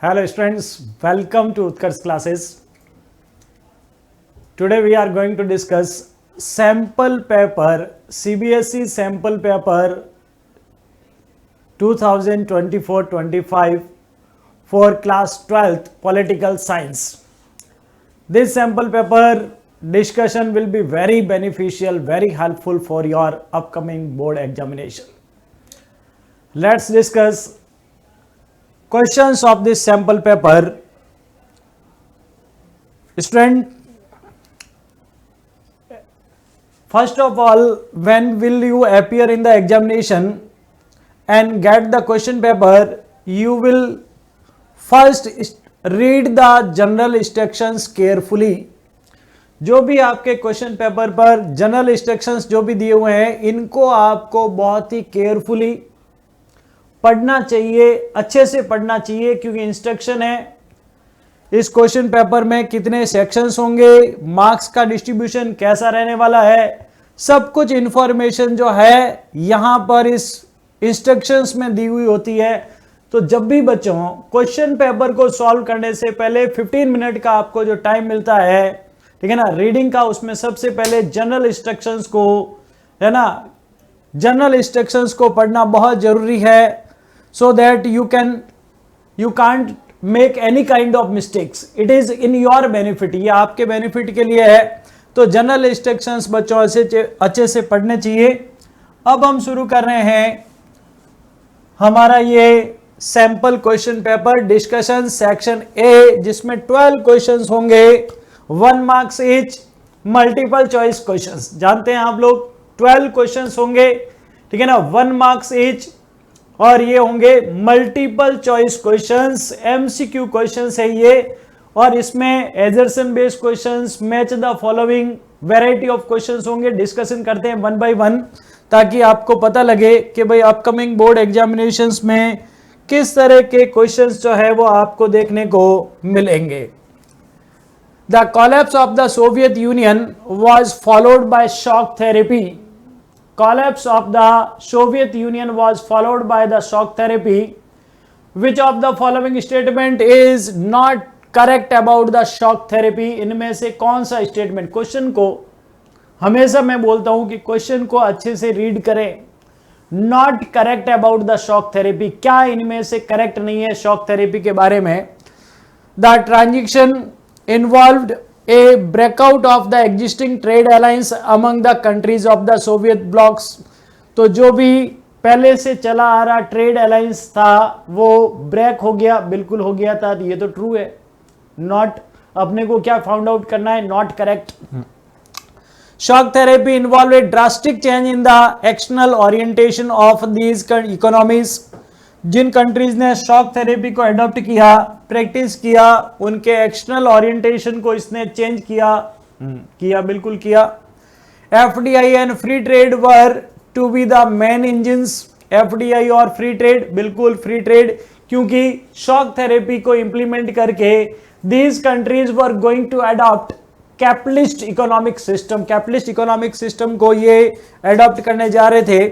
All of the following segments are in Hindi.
Hello students, welcome to Utkarsh classes. Today we are going to discuss sample paper, CBSE sample paper 2024-25 for class 12th political science. This sample paper discussion will be very beneficial, very helpful for your upcoming board examination. Let's discuss questions of this sample paper. Student, first of all, when will you appear in the examination and get the question paper, you will first read the general instructions carefully. जो भी आपके क्वेश्चन पेपर पर जनरल इंस्ट्रक्शंस जो भी दिए हुए हैं, इनको आपको बहुत ही केयरफुली पढ़ना चाहिए, अच्छे से पढ़ना चाहिए, क्योंकि इंस्ट्रक्शन है इस क्वेश्चन पेपर में कितने सेक्शंस होंगे, मार्क्स का डिस्ट्रीब्यूशन कैसा रहने वाला है, सब कुछ इंफॉर्मेशन जो है यहां पर इस इंस्ट्रक्शंस में दी हुई होती है. तो जब भी बच्चों क्वेश्चन पेपर को सॉल्व करने से पहले 15 मिनट का आपको जो टाइम मिलता है, ठीक है ना, रीडिंग का, उसमें सबसे पहले जनरल इंस्ट्रक्शंस को, है ना, जनरल इंस्ट्रक्शंस को पढ़ना बहुत जरूरी है, so that you can't make any kind of mistakes. It is in your benefit, ये आपके बेनिफिट के लिए है. तो जनरल इंस्ट्रक्शंस बच्चों अच्छे से पढ़ने चाहिए. अब हम शुरू कर रहे हैं हमारा ये sample question paper discussion section A, जिसमें 12 क्वेश्चंस होंगे, 1 marks each, multiple choice questions. जानते हैं आप लोग 12 क्वेश्चंस होंगे, ठीक है ना, 1 मार्क्स ईच, और ये होंगे multiple choice questions, MCQ questions है ये. और इसमें एजर्सन based questions, match the following, variety of questions होंगे. डिस्कशन करते हैं 1 बाय 1, ताकि आपको पता लगे कि भाई अपकमिंग बोर्ड एग्जामिनेशंस में किस तरह के क्वेश्चंस जो है वो आपको देखने को मिलेंगे. The collapse of the Soviet union was followed by shock therapy. Collapse of the Soviet Union was followed by the shock therapy. Which of the following statement is not correct about the shock therapy? इनमें से कौन सा स्टेटमेंट, क्वेश्चन को हमेशा मैं बोलता हूं कि क्वेश्चन को अच्छे से रीड करें. Not correct about the shock therapy, क्या इनमें से करेक्ट नहीं है शॉक थेरेपी के बारे में? The transaction involved a breakout of the existing trade alliance among the countries of the Soviet blocks. तो जो भी पहले से चला आ रहा ट्रेड अलायंस था वो ब्रेक हो गया, बिल्कुल हो गया था. ये तो ट्रू है. नॉट, अपने को क्या फाउंड आउट करना है, not correct. Shock therapy involve a drastic change in the external orientation of these economies. जिन कंट्रीज ने शॉक थेरेपी को एडॉप्ट किया, प्रैक्टिस किया, उनके एक्सटर्नल ओरिएंटेशन को इसने चेंज किया, बिल्कुल किया. FDI and free trade were to be the main engines. FDI और फ्री ट्रेड, बिल्कुल फ्री ट्रेड, क्योंकि शॉक थेरेपी को इंप्लीमेंट करके these countries were going to adopt capitalist economic system. Capitalist economic system को ये एडॉप्ट करने जा रहे थे.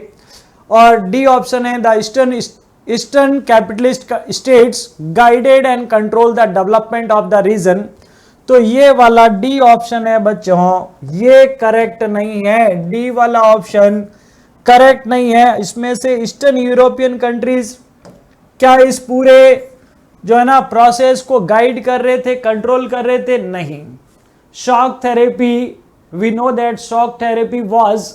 और डी ऑप्शन है, the eastern capitalist states guided and control the development of the region. तो ये वाला डी ऑप्शन है बच्चों, ये करेक्ट नहीं है. डी वाला ऑप्शन करेक्ट नहीं है. इसमें से ईस्टर्न यूरोपियन कंट्रीज क्या इस पूरे जो है ना प्रोसेस को गाइड कर रहे थे, कंट्रोल कर रहे थे? नहीं. Shock therapy, we know that shock therapy was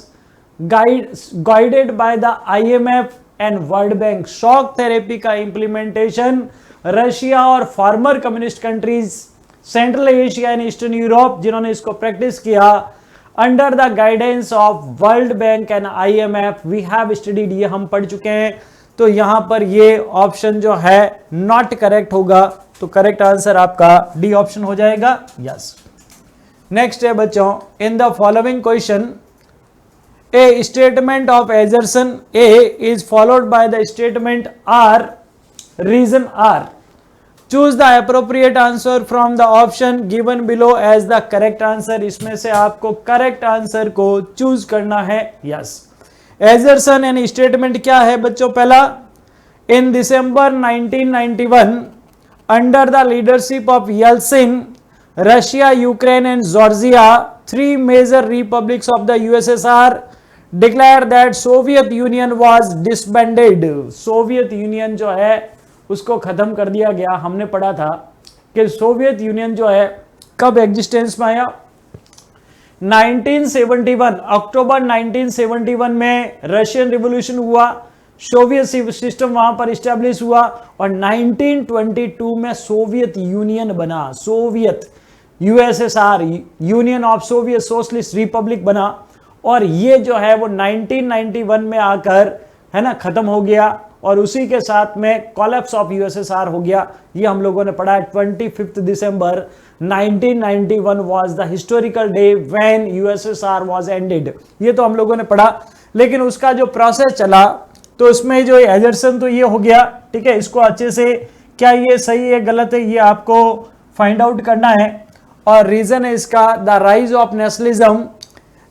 guided by the IMF and world bank. Shock therapy का इंप्लीमेंटेशन रशिया और former communist countries, central Asia and eastern Europe, जिन्होंने इसको प्रैक्टिस किया under the guidance of world bank and IMF, we have studied, ये हम पढ़ चुके हैं. तो यहां पर ये ऑप्शन जो है नॉट करेक्ट होगा. तो करेक्ट आंसर आपका डी ऑप्शन हो जाएगा. यस. नेक्स्ट है बच्चों, in the following question a statement of assertion A is followed by the statement R, reason R. Choose the appropriate answer from the option given below as the correct answer. इसमें से आपको correct answer को choose करना है. Yes. Assertion and statement क्या है बच्चों? पहला, in December 1991 under the leadership of Yeltsin, Russia, Ukraine and Georgia, three major republics of the USSR, declared that Soviet Union was disbanded. Soviet union जो है उसको खत्म कर दिया गया। हमने पढ़ा था कि सोवियत यूनियन जो है कब एग्जिस्टेंस में आया, 1971, अक्टूबर 1971 में रशियन रिवॉल्यूशन हुआ, सोवियत सिस्टम वहां पर स्टैब्लिश हुआ और 1922 में सोवियत यूनियन बना, Soviet USSR, union of Soviet socialist Republic बना। और ये जो है वो 1991 में आकर है ना खत्म हो गया और उसी के साथ में कोलैप्स ऑफ यूएसएसआर हो गया। ये हम लोगों ने पढ़ा है। 25 दिसंबर 1991 was the historical day when USSR was ended. ये तो हम लोगों ने पढ़ा, लेकिन उसका जो प्रोसेस चला तो उसमें जो एजर्सन तो ये हो गया, ठीक है। इसको अच्छे से क्या ये सही है गलत है ये आपको फाइंड आउट करना है। और रीजन है इसका the rise of nationalism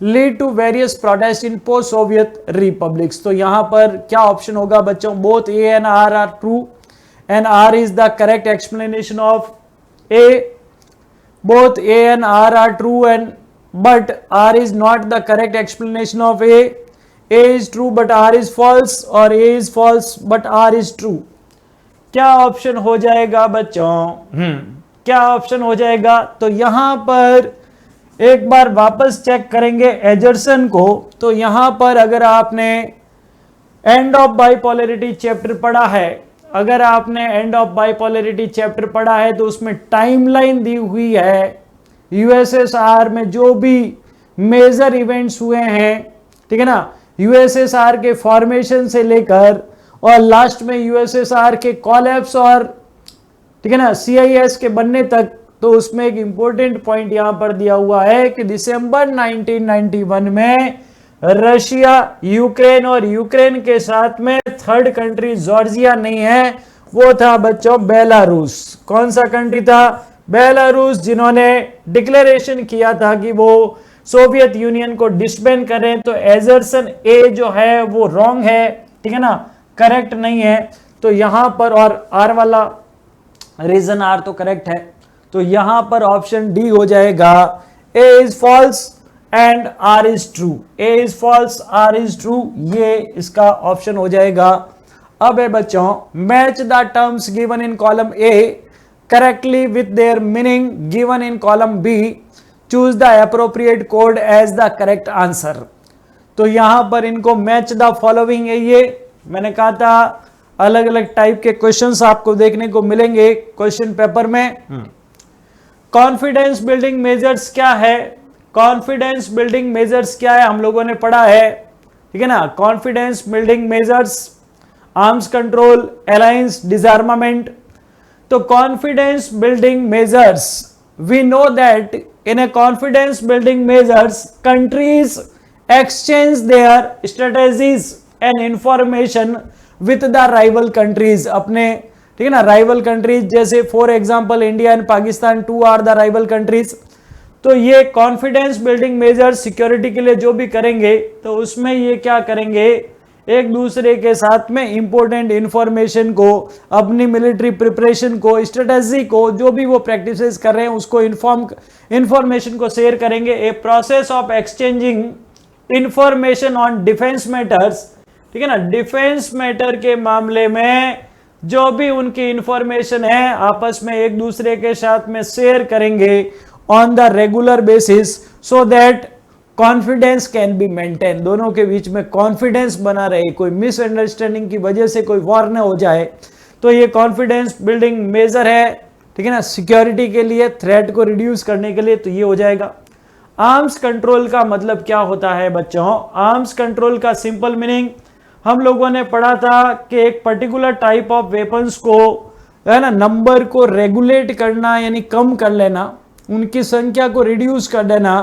lead to various protest in post soviet republics. तो यहां पर क्या ऑप्शन होगा बच्चों, both A and R are true and R is the correct explanation of A. Both A and R are true and but R is not the correct explanation of A. A is true but R is false और A is false but R is true। क्या ऑप्शन हो जाएगा बच्चों, क्या ऑप्शन हो जाएगा? तो यहां पर एक बार वापस चेक करेंगे एजर्सन को। तो यहां पर अगर आपने एंड ऑफ बाइपोलैरिटी चैप्टर पढ़ा है, अगर आपने एंड ऑफ बाइपोलैरिटी चैप्टर पढ़ा है तो उसमें टाइमलाइन दी हुई है यूएसएसआर में जो भी मेजर इवेंट्स हुए हैं, ठीक है ना, यूएसएसआर के फॉर्मेशन से लेकर और लास्ट में यूएसएसआर के कॉलैप्स और ठीक है ना सीआईएस के बनने तक। तो उसमें एक इंपॉर्टेंट पॉइंट यहां पर दिया हुआ है कि दिसंबर 1991 में रशिया, यूक्रेन और यूक्रेन के साथ में थर्ड कंट्री जॉर्जिया नहीं है, वो था बच्चों बेलारूस। कौन सा कंट्री था? बेलारूस, जिन्होंने डिक्लेरेशन किया था कि वो सोवियत यूनियन को डिसबैंड करें। तो एजर्सन ए जो है वो रॉन्ग है, ठीक है ना, करेक्ट नहीं है। तो यहां पर और आर वाला रीजन आर तो करेक्ट है, तो यहां पर ऑप्शन डी हो जाएगा A is false and R is true. A is false, R is true, ये इसका ऑप्शन हो जाएगा। अब है बच्चों, match the terms given in column A correctly with their meaning given in column B, choose the appropriate code as the correct answer. तो यहां पर इनको मैच द फॉलोइंग है, ये मैंने कहा था अलग अलग टाइप के क्वेश्चंस आपको देखने को मिलेंगे क्वेश्चन पेपर में। कॉन्फिडेंस बिल्डिंग मेजर्स क्या है? कॉन्फिडेंस बिल्डिंग मेजर्स क्या है हम लोगों ने पढ़ा है, ठीक है ना। Confidence building measures, arms control, alliance, disarmament. तो confidence building measures, we know that in a confidence building measures countries exchange their strategies and information with the rival countries। अपने ठीक है ना राइवल कंट्रीज, जैसे for example India and Pakistan two are the rival countries. तो ये कॉन्फिडेंस बिल्डिंग मेजर्स सिक्योरिटी के लिए जो भी करेंगे तो उसमें ये क्या करेंगे, एक दूसरे के साथ में इंपॉर्टेंट इंफॉर्मेशन को, अपनी मिलिट्री प्रिपरेशन को, स्ट्रेटेजी को, जो भी वो प्रैक्टिसेस कर रहे हैं उसको इंफॉर्मेशन को शेयर करेंगे। A process of exchanging information on defence matters, ठीक है ना। डिफेंस मैटर के मामले में जो भी उनकी इंफॉर्मेशन है आपस में एक दूसरे के साथ में शेयर करेंगे on the regular basis, so that confidence can be maintain. दोनों के बीच में कॉन्फिडेंस बना रहे, कोई मिसअंडरस्टैंडिंग की वजह से कोई वॉर न हो जाए। तो ये कॉन्फिडेंस बिल्डिंग मेजर है, ठीक है ना, सिक्योरिटी के लिए, थ्रेट को रिड्यूस करने के लिए। तो ये हो जाएगा। आर्म्स कंट्रोल का मतलब क्या होता है बच्चों? आर्म्स कंट्रोल का सिंपल मीनिंग हम लोगों ने पढ़ा था कि एक पर्टिकुलर टाइप ऑफ वेपन्स को है ना नंबर को रेगुलेट करना, यानी कम कर लेना, उनकी संख्या को रिड्यूस कर देना,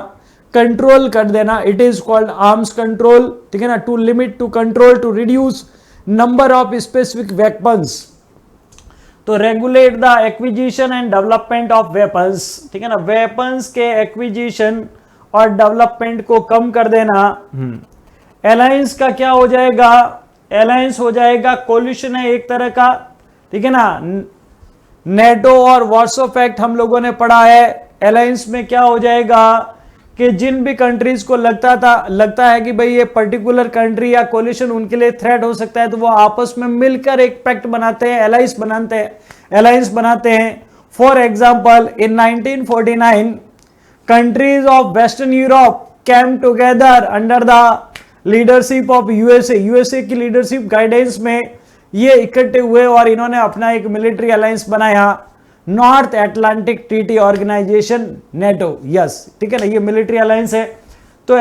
कंट्रोल कर देना। It is called arms control, ठीक है ना। To limit, to control, to reduce number of specific weapons. तो regulate the acquisition and development of weapons, ठीक है ना। वेपन्स के एक्विजिशन और डेवलपमेंट को कम कर देना। अलायंस का क्या हो जाएगा? अलायंस हो जाएगा कोलिशन है एक तरह का, ठीक है ना, नेटो और वार्सो पैक्ट हम लोगों ने पढ़ा है। अलायंस में क्या हो जाएगा कि जिन भी कंट्रीज को लगता है कि भाई ये पर्टिकुलर कंट्री या कोलिशन उनके लिए थ्रेट हो सकता है, तो वो आपस में मिलकर एक पैक्ट बनाते हैं, अलायंस बनाते हैं। For example in 1949 countries of Western Europe came together under the leadership of USA की लीडरशिप गाइडेंस में ये इकट्ठे हुए और इन्होंने अपना एक मिलिट्री अलायंस बनाया, North Atlantic Treaty Organization, NATO. Yes, ठीक है ना, ये मिलिट्री अलायंस है। तो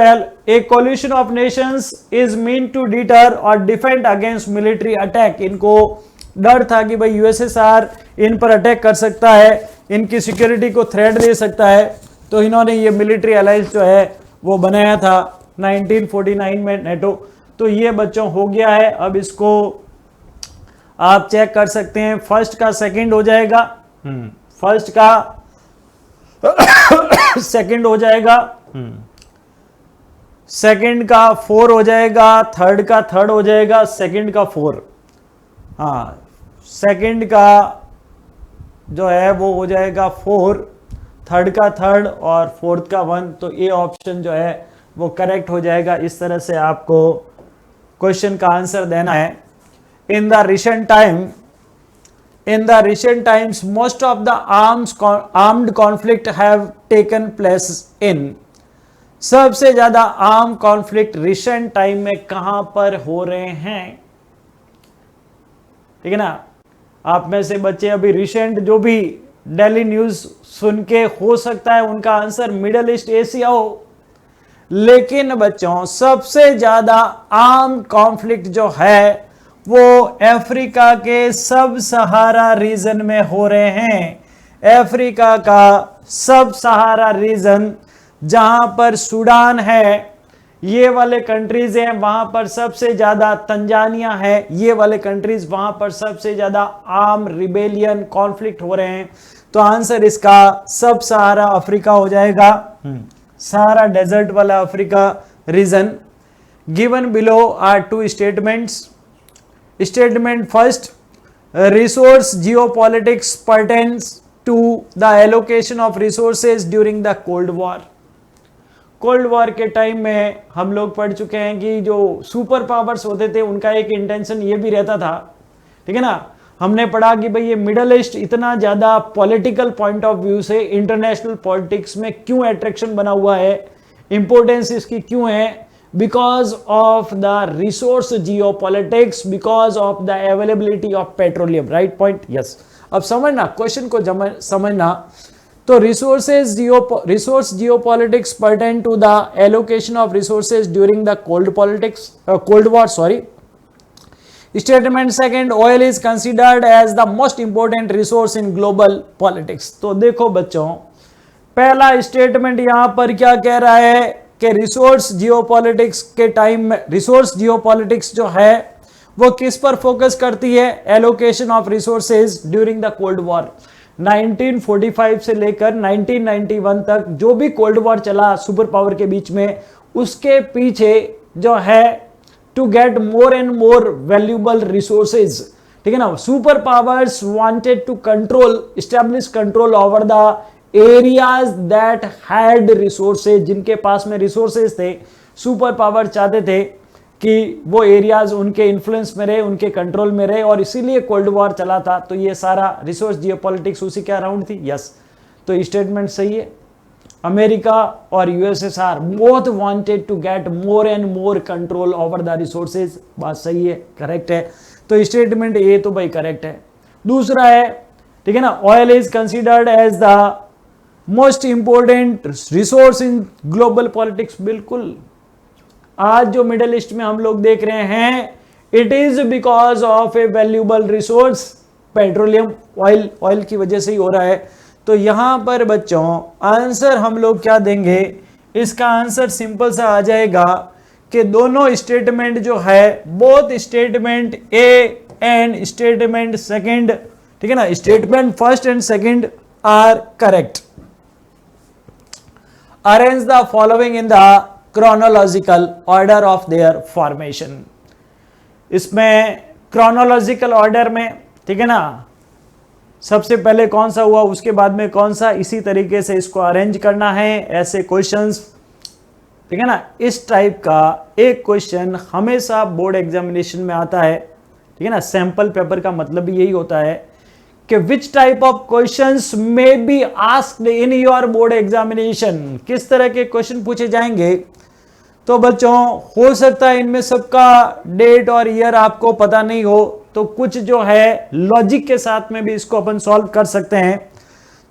a coalition of nations is mean to deter और डिफेंड अगेंस्ट मिलिट्री अटैक। इनको डर था कि भाई यूएसएसआर इन पर अटैक कर सकता है, इनकी सिक्योरिटी को थ्रेट दे सकता है, तो इन्होंने ये मिलिट्री अलायंस जो है वो बनाया था 1949 में, नेटो। तो ये बच्चों हो गया है। अब इसको आप चेक कर सकते हैं, फर्स्ट का सेकंड हो जाएगा, फर्स्ट का सेकंड हो जाएगा, सेकंड का 4 हो जाएगा, थर्ड का थर्ड हो जाएगा, सेकंड का 4, हाँ सेकंड का जो है वो हो जाएगा 4, थर्ड का थर्ड और फोर्थ का 1। तो ये ऑप्शन जो है वो करेक्ट हो जाएगा। इस तरह से आपको क्वेश्चन का आंसर देना है। In the recent times, most of the armed conflict have taken place in। सबसे ज्यादा आर्म कॉन्फ्लिक्ट रिसेंट टाइम में कहां पर हो रहे हैं? ठीक है ना, आप में से बच्चे अभी रिसेंट जो भी दिल्ली न्यूज सुन के हो सकता है उनका आंसर मिडल ईस्ट एशिया हो, लेकिन बच्चों सबसे ज्यादा आर्म कॉन्फ्लिक्ट जो है वो अफ्रीका के सब सहारा रीजन में हो रहे हैं। अफ्रीका का सब सहारा रीजन जहां पर सूडान है, ये वाले कंट्रीज हैं, वहां पर सबसे ज्यादा तंजानिया है, ये वाले कंट्रीज वहां पर सबसे ज्यादा आर्म रिबेलियन कॉन्फ्लिक्ट हो रहे हैं। तो आंसर इसका सब सहारा अफ्रीका हो जाएगा, सहारा डेजर्ट वाला Africa region. Given below are 2 statements. Statement first, resource geopolitics pertains to the allocation of resources during the Cold War। Cold war के टाइम में हम लोग पढ़ चुके हैं कि जो सुपर पावर्स होते थे उनका एक इंटेंशन ये भी रहता था, ठीक है ना, हमने पढ़ा कि भाई ये मिडल ईस्ट इतना ज्यादा पॉलिटिकल पॉइंट ऑफ व्यू से इंटरनेशनल पॉलिटिक्स में क्यों अट्रैक्शन बना हुआ है, इंपॉर्टेंस इसकी क्यों है, because of the resource geopolitics, because of the availability of petroleum, right point? Yes। अब समझना, क्वेश्चन को समझना। तो resource geopolitics pertain to the allocation of resources during the Cold War, sorry। Statement second, oil is considered as the most important resource in global politics। तो देखो बच्चों, पहला स्टेटमेंट यहां पर क्या कह रहा है कि रिसोर्स जियोपॉलिटिक्स के टाइम में, रिसोर्स जियोपॉलिटिक्स जो है वो किस पर फोकस करती है? Allocation of resources during the cold war. 1945 से लेकर 1991 तक जो भी कोल्ड वॉर चला सुपर पावर के बीच में, उसके पीछे जो है to get more and more valuable resources, ठीक है ना। Super powers wanted to control, establish control over the areas that had resources, जिनके पास में रिसोर्सेज थे, सुपर पावर चाहते थे कि वो एरियाज उनके इन्फ्लुएंस में रहे, उनके कंट्रोल में रहे, और इसीलिए कोल्ड वॉर चला था। तो ये सारा रिसोर्स जियोपॉलिटिक्स उसी के अराउंड थी। यस, तो स्टेटमेंट सही है। अमेरिका और USSR both wanted to get more and more control over the resources, बात सही है, करेक्ट है। तो स्टेटमेंट ए तो भाई करेक्ट है। दूसरा है, ठीक है ना, oil is considered as the most important resource in global politics. बिल्कुल, आज जो मिडिल ईस्ट में हम लोग देख रहे हैं, it is because of A valuable resource petroleum, oil की वजह से ही हो रहा है। तो यहां पर बच्चों आंसर हम लोग क्या देंगे? इसका आंसर सिंपल सा आ जाएगा कि दोनों स्टेटमेंट जो है, both statement A and statement second, ठीक है ना, statement first and second are correct. Arrange the following in the chronological order of their formation। इसमें chronological order में, ठीक है ना, सबसे पहले कौन सा हुआ, उसके बाद में कौन सा, इसी तरीके से इसको अरेंज करना है, ऐसे क्वेश्चंस, ठीक है ना। इस टाइप का एक क्वेश्चन हमेशा बोर्ड एग्जामिनेशन में आता है, ठीक है ना। सैंपल पेपर का मतलब भी यही होता है कि which type of questions may be asked in your board examination, किस तरह के क्वेश्चन पूछे जाएंगे। तो बच्चों हो सकता है इनमें सबका डेट और ईयर आपको पता नहीं हो, तो कुछ जो है लॉजिक के साथ में भी इसको अपन सॉल्व कर सकते हैं।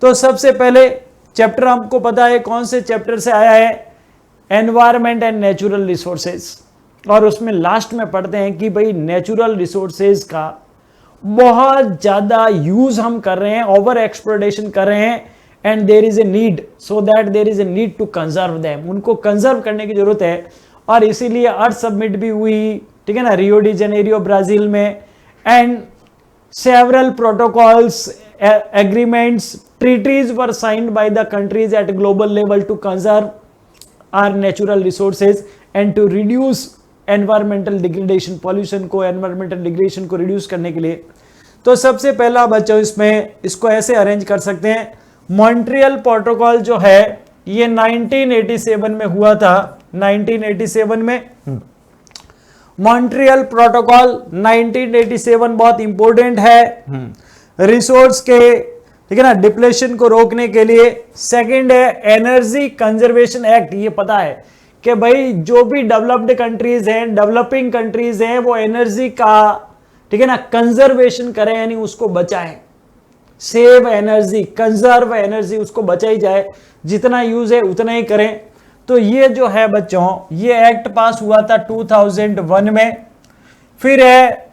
तो सबसे पहले चैप्टर हमको पता है कौन से चैप्टर से आया है, एनवायरमेंट एंड नेचुरल रिसोर्सेज, और उसमें लास्ट में पढ़ते हैं कि भाई नेचुरल रिसोर्सेज का बहुत ज्यादा यूज हम कर रहे हैं, ओवर एक्सप्लोरेशन कर रहे हैं, and there is a need, so that there is a need to conserve them, उनको कंजर्व करने की जरूरत है। और इसीलिए अर्थ सबमिट भी हुई, ठीक है ना, रियो डी जेनेरियो ब्राजील में, and several protocols, agreements, treaties were signed by the countries at global level to conserve our natural resources and to reduce environmental degradation, pollution को, एनवायरमेंटल डिग्रेडेशन को रिड्यूस करने के लिए। तो सबसे पहला बच्चों इसमें इसको ऐसे अरेंज कर सकते हैं, मॉन्ट्रियल प्रोटोकॉल जो है ये 1987 में हुआ था, 1987 में मॉन्ट्रियल प्रोटोकॉल 1987 बहुत इंपॉर्टेंट है रिसोर्स के, ठीक है ना, डिप्लेशन को रोकने के लिए। सेकंड है एनर्जी कंजर्वेशन एक्ट, ये पता है कि भाई जो भी डेवलप्ड कंट्रीज हैं, डेवलपिंग कंट्रीज हैं, वो एनर्जी का, ठीक है ना, कंजर्वेशन करें, यानी उसको बचाएं, सेव एनर्जी, कंजर्व एनर्जी, उसको बचाई जाए, जितना यूज है उतना ही करें। तो ये जो है बच्चों ये एक्ट पास हुआ था 2001 में। फिर है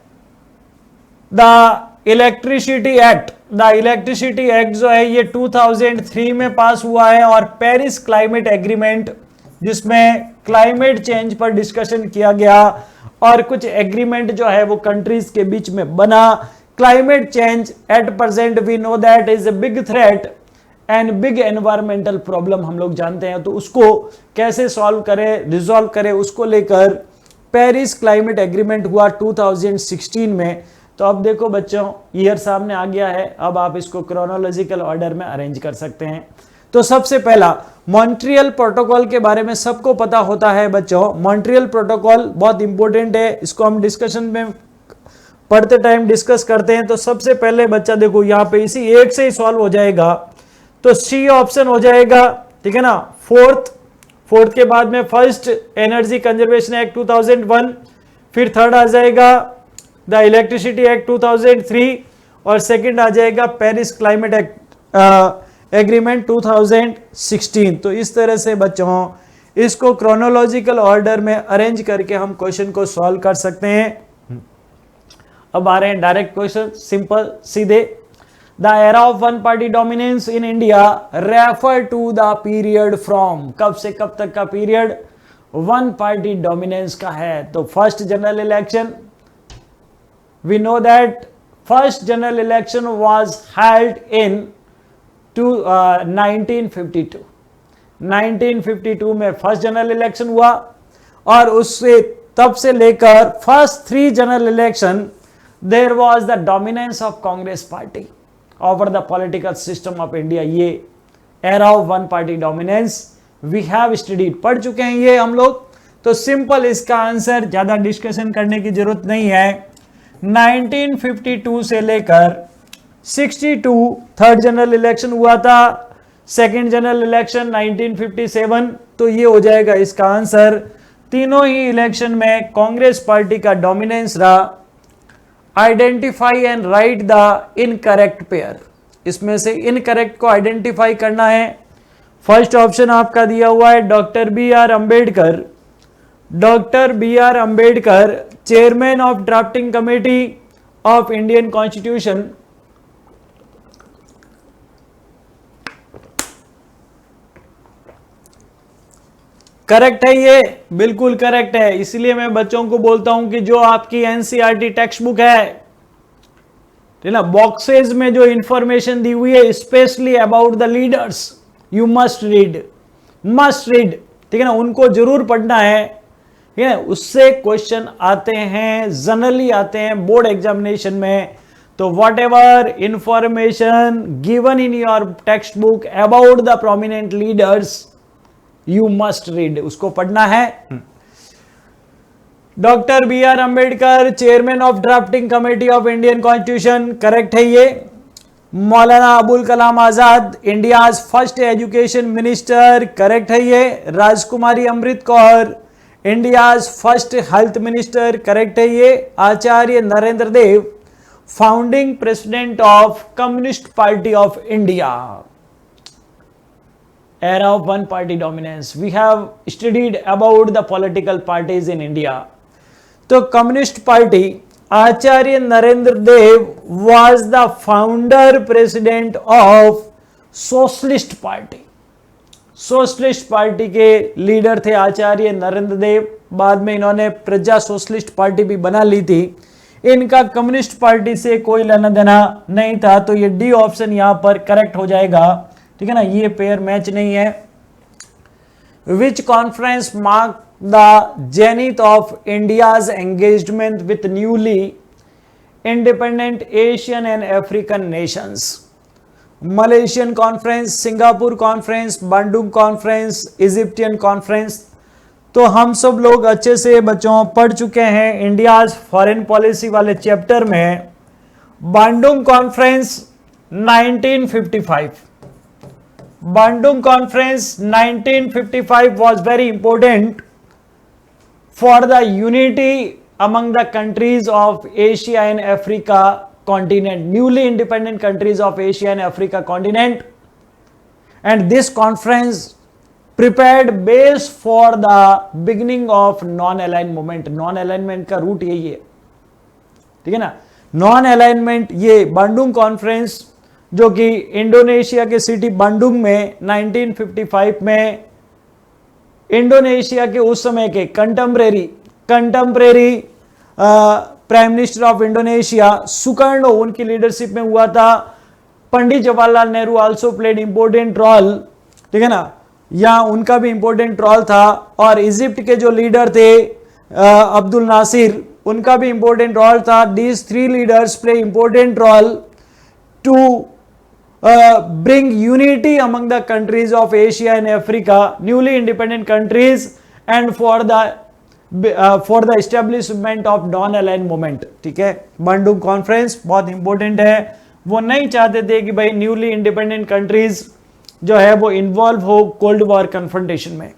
the electricity act, the electricity act जो है ये 2003 में पास हुआ है, और पेरिस क्लाइमेट एग्रीमेंट जिसमें क्लाइमेट चेंज पर डिस्कशन किया गया और कुछ एग्रीमेंट जो है वो कंट्रीज के बीच में बना। Climate change at present we know that is a big threat and big environmental problem, हम लोग जानते हैं। तो उसको कैसे सॉल्व करें, रिजॉल्व करें, उसको लेकर पेरिस क्लाइमेट एग्रीमेंट हुआ 2016 में। तो अब देखो बच्चों ईयर सामने आ गया है, अब आप इसको क्रोनोलॉजिकल ऑर्डर में अरेंज कर सकते हैं। तो सबसे पहला मॉन्ट्रियल प्रोटोकॉल के बारे में सबको पता होता है बच्चों, मॉन्ट्रियल प्रोटोकॉल बहुत इंपॉर्टेंट है, इसको हम डिस्कशन में पढ़ते टाइम डिस्कस करते हैं। तो सबसे पहले बच्चा देखो यहाँ पे इसी एक से ही सॉल्व हो जाएगा, तो सी ऑप्शन हो जाएगा, ठीक है ना। फोर्थ के बाद में फर्स्ट एनर्जी कंजर्वेशन एक्ट 2001, फिर थर्ड आ जाएगा द इलेक्ट्रिसिटी एक्ट 2003, और सेकंड आ जाएगा पेरिस क्लाइमेट एक्ट एग्रीमेंट 2016। तो इस तरह से बच्चों इसको क्रोनोलॉजिकल ऑर्डर में अरेंज करके हम क्वेश्चन को सॉल्व कर सकते हैं। अब आ रहे हैं डायरेक्ट क्वेश्चन, सिंपल सीधे। The era of one party dominance in India refer to the period from, कब से कब तक का पीरियड वन पार्टी डोमिनेंस का है। तो first general election, we know that first general election was held in 1952। 1952 में फर्स्ट जनरल इलेक्शन हुआ, और उससे तब से लेकर first 3 general election there was the dominance of Congress party over the political system of India. ये era of one party dominance we have studied, पढ़ चुके हैं ये हम लोग। तो सिंपल इसका आंसर, ज्यादा डिस्कशन करने की जरूरत नहीं है, 1952 से लेकर 62 थर्ड जनरल इलेक्शन हुआ था, सेकंड जनरल इलेक्शन 1957। तो ये हो जाएगा इसका आंसर। तीनों ही इलेक्शन में कांग्रेस पार्टी का डोमिनेंस रहा। Identify and right the incorrect pair, इसमें से इनकरेक्ट को आइडेंटिफाई करना है। फर्स्ट ऑप्शन आपका दिया हुआ है doctor B R Ambedkar. Doctor B R Ambedkar, chairman of drafting committee of Indian constitution. Correct है, ये बिल्कुल करेक्ट है। इसलिए मैं बच्चों को बोलता हूं कि जो आपकी एनसीईआरटी टेक्स्ट बुक है, ठीक ना, बॉक्सेस में जो इंफॉर्मेशन दी हुई है specially about the leaders, you must read, ठीक है ना, उनको जरूर पढ़ना है, ठीक है। उससे क्वेश्चन आते हैं, जनरली आते हैं बोर्ड एग्जामिनेशन में। तो whatever information given in your text book about the prominent leaders you must read, उसको पढ़ना है। Doctor B R Ambedkar chairman of drafting committee of Indian constitution, correct है ये। Maulana Abul Kalam Azad India's first education minister, correct है ये। Rajkumari Amrit Kaur India's first health minister, correct है ये। Acharya Narendra Dev founding president of communist Party of India. Era of one party dominance. We have studied about the political parties in India. तो communist party, Acharya Narendra Dev was the founder president of socialist party. Socialist party के लीडर थे आचार्य नरेंद्र देव, बाद में इन्होंने प्रजा सोशलिस्ट पार्टी भी बना ली थी। इनका कम्युनिस्ट पार्टी से कोई लेना देना नहीं था, तो ये डी ऑप्शन यहां पर करेक्ट हो जाएगा, ठीक है ना, ये पेयर मैच नहीं है। Which conference mark the zenith of India's engagement with newly independent Asian and African nations? Malaysian conference, Singapore conference, Bandung conference, Egyptian conference. तो हम सब लोग अच्छे से बच्चों पढ़ चुके हैं इंडियाज फॉरेन पॉलिसी वाले चैप्टर में। Bandung conference 1955, Bandung Conference 1955 was very important for the unity among the countries of Asia and Africa continent, newly independent countries of Asia and Africa continent, and this conference prepared base for the beginning of non-aligned movement। non-alignment का रूट यही है, ठीक है ना। non-alignment ये बांडुंग कॉन्फ्रेंस जो कि इंडोनेशिया के सिटी बांडुंग में 1955 में इंडोनेशिया के उस समय के contemporary prime minister of Indonesia Sukarno, उनकी लीडरशिप में हुआ था। Pandit Jawaharlal Nehru also played important role, ठीक है ना, यहां उनका भी इंपॉर्टेंट रोल था। और इजिप्ट के जो लीडर थे अब्दुल नासिर, उनका भी इंपॉर्टेंट रोल था। These three leaders play important role to bring unity among the countries of Asia and Africa, newly independent countries, and for the establishment of non-aligned movement, ठीक है। बांडुंग कॉन्फ्रेंस बहुत इंपॉर्टेंट है। वो नहीं चाहते थे कि भाई न्यूली इंडिपेंडेंट कंट्रीज जो है वो इन्वॉल्व हो कोल्ड वॉर कन्फ्रंटेशन में।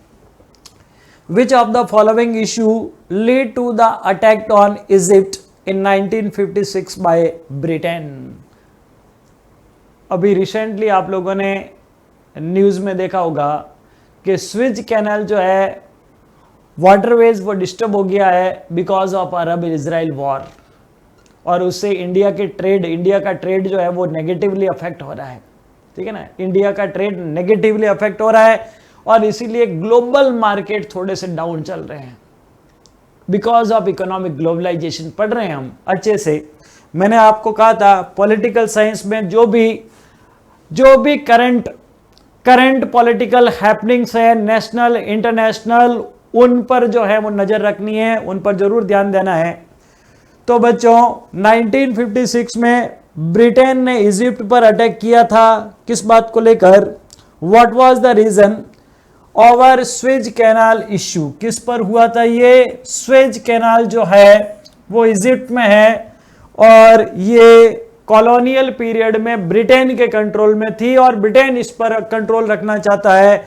Which of the following issue lead to the attack on Egypt in 1956 by Britain? अभी रिसेंटली आप लोगों ने न्यूज़ में देखा होगा कि स्विज कैनाल जो है वाटरवेज वो डिस्टर्ब हो गया है because of Arab Israel war, और उससे इंडिया का ट्रेड जो है वो नेगेटिवली अफेक्ट हो रहा है, ठीक है ना। इंडिया का ट्रेड नेगेटिवली अफेक्ट हो रहा है और इसीलिए ग्लोबल मार्केट थोड़े से डाउन चल रहे हैं बिकॉज ऑफ इकोनॉमिक ग्लोबलाइजेशन। पढ़ रहे हैं हम अच्छे से। मैंने आपको कहा था पॉलिटिकल साइंस में जो भी करंट पॉलिटिकल हैपनिंग्स है, नेशनल इंटरनेशनल, उन पर जो है वो नजर रखनी है, उन पर जरूर ध्यान देना है। तो बच्चों 1956 में ब्रिटेन ने इजिप्ट पर अटैक किया था, किस बात को लेकर? What was the reason? Over Suez canal issue. किस पर हुआ था ये? स्वेज कैनाल जो है वो इजिप्ट में है और ये कॉलोनियल पीरियड में ब्रिटेन के कंट्रोल में थी और ब्रिटेन इस पर कंट्रोल रखना चाहता है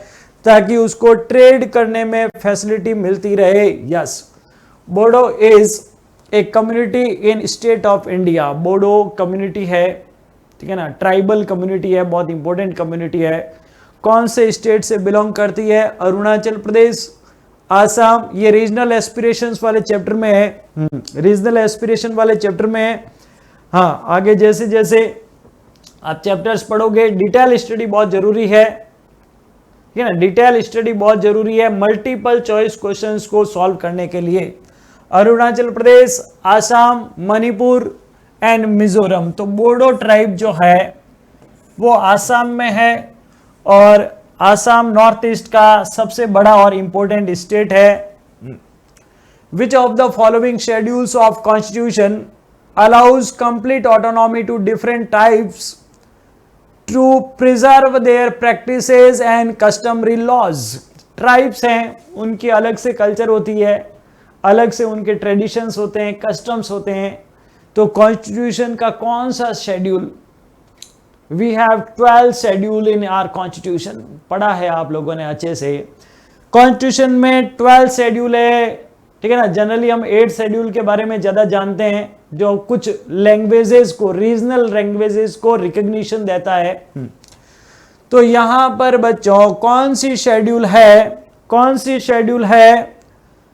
ताकि उसको ट्रेड करने में फैसिलिटी मिलती रहे। Yes, Bodo is a community in state of India. Bodo community है, ठीक है ना, ट्राइबल कम्युनिटी है, बहुत इंपॉर्टेंट कम्युनिटी है। कौन से स्टेट से बिलोंग करती है? अरुणाचल प्रदेश, आसाम। ये रीजनल एस्पिरेशंस वाले चैप्टर में है, रीजनल एस्पिरेशन वाले चैप्टर में है। हाँ, आगे जैसे जैसे आप चैप्टर्स पढ़ोगे डिटेल स्टडी बहुत जरूरी है, ठीक है ना, डिटेल स्टडी बहुत जरूरी है मल्टीपल चॉइस क्वेश्चंस को सॉल्व करने के लिए। अरुणाचल प्रदेश, आसाम, मणिपुर एंड मिजोरम। तो बोडो ट्राइब जो है वो आसाम में है और आसाम नॉर्थ ईस्ट का सबसे बड़ा और इंपॉर्टेंट स्टेट है। Which of the following schedules of constitution allows complete autonomy to different types to preserve their practices and customary laws. Tribes हैं, उनकी अलग से कल्चर होती है, अलग से उनके ट्रेडिशंस होते हैं, कस्टम्स होते हैं. तो कॉन्स्टिट्यूशन का कौन सा schedule? We have 12 schedule in our constitution. पढ़ा है आप लोगों ने अच्छे से. कॉन्स्टिट्यूशन में 12 शेड्यूल है, ठीक है ना. जनरली हम 8 शेड्यूल के बारे में ज्यादा जानते हैं, जो कुछ लैंग्वेजेस को, रीजनल लैंग्वेजेस को रिकग्निशन देता है. तो यहां पर बच्चों कौन सी शेड्यूल है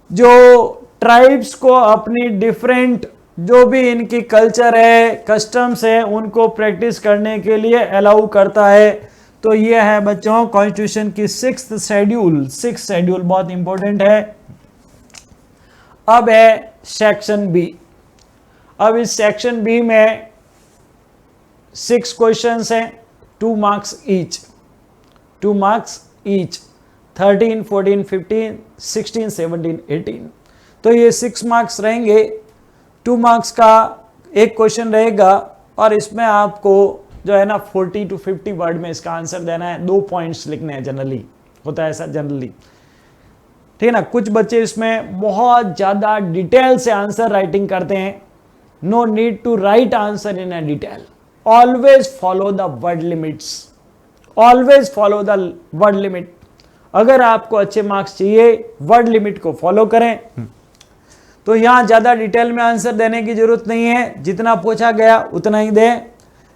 जो ट्राइब्स को अपनी डिफरेंट जो भी इनकी कल्चर है, कस्टम्स है, उनको प्रैक्टिस करने के लिए अलाउ करता है? तो ये है बच्चों कॉन्स्टिट्यूशन की 6th शेड्यूल. 6th शेड्यूल बहुत इंपॉर्टेंट है. अब है सेक्शन बी. अब इस सेक्शन बी में 6 क्वेश्चंस हैं, 2 मार्क्स ईच. 13, 14, 15, 16, 17, 18. तो ये 6 मार्क्स रहेंगे. 2 मार्क्स का एक क्वेश्चन रहेगा और इसमें आपको जो है ना 40 to 50 वर्ड में इसका आंसर देना है. 2 पॉइंट्स लिखने हैं. जनरली होता है ऐसा, जनरली, ठीक है ना. कुछ बच्चे इसमें बहुत ज्यादा डिटेल से आंसर राइटिंग करते हैं. No need to write answer in a detail. Always follow the word limits. Always follow the word limit. अगर आपको अच्छे मार्क्स चाहिए, वर्ड लिमिट को फॉलो करें. तो यहां ज्यादा डिटेल में आंसर देने की जरूरत नहीं है, जितना पूछा गया उतना ही दें.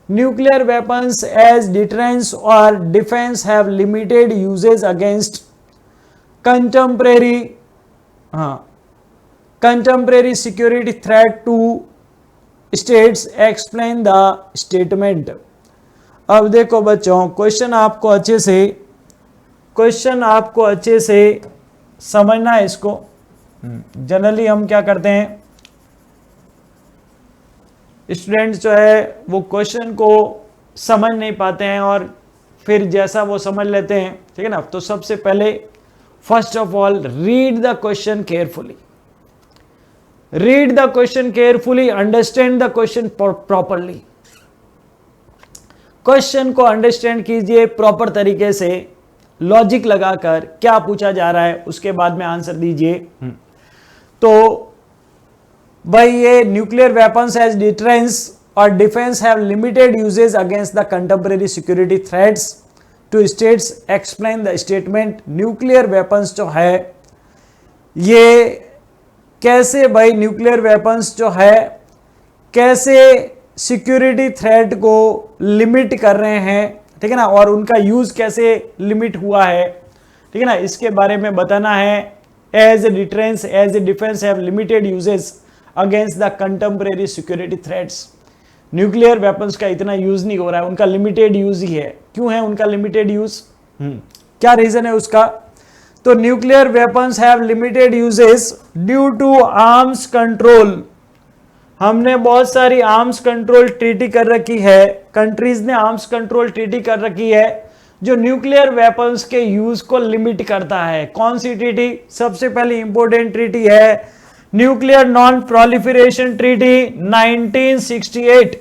न्यूक्लियर वेपन्स एज डिटरेंस और defence have limited uses against contemporary security threat to states. Explain the statement. अब देखो बच्चों, क्वेश्चन आपको अच्छे से समझना है इसको. जनरली हम क्या करते हैं, स्टूडेंट्स जो है वो क्वेश्चन को समझ नहीं पाते हैं और फिर जैसा वो समझ लेते हैं, ठीक है ना. तो सबसे पहले first of all read the question carefully. Read the question carefully, understand the question properly. Question को अंडरस्टैंड कीजिए प्रॉपर तरीके से, लॉजिक लगाकर क्या पूछा जा रहा है, उसके बाद में आंसर दीजिए. तो भाई ये न्यूक्लियर वेपन्स एज डिटरेंस और defence have limited uses against the contemporary security threats to states. Explain the statement. Nuclear weapons जो है ये कैसे, भाई न्यूक्लियर वेपन्स जो है कैसे सिक्योरिटी थ्रेट को लिमिट कर रहे हैं, ठीक है ना, और उनका यूज कैसे लिमिट हुआ है, ठीक है ना, इसके बारे में बताना है. As a deterrence, as a defence have limited uses against the contemporary security threats. Nuclear weapons का इतना यूज नहीं हो रहा है, उनका लिमिटेड यूज ही है. क्यों है उनका लिमिटेड यूज? क्या रीजन है उसका? तो nuclear weapons have limited uses due to arms control. हमने बहुत सारी आर्म्स कंट्रोल ट्रीटी कर रखी है, कंट्रीज ने आर्म्स कंट्रोल ट्रीटी कर रखी है जो न्यूक्लियर वेपन्स के यूज को लिमिट करता है. कौन सी ट्रीटी? सबसे पहले इंपॉर्टेंट ट्रीटी है न्यूक्लियर नॉन प्रोलिफरेशन ट्रीटी 1968.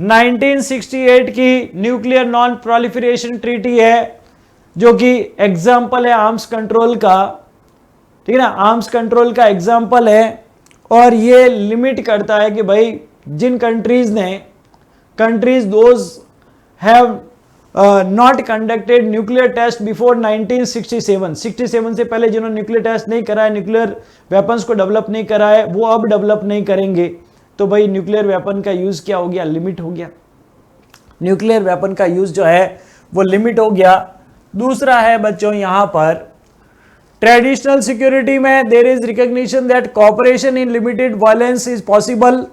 1968 की न्यूक्लियर नॉन प्रोलिफरेशन ट्रीटी है जो कि एग्जाम्पल है आर्म्स कंट्रोल का, ठीक है ना, आर्म्स कंट्रोल का एग्जाम्पल है. और ये लिमिट करता है कि भाई जिन countries those have not conducted nuclear test before 1967. 67 से पहले जिन्होंने न्यूक्लियर टेस्ट नहीं करा है, न्यूक्लियर वेपन्स को डेवलप नहीं करा है, वो अब डेवलप नहीं करेंगे. तो भाई न्यूक्लियर वेपन का यूज क्या हो गया? लिमिट हो गया. न्यूक्लियर वेपन का यूज जो है वो लिमिट हो गया. दूसरा है बच्चों यहां पर ट्रेडिशनल सिक्योरिटी में there is recognition that cooperation in limited violence is possible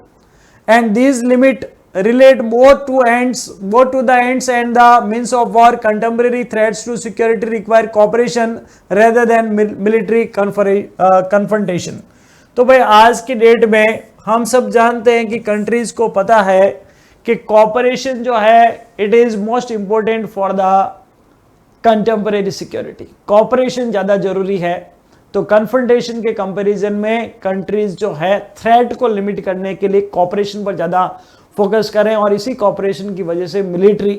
and this limit relate both to the ends and the means of war. Contemporary threats to security require cooperation rather than military confrontation. तो भाई आज की डेट में हम सब जानते हैं कि कंट्रीज को पता है कि कॉपरेशन जो है it is most important for the contemporary security. Cooperation ज्यादा जरूरी है. तो कन्फ्रंटेशन के कंपैरिजन में कंट्रीज जो है थ्रेट को लिमिट करने के लिए कॉपरेशन पर ज्यादा फोकस करें, और इसी कॉपरेशन की वजह से मिलिट्री,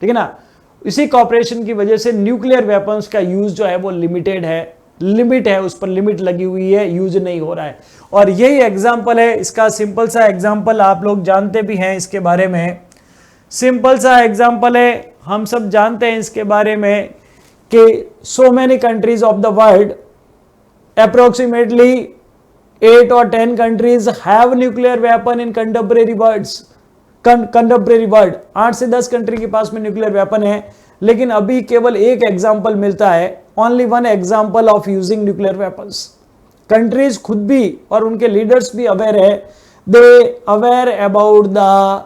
ठीक है ना, इसी कॉपरेशन की वजह से न्यूक्लियर वेपन्स का यूज जो है वो लिमिटेड है, लिमिट है, उस पर लिमिट लगी हुई है, यूज नहीं हो रहा है। और यही एग्जांपल है इसका, सिंपल सा एग्जांपल, आप लोग जानते भी हैं इसके बारे में, सिंपल सा एग्जांपल है, हम सब जानते हैं इसके बारे में कि so many countries of the world, approximately 8 or 10 countries have nuclear weapon in contemporary world। 8 से 10 कंट्री के पास में न्यूक्लियर वेपन है, लेकिन अभी केवल एक एग्जांपल मिलता है, only one example of using nuclear weapons. Countries खुद भी और उनके लीडर्स भी अवेयर है, they aware about the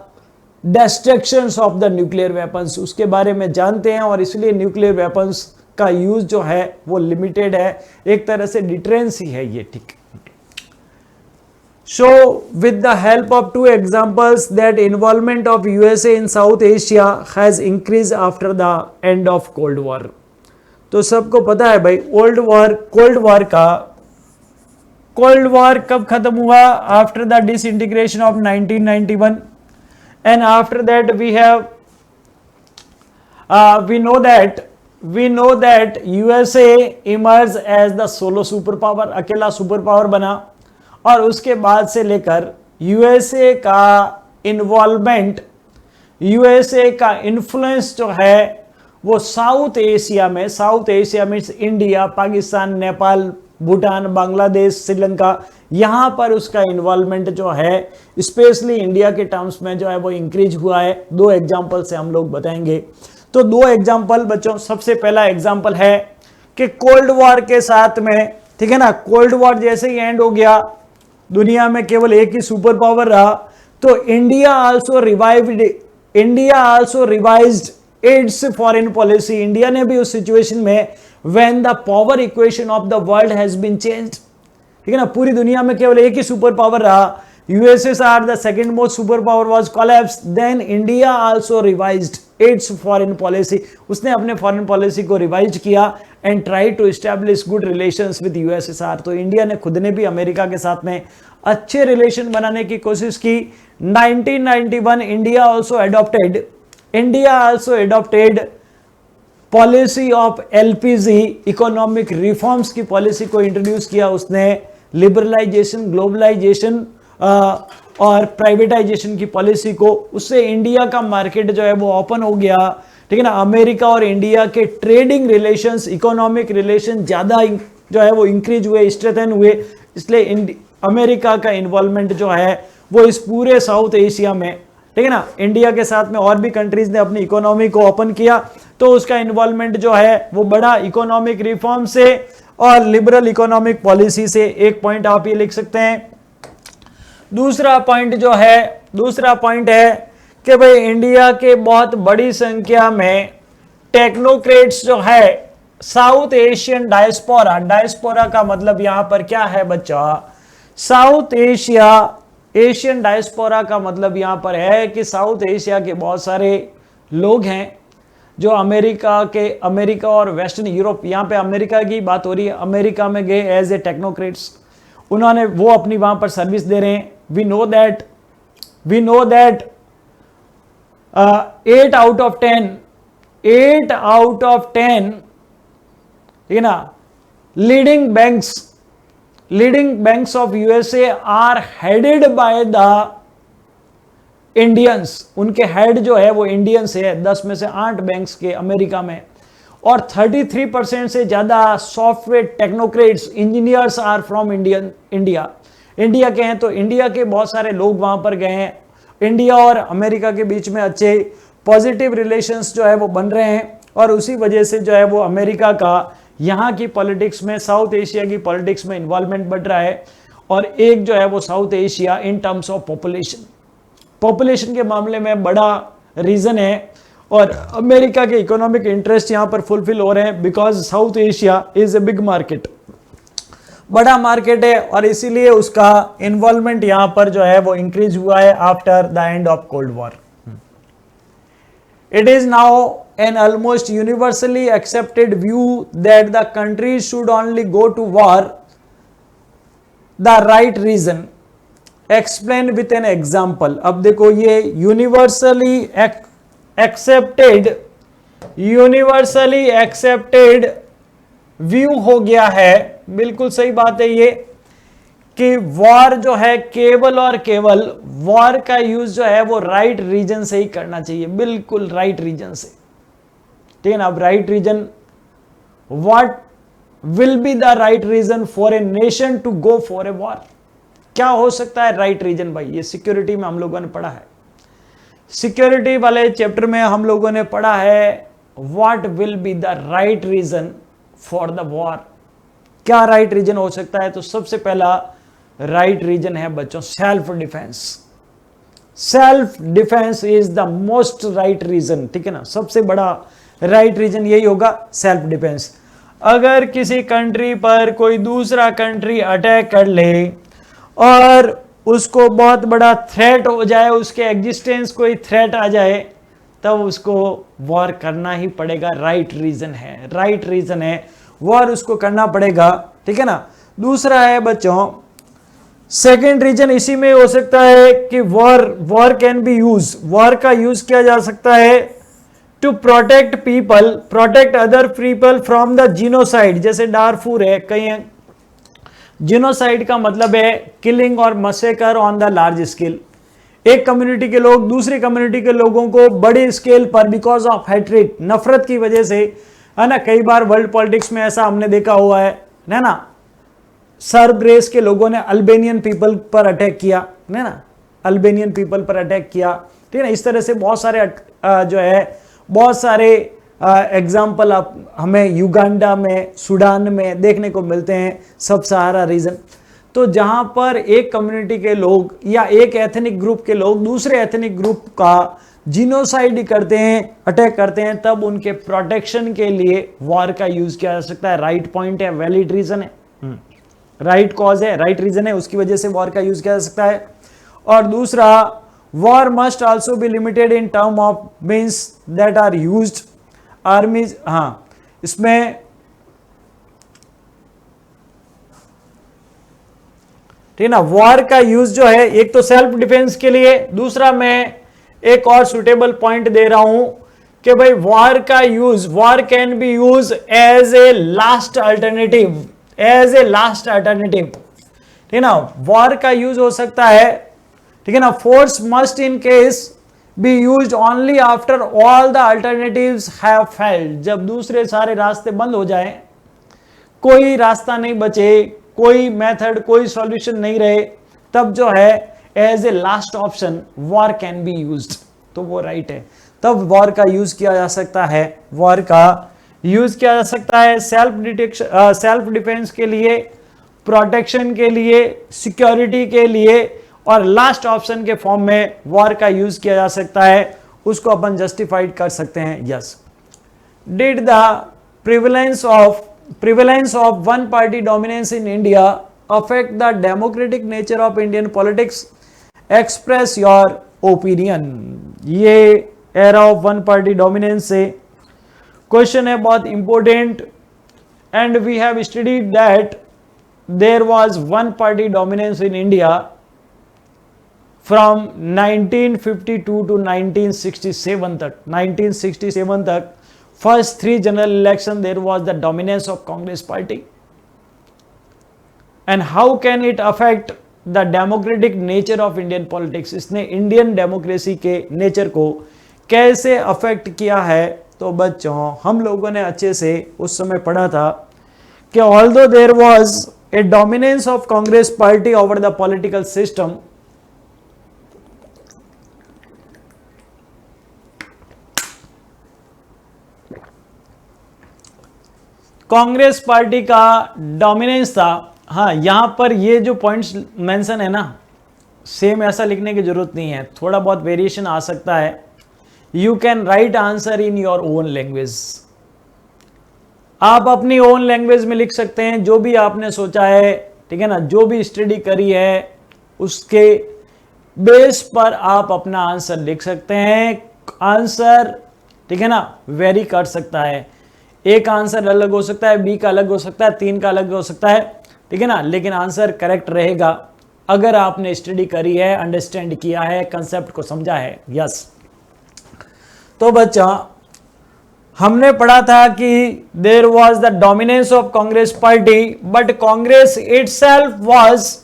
destructions of the nuclear weapons, उसके बारे में जानते हैं, और इसलिए न्यूक्लियर वेपन्स का यूज जो है वो लिमिटेड है, एक तरह से डिटरेंस ही है ये, ठीक। So with the help of two examples that involvement of USA in South Asia has increased after the end of Cold War। तो सबको पता है भाई कोल्ड वॉर कब खत्म हुआ? After the disintegration of 1991, and after that we know that USA emerged as the solo super power, अकेला सुपर पावर बना, और उसके बाद से लेकर यूएसए का इन्वॉल्वमेंट, यूएसए का इन्फ्लुएंस जो है वो साउथ एशिया में इंडिया, पाकिस्तान, नेपाल, भूटान, बांग्लादेश, श्रीलंका, यहां पर उसका इन्वॉल्वमेंट जो है स्पेशली इंडिया के टर्म्स में जो है वो इंक्रीज हुआ है। दो एग्जांपल से हम लोग बताएंगे। तो दो एग्जांपल बच्चों, सबसे पहला एग्जांपल है कि कोल्ड वॉर के साथ में, ठीक है ना, कोल्ड वॉर जैसे ही एंड हो गया, दुनिया में केवल एक ही सुपर पावर रहा, तो India also revised its foreign policy. India ने भी उस सिचुएशन में, when the power equation of the world has been changed, ठीक है ना, पूरी दुनिया में केवल एक ही सुपर पावर रहा, USSR the second most super power was collapsed, then India also revised its foreign policy. उसने अपने फॉरेन पॉलिसी को रिवाइज किया and try to establish good relations with USSR. तो इंडिया ने खुद ने भी अमेरिका के साथ में अच्छे रिलेशन बनाने की कोशिश की। 1991 India also adopted policy of LPG, economic reforms की पॉलिसी को इंट्रोड्यूस किया उसने, लिबरलाइजेशन, ग्लोबलाइजेशन और प्राइवेटाइजेशन की पॉलिसी को। उससे इंडिया का मार्केट जो है वो ओपन हो गया, ठीक है ना। अमेरिका और इंडिया के ट्रेडिंग रिलेशंस, इकोनॉमिक रिलेशन ज्यादा जो है वो इंक्रीज हुए, स्ट्रेथन हुए, इसलिए अमेरिका का इन्वॉल्वमेंट जो है वो इस पूरे साउथ एशिया में, ठीक है ना, इंडिया के साथ में और भी कंट्रीज ने अपनी इकोनॉमी को ओपन किया, तो उसका इन्वॉल्वमेंट जो है वो बड़ा इकोनॉमिक रिफॉर्म से और लिबरल इकोनॉमिक पॉलिसी से। एक पॉइंट आप ये लिख सकते हैं। दूसरा पॉइंट है कि भाई इंडिया के बहुत बड़ी संख्या में टेक्नोक्रेट्स जो है साउथ एशियन डायस्पोरा का मतलब यहां पर क्या है बच्चा? साउथ एशियन डायस्पोरा का मतलब यहां पर है कि साउथ एशिया के बहुत सारे लोग हैं जो अमेरिका और वेस्टर्न यूरोप, यहां पे अमेरिका की बात हो रही है, अमेरिका में गए एज ए टेक्नोक्रेट्स, वो अपनी वहां पर सर्विस दे रहे हैं। We know that 8 out of 10, ठीक है ना, leading banks of USA are headed by the Indians. उनके हेड जो है वो इंडियंस है, 10 में से 8 बैंक्स के अमेरिका में, और 33% से ज्यादा software technocrats, engineers are from India के हैं। तो इंडिया के बहुत सारे लोग वहां पर गए हैं। इंडिया और अमेरिका के बीच में अच्छे पॉजिटिव रिलेशंस जो है वो बन रहे हैं, और उसी वजह से जो है वो अमेरिका का यहाँ की पॉलिटिक्स में, साउथ एशिया की पॉलिटिक्स में इन्वॉल्वमेंट बढ़ रहा है। और एक जो है वो south Asia in terms of population के मामले में बड़ा रीजन है, और अमेरिका के इकोनॉमिक इंटरेस्ट यहां पर फुलफिल हो रहे हैं, because south Asia is a big market, बड़ा मार्केट है, और इसीलिए उसका इन्वॉल्वमेंट यहां पर जो है वो इंक्रीज हुआ है after the end of cold war. It is now an almost universally accepted view that the countries should only go to war the right reason. Explain with an example. अब देखो ये यूनिवर्सली एक्सेप्टेड व्यू हो गया है, बिल्कुल सही बात है ये, कि वॉर जो है केवल और केवल वॉर का यूज जो है वो राइट रीजन से ही करना चाहिए, बिल्कुल राइट रीजन से, ठीक है ना। अब right reason, what will be the right reason for a nation to go for a war? क्या हो सकता है राइट रीजन भाई? ये सिक्योरिटी में हम लोगों ने पढ़ा है, सिक्योरिटी वाले चैप्टर में हम लोगों ने पढ़ा है what will be the right reason for the war. क्या राइट रीजन हो सकता है? तो सबसे पहला राइट रीजन है बच्चों self defence. Self defence is the most right reason, ठीक है ना। सबसे बड़ा राइट रीजन यही होगा, सेल्फ डिफेंस। अगर किसी कंट्री पर कोई दूसरा कंट्री अटैक कर ले और उसको बहुत बड़ा थ्रेट हो जाए, उसके एग्जिस्टेंस कोई थ्रेट आ जाए, तब उसको वॉर करना ही पड़ेगा, राइट रीजन है, राइट रीजन है, वॉर उसको करना पड़ेगा, ठीक है ना। दूसरा है बच्चों सेकेंड रीजन, इसी में हो सकता है कि war can be use, war का यूज किया जा सकता है to protect people, protect other people from the genocide. जैसे डारफूर है, कहीं जीनोसाइड का मतलब है किलिंग और massacre on the large scale. एक कम्युनिटी के लोग दूसरी कम्युनिटी के लोगों को बड़ी स्केल पर बिकॉज ऑफ हेट्रेड, नफरत की वजह से, है ना। कई बार वर्ल्ड पॉलिटिक्स में ऐसा हमने देखा हुआ है ना। सर्ब रेस के लोगों ने अल्बेनियन पीपल पर अटैक किया, है ना, अल्बेनियन पीपल पर अटैक किया, ठीक है ना। इस तरह से बहुत सारे जो है बहुत सारे एग्जाम्पल आप हमें युगांडा में, सूडान में देखने को मिलते हैं, सब सहारा रीजन। तो जहां पर एक कम्युनिटी के लोग या एक एथनिक ग्रुप के लोग दूसरे एथनिक ग्रुप का जीनोसाइड करते हैं, अटैक करते हैं, तब उनके प्रोटेक्शन के लिए वॉर का यूज किया जा सकता है। राइट पॉइंट है, वैलिड रीजन है, राइट कॉज है, राइट रीजन है, उसकी वजह से वॉर का यूज किया जा सकता है। और दूसरा, war must also be limited in term of means that are used armies. हाँ, इसमें ठीक है ना, वॉर का यूज जो है एक तो सेल्फ डिफेंस के लिए, दूसरा मैं एक और सुटेबल पॉइंट दे रहा हूं कि भाई वॉर का use, war can be use as a last alternative, as a last alternative, ठीक है ना। वॉर का यूज हो सकता है, ठीक है ना। Force must in case be used only after all the alternatives have failed. जब दूसरे सारे रास्ते बंद हो जाएं, कोई रास्ता नहीं बचे, कोई मेथड, कोई सॉल्यूशन नहीं रहे, तब जो है as a last option war can be used. तो वो राइट है, तब वॉर का यूज किया जा सकता है, वॉर का यूज किया जा सकता है सेल्फ डिफेंस के लिए, प्रोटेक्शन के लिए, सिक्योरिटी के लिए, और लास्ट ऑप्शन के फॉर्म में वॉर का यूज किया जा सकता है। उसको अपन जस्टिफाइड कर सकते हैं, yes. Did the prevalence of one party dominance in India affect the democratic nature of Indian politics? Express your opinion। ये era of one party dominance से क्वेश्चन है, बहुत important. And we have studied that there was one party dominance in India from 1952 to 1967 तक। 1967 तक first 3 general election there was the dominance of Congress party, and how can it affect the democratic nature of Indian politics? इसने इंडियन डेमोक्रेसी के नेचर को कैसे अफेक्ट किया है? तो बच्चों हम लोगों ने अच्छे से उस समय पढ़ा था कि although there was a dominance of Congress party over the political system, Congress party का डोमिनेंस था। हाँ, यहां पर ये जो पॉइंट्स मेंशन है ना, सेम ऐसा लिखने की जरूरत नहीं है, थोड़ा बहुत वेरिएशन आ सकता है। You can write answer in your own language, आप अपनी ओन लैंग्वेज में लिख सकते हैं जो भी आपने सोचा है, ठीक है ना, जो भी स्टडी करी है उसके बेस पर आप अपना आंसर लिख सकते हैं। आंसर ठीक है ना, वेरी कर सकता है। ए का आंसर अलग हो सकता है, बी का अलग हो सकता है, 3 का अलग हो सकता है, ठीक है ना, लेकिन आंसर करेक्ट रहेगा अगर आपने स्टडी करी है, अंडरस्टैंड किया है, कंसेप्ट को समझा है। यस, तो बच्चा हमने पढ़ा था कि there was the dominance of Congress party but Congress itself was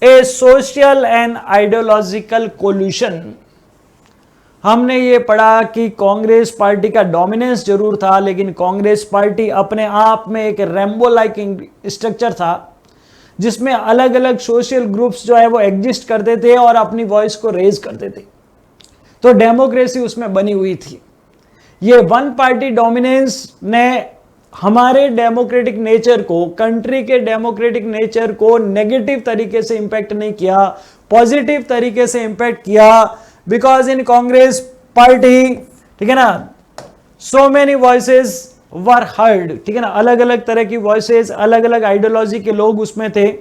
a social and ideological coalition. हमने ये पढ़ा कि कांग्रेस पार्टी का डोमिनेंस जरूर था, लेकिन कांग्रेस पार्टी अपने आप में एक रेम्बो लाइक स्ट्रक्चर था जिसमें अलग अलग सोशल ग्रुप्स जो है वो एग्जिस्ट करते थे और अपनी वॉइस को रेज करते थे, तो डेमोक्रेसी उसमें बनी हुई थी। ये वन पार्टी डोमिनेंस ने हमारे डेमोक्रेटिक नेचर को, कंट्री के डेमोक्रेटिक नेचर को नेगेटिव तरीके से इंपैक्ट नहीं किया, पॉजिटिव तरीके से इंपैक्ट किया। बिकॉज इन कांग्रेस पार्टी, ठीक है ना, सो मेनी वॉइसेस वर हर्ड, ठीक है ना, अलग अलग तरह की वॉइसेस, अलग अलग आइडियोलॉजी के लोग उसमें थे,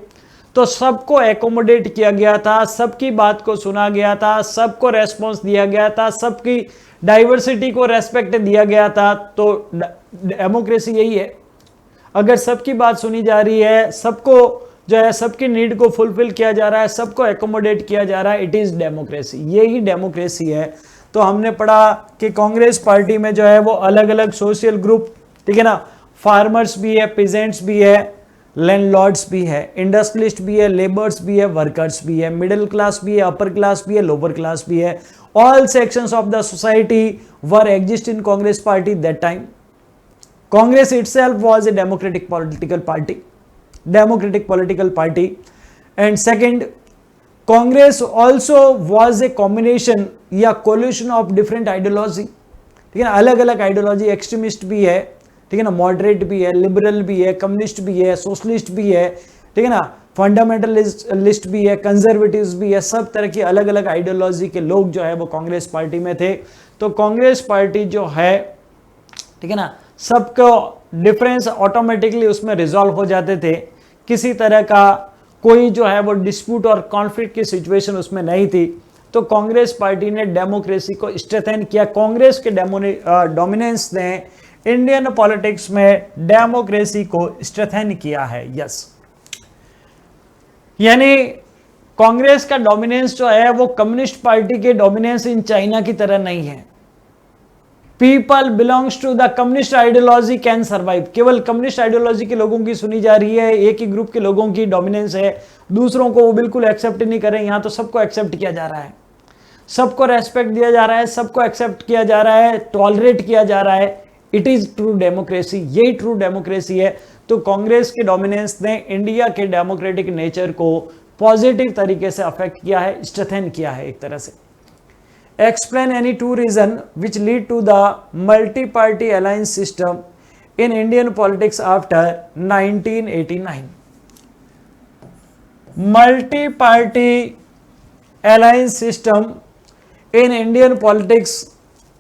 तो सबको एकोमोडेट किया गया था, सबकी बात को सुना गया था, सबको रेस्पॉन्स दिया गया था, सबकी डाइवर्सिटी को रेस्पेक्ट दिया गया था। तो डेमोक्रेसी यही है, अगर सबकी बात सुनी जा रही है, सबको जो है सबकी नीड को फुलफिल किया जा रहा है, सबको एकोमोडेट किया जा रहा है, इट इज डेमोक्रेसी, यही डेमोक्रेसी है। तो हमने पढ़ा कि कांग्रेस पार्टी में जो है वो अलग अलग सोशल ग्रुप, ठीक है ना, फार्मर्स भी है, पीजेंट्स भी है, लैंडलॉर्ड्स भी है, इंडस्ट्रियलिस्ट भी है, लेबर्स भी है, वर्कर्स भी है, मिडिल क्लास भी है, अपर क्लास भी है, लोअर क्लास भी है। All sections of the society were exist in Congress party that time. Congress itself was a democratic political party. And second, Congress also was a combination या coalition of different ideology, ठीक है ना, अलग अलग आइडियोलॉजी, एक्सट्रीमिस्ट भी है, ठीक है ना, मॉडरेट भी है, लिबरल भी है, कम्युनिस्ट भी है, सोशलिस्ट भी है, ठीक है ना, फंडामेंटलिस्ट भी है, कंजर्वेटिव्स भी है, सब तरह की अलग अलग आइडियोलॉजी के लोग जो है वो कांग्रेस पार्टी में थे। तो कांग्रेस पार्टी जो है, ठीक है ना, सबको डिफरेंस ऑटोमेटिकली उसमें रिजॉल्व हो जाते थे, किसी तरह का कोई जो है वो डिस्प्यूट और कॉन्फ्लिक्ट की सिचुएशन उसमें नहीं थी। तो कांग्रेस पार्टी ने डेमोक्रेसी को स्ट्रेंथन किया, कांग्रेस के डोमिनेंस ने इंडियन पॉलिटिक्स में डेमोक्रेसी को स्ट्रेंथन किया है। यस, यानी कांग्रेस का डोमिनेंस जो है वो कम्युनिस्ट पार्टी के डोमिनेंस इन चाइना की तरह नहीं है। People belongs to the communist ideology can survive, केवल कम्युनिस्ट आइडियोलॉजी के लोगों की सुनी जा रही है, एक ही ग्रुप के लोगों की डोमिनेंस है, दूसरों को वो बिल्कुल एक्सेप्ट नहीं कर रहे हैं। यहां तो सबको एक्सेप्ट किया जा रहा है, सबको रेस्पेक्ट दिया जा रहा है, सबको एक्सेप्ट किया जा रहा है, टॉलरेट किया जा रहा है। इट इज ट्रू डेमोक्रेसी, यही ट्रू डेमोक्रेसी है। तो कांग्रेस के डोमिनेंस ने इंडिया के डेमोक्रेटिक नेचर को पॉजिटिव तरीके से अफेक्ट किया है, स्ट्रेंथन किया है एक तरह से। Explain any two reasons which lead to the multi-party alliance system in Indian politics after 1989. Multi-party alliance system in Indian politics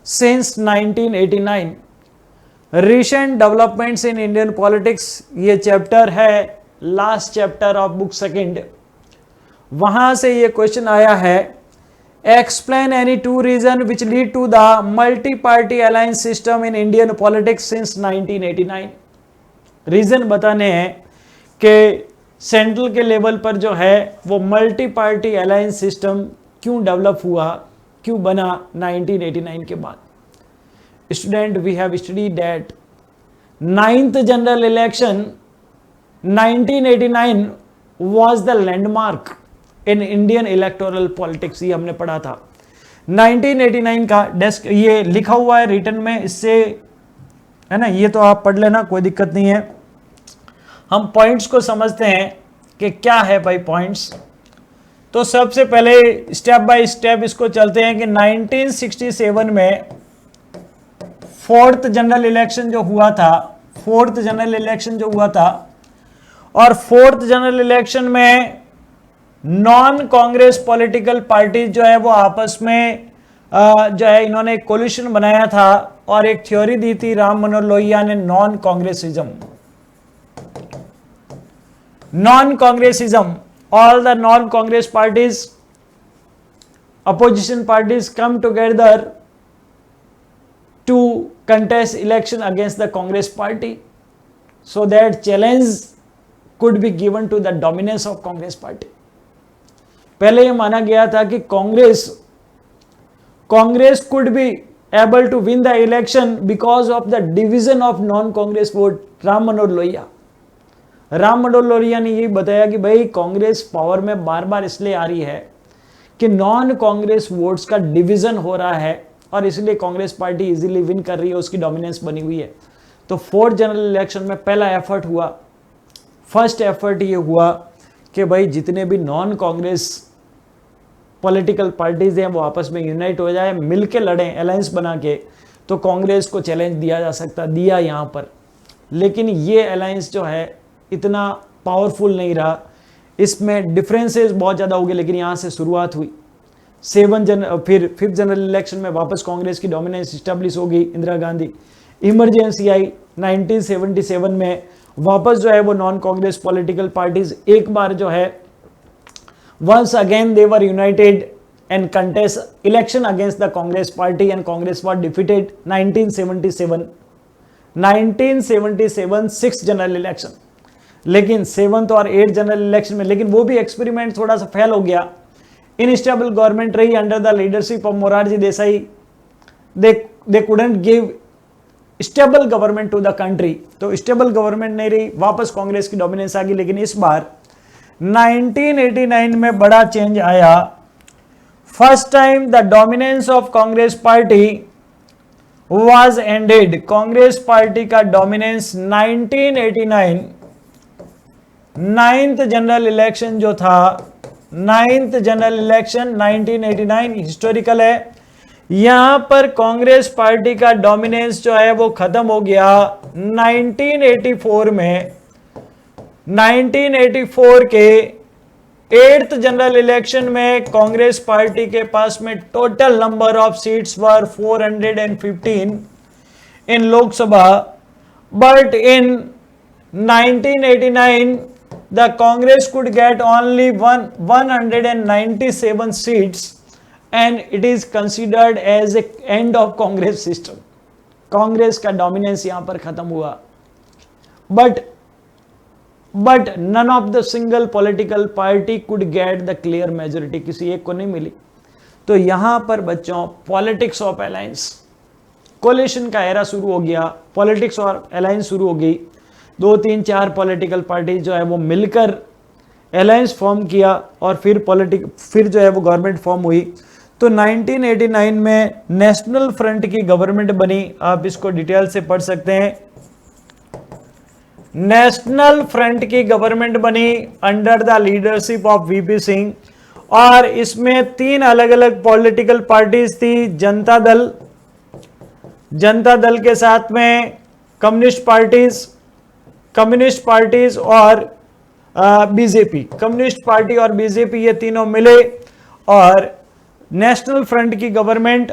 since 1989. Recent developments in Indian politics, ये चैप्टर है, last chapter of book second, वहां से ये क्वेश्चन आया है। Explain any two reasons which lead to the multi-party alliance system in Indian politics since 1989. Reason बताने हैं कि सेंट्रल के लेवल पर जो है वो मल्टी पार्टी अलायंस सिस्टम क्यों डेवलप हुआ, क्यों बना 1989 के बाद। Student, we have studied that 9th general election 1989 was the landmark in Indian electoral politics, ये हमने पढ़ा था 1989 का। डेस्क ये लिखा हुआ है रिटन में, इससे है ना, ये तो आप पढ़ लेना, कोई दिक्कत नहीं है। हम पॉइंट्स को समझते हैं कि क्या है भाई पॉइंट्स। तो सबसे पहले स्टेप बाय स्टेप इसको चलते हैं कि 1967 में 4th जनरल इलेक्शन जो हुआ था, 4th जनरल इलेक्शन जो हुआ था, और 4th जनरल इलेक्शन में नॉन कांग्रेस पॉलिटिकल पार्टी जो है वो आपस में जो है इन्होंने एक कोलिशन बनाया था और एक थ्योरी दी थी राम मनोहर लोहिया ने, non Congressism. Non Congressism, all the non Congress to contest election against the Congress party, so that challenge could be given to the dominance of Congress party. पहले ये माना गया था कि Congress could be able to win the election because of the division of non-Congress vote. Ram Manohar Lohia ने ये बताया कि भाई कांग्रेस पावर में बार बार इसलिए आ रही है कि नॉन कांग्रेस वोट्स का डिवीजन हो रहा है और इसलिए कांग्रेस पार्टी इजीली विन कर रही है, उसकी डोमिनेंस बनी हुई है। तो फोर्थ जनरल इलेक्शन में पहला एफर्ट हुआ, फर्स्ट एफर्ट ये हुआ कि भाई जितने भी नॉन कांग्रेस पॉलिटिकल पार्टीज हैं वो आपस में यूनाइट हो जाए, मिलके लड़ें, अलायंस बना के, तो कांग्रेस को चैलेंज दिया जा सकता, दिया यहाँ पर। लेकिन ये अलायंस जो है इतना पावरफुल नहीं रहा, इसमें डिफरेंसेस बहुत ज़्यादा हो गए। लेकिन यहाँ से शुरुआत हुई, फिर फिफ्थ जनरल इलेक्शन में वापस कांग्रेस की डोमिनेंस स्टैब्लिश हो गई, इंदिरा गांधी। इमरजेंसी आई 1977 में, वापस जो है वो नॉन कांग्रेस पॉलिटिकल पार्टीज एक बार जो है once again they were united and contest election against the Congress party and Congress was defeated 1977 six general election. लेकिन सेवंथ और एट जनरल इलेक्शन में, लेकिन वो भी एक्सपेरिमेंट थोड़ा सा फेल हो गया। इनस्टेबल गवर्नमेंट रही under the leadership of Morarji Desai, they couldn't give stable government to the country, तो स्टेबल गवर्नमेंट नहीं रही, वापस कांग्रेस की डोमिनेंस आ गई। लेकिन इस बार 1989 में बड़ा चेंज आया। First time the dominance of Congress party was ended. Congress party का डोमिनेंस 1989 नाइन्थ जनरल इलेक्शन जो था, नाइन्थ जनरल इलेक्शन 1989 हिस्टोरिकल है। यहां पर कांग्रेस पार्टी का डोमिनेंस जो है वो खत्म हो गया 1984 में। 1984 के एट्थ जनरल इलेक्शन में कांग्रेस पार्टी के पास में total number of seats were 415 in Lok Sabha, but in 1989 the Congress could get only 197 seats and it is considered as a end of Congress system. Congress का डोमिनेंस यहां पर खत्म हुआ, but none of the single political party could get the clear majority, किसी एक को नहीं मिली। तो यहां पर बच्चों पॉलिटिक्स ऑफ अलायंस, कोलिशन का एरा शुरू हो गया, पॉलिटिक्स और अलायंस शुरू हो गई। 2, 3, 4 पॉलिटिकल पार्टी जो है वो मिलकर अलायंस फॉर्म किया और फिर जो है वो गवर्नमेंट फॉर्म हुई। तो 1989 में नेशनल फ्रंट की गवर्नमेंट बनी, आप इसको डिटेल से पढ़ सकते हैं। नेशनल फ्रंट की गवर्नमेंट बनी under the leadership of V P Singh, और इसमें 3 अलग अलग पॉलिटिकल पार्टीज थी। जनता दल के साथ में कम्युनिस्ट पार्टीज और बीजेपी, कम्युनिस्ट पार्टी और बीजेपी, ये तीनों मिले और नेशनल फ्रंट की गवर्नमेंट,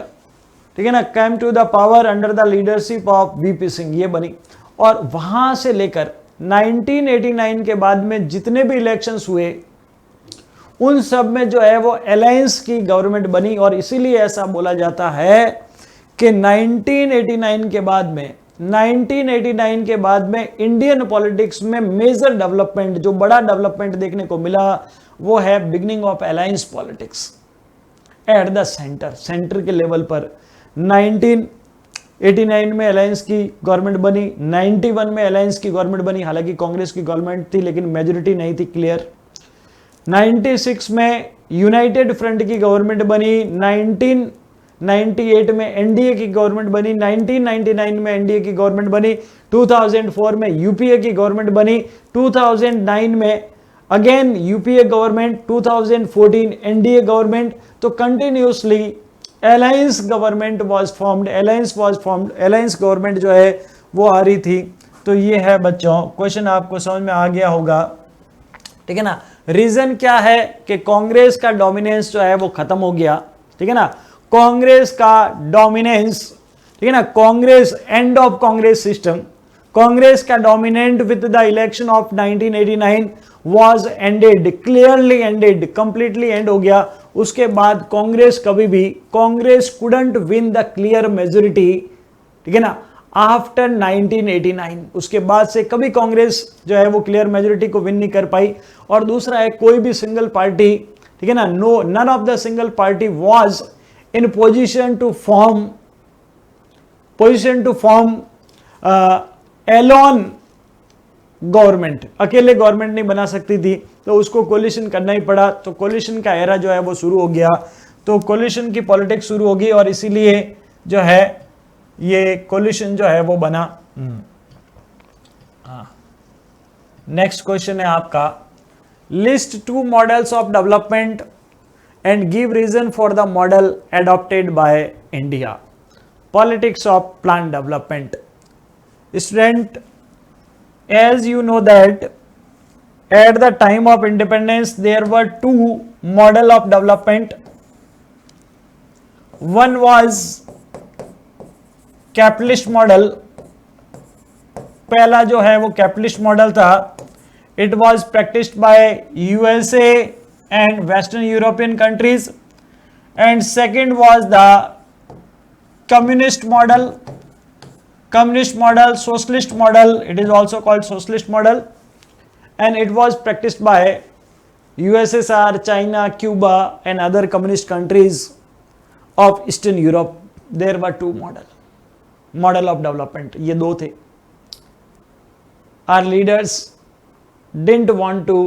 ठीक है ना, came to the power under the leadership of V P Singh, ये बनी। और वहां से लेकर 1989 के बाद में जितने भी इलेक्शंस हुए उन सब में जो है वो अलायंस की गवर्नमेंट बनी। और इसीलिए ऐसा बोला जाता है कि 1989 के बाद में इंडियन पॉलिटिक्स में मेजर डेवलपमेंट, जो बड़ा डेवलपमेंट देखने को मिला, वो है beginning of alliance politics at the centre के लेवल पर। 1989 में अलायंस की गवर्नमेंट बनी, 91 में अलायंस की गवर्नमेंट बनी, हालांकि कांग्रेस की गवर्नमेंट थी लेकिन मेजोरिटी नहीं थी क्लियर। 96 में यूनाइटेड फ्रंट की गवर्नमेंट बनी, 1998 में एनडीए की गवर्नमेंट बनी, 1999 में एनडीए की गवर्नमेंट बनी, 2004 में यूपीए की गवर्नमेंट बनी, 2009 में again UPA government, 2014 NDA government. तो continuously alliance government was formed, alliance government जो है वो आ रही थी। तो ये है बच्चों, क्वेश्चन आपको समझ में आ गया होगा, ठीक है ना। रीजन क्या है कि कांग्रेस का डोमिनेंस जो है वो खत्म हो गया, ठीक है ना, कांग्रेस का डोमिनेंस, ठीक है ना, Congress, end of Congress system, Congress का dominant with the election of 1989 was ended, clearly ended, completely end हो गया। उसके बाद कांग्रेस कभी भी, Congress couldn't win the clear majority ठीक है ना, आफ्टर 1989। उसके बाद से कभी कांग्रेस जो है वो क्लियर मेजोरिटी को विन नहीं कर पाई। और दूसरा है कोई भी सिंगल पार्टी, ठीक है ना, no none of the single party was in position to form alone government, अकेले गवर्नमेंट नहीं बना सकती थी, तो उसको कोलिशन करना ही पड़ा। तो कोलिशन का एरा जो है वो शुरू हो गया, तो कोलिशन की पॉलिटिक्स शुरू होगी और इसीलिए जो है ये कोलिशन जो है वो बना। नेक्स्ट क्वेश्चन है आपका, list 2 models of development and give reason for the model adopted by India. Politics of plan development. Student, as you know that at the time of independence there were 2 model of development. One was capitalist model, पहला जो है वो कैपिटलिस्ट मॉडल था। It was practiced by USA and Western European countries. And second was the communist model, socialist model, it is also called socialist model, and it was practiced by USSR, China, Cuba and other communist countries of Eastern Europe. There were 2 model of development, ये 2 थे। Our leaders didn't want to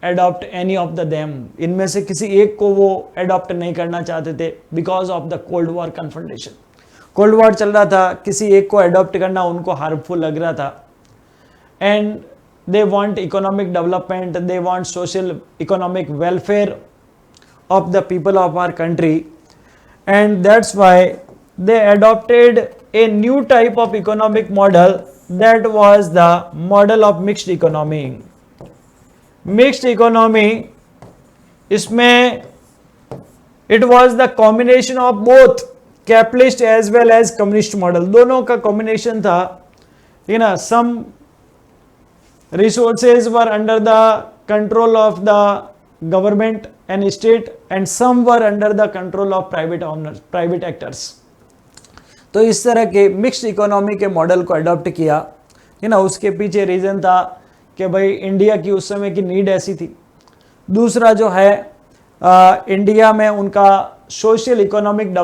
adopt any of them, इनमें से किसी एक को वो adopt नहीं करना चाहते थे because of the Cold War confrontation। Cold war चल रहा था, किसी एक को अडॉप्ट करना उनको हार्मफुल लग रहा था। And they want economic development, they want social economic welfare of the people of our country, and that's why they adopted a new type of economic model, that was the model of mixed economy. Mixed economy, इसमें it was the combination of both capitalist as well as communist model, दोनों का कॉम्बिनेशन था, ठीक है ना। Some resources were under the control of the government and state and some were under the control of private owners, private actors. तो इस तरह के मिक्स्ड इकोनॉमी के मॉडल को अडॉप्ट किया, है ना। उसके पीछे रीजन था कि भाई इंडिया की उस समय की नीड ऐसी थी। दूसरा जो है इंडिया में उनका सोशल इकोनॉमिक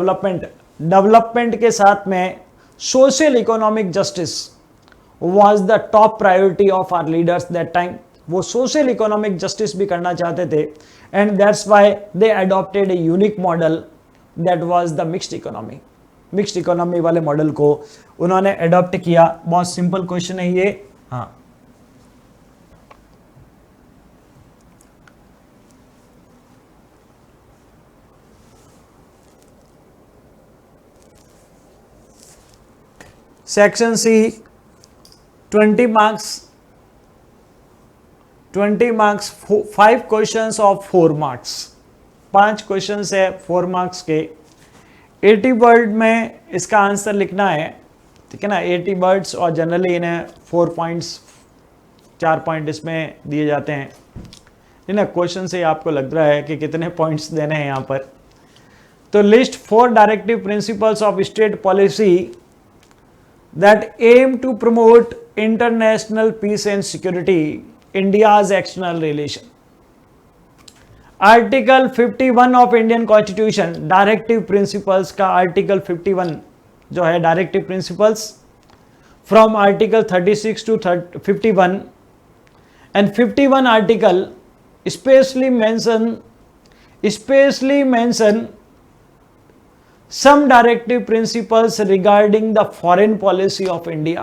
डेवलपमेंट के साथ में social economic justice was the top priority of our leaders that time. वो सोशल इकोनॉमिक जस्टिस भी करना चाहते थे, and that's why they adopted a unique model that was the mixed economy. Mixed economy वाले मॉडल को उन्होंने अडॉप्ट किया। बहुत सिंपल क्वेश्चन है ये। हाँ, section C 20 marks 5 questions of 4 marks, 5 questions है 4 मार्क्स के। 80 वर्ड में इसका आंसर लिखना है, ठीक है ना। 80 वर्ड्स, और जनरली इन्हें 4 पॉइंट्स 4 पॉइंट इसमें दिए जाते हैं, ठीक ना। क्वेश्चन से आपको लग रहा है कि कितने पॉइंट्स देने हैं यहाँ पर। तो list 4 directive principles of state policy that aim to promote international peace and security, India's external relation. Article 51 of Indian Constitution, directive principles का आर्टिकल 51 जो है directive principles, from article 36 to 51, and 51 article especially mention some directive principles regarding the foreign policy of India,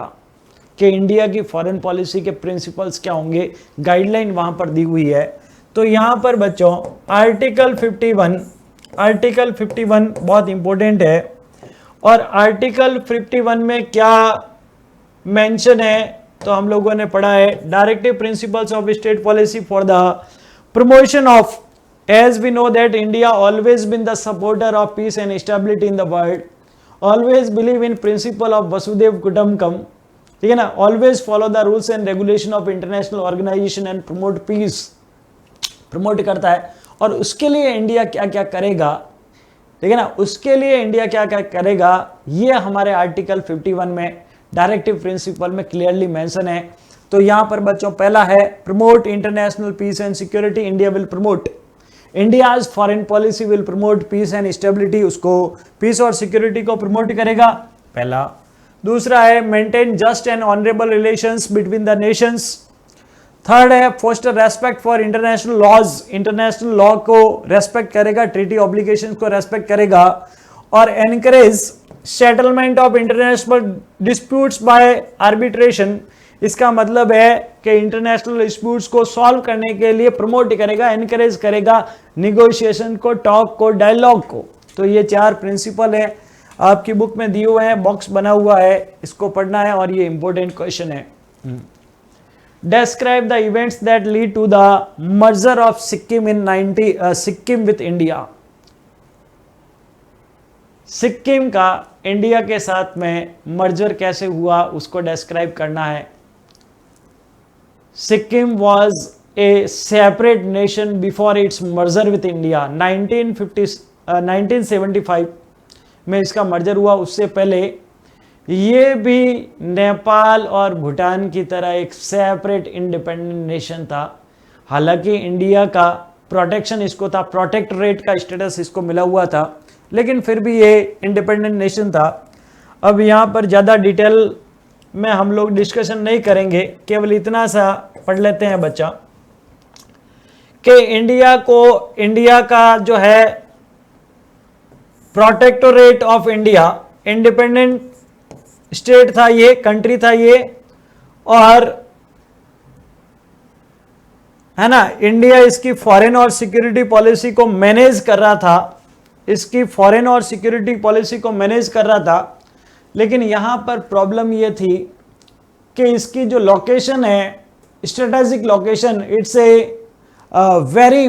कि इंडिया की फॉरेन पॉलिसी के प्रिंसिपल्स क्या होंगे, गाइडलाइन वहां पर दी हुई है। तो यहां पर बच्चों आर्टिकल 51 बहुत इंपॉर्टेंट है। और आर्टिकल 51 में क्या मेंशन है, तो हम लोगों ने पढ़ा है directive principles of state policy for the promotion of, as we know that India always been the supporter of peace and stability in the world, always believe in principle of Vasudhaiv Kutumbakam, ठीक है ना, always follow the rules and regulation of international organization and promote peace, promote करता है। और उसके लिए इंडिया क्या क्या करेगा, ठीक है ना। उसके लिए इंडिया क्या क्या करेगा, ये हमारे आर्टिकल 51 में डायरेक्टिव प्रिंसिपल में क्लियरली मेंशन है। तो यहां पर बच्चों पहला है promote international peace and security, India will promote, India's foreign policy will promote peace and stability, उसको पीस और सिक्योरिटी को प्रमोट करेगा, पहला। दूसरा है maintain just and honourable relations between the nations. Third है foster respect for international laws, international law को रेस्पेक्ट करेगा, ट्रीटी ऑब्लिगेशंस को रेस्पेक्ट करेगा, और encourage settlement of international disputes by arbitration. इसका मतलब है कि इंटरनेशनल डिस्प्यूट्स को सॉल्व करने के लिए प्रमोट करेगा, एनकरेज करेगा निगोशिएशन को, टॉक को, डायलॉग को। तो ये 4 प्रिंसिपल है, आपकी बुक में दिए हुए हैं, बॉक्स बना हुआ है, इसको पढ़ना है और ये इंपॉर्टेंट क्वेश्चन है। Describe the events that lead to the merger of Sikkim in Sikkim with India. Sikkim का इंडिया के साथ में मर्जर कैसे हुआ उसको डिस्क्राइब करना है। Sikkim was a separate nation before its merger with India. 1975 में इसका मर्जर हुआ, उससे पहले ये भी नेपाल और भूटान की तरह एक सेपरेट इंडिपेंडेंट नेशन था। हालांकि इंडिया का प्रोटेक्शन इसको था, प्रोटेक्टोरेट का स्टेटस इसको मिला हुआ था, लेकिन फिर भी ये इंडिपेंडेंट नेशन था। अब यहाँ पर ज़्यादा डिटेल में हम लोग डिस्कशन नहीं करेंगे, केवल इतना सा पढ़ लेते हैं बच्चा कि इंडिया का जो है protectorate of India, independent state था ये, कंट्री था ये, और है ना, इंडिया इसकी फॉरेन और सिक्योरिटी पॉलिसी को मैनेज कर रहा था, इसकी फॉरेन और सिक्योरिटी पॉलिसी को मैनेज कर रहा था। लेकिन यहां पर प्रॉब्लम ये थी कि इसकी जो लोकेशन है, strategic location, it's a very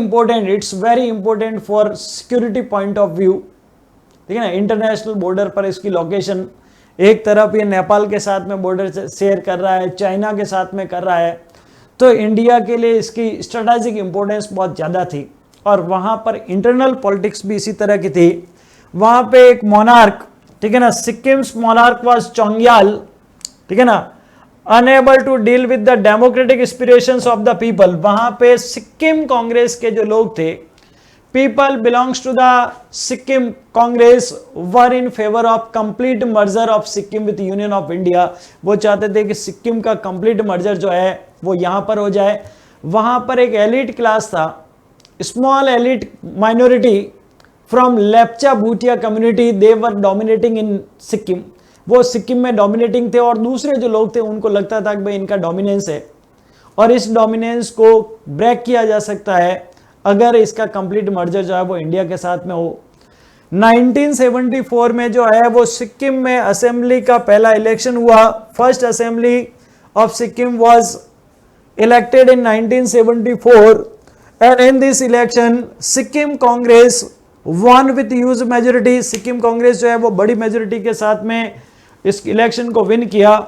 important for security point of view, ठीक है ना। इंटरनेशनल बॉर्डर पर इसकी लोकेशन, एक तरफ ये नेपाल के साथ में बॉर्डर शेयर कर रहा है, चाइना के साथ में कर रहा है, तो इंडिया के लिए इसकी स्ट्रेटेजिक इंपॉर्टेंस बहुत ज़्यादा थी। और वहाँ पर इंटरनल पॉलिटिक्स भी इसी तरह की थी। वहाँ पे एक मोनार्क, ठीक है ना, सिक्किम्स मोनार्क वाज चोंग्याल, ठीक है ना, unable to deal with the democratic aspirations of the people. वहाँ पे सिक्किम कांग्रेस के जो लोग थे, people belongs to the Sikkim Congress were in favor of complete merger of Sikkim with Union of India। वो चाहते थे कि सिक्किम का कंप्लीट मर्जर जो है वो यहाँ पर हो जाए। वहाँ पर एक एलिट क्लास था, small elite minority from Lepcha Bhutia community, they were dominating इन सिक्किम। वो सिक्किम में डोमिनेटिंग थे और दूसरे जो लोग थे उनको लगता था कि भाई इनका डोमिनेंस है और इस डोमिनेंस को ब्रेक किया जा सकता है अगर इसका कंप्लीट मर्जर जो है वो इंडिया के साथ में हो। 1974 में जो है वो सिक्किम में असेंबली का पहला इलेक्शन हुआ। First assembly of Sikkim was elected in 1974 and in this election Sikkim Congress one with huge majority. Sikkim Congress जो है वो बड़ी मेजोरिटी के साथ में इस इलेक्शन को विन किया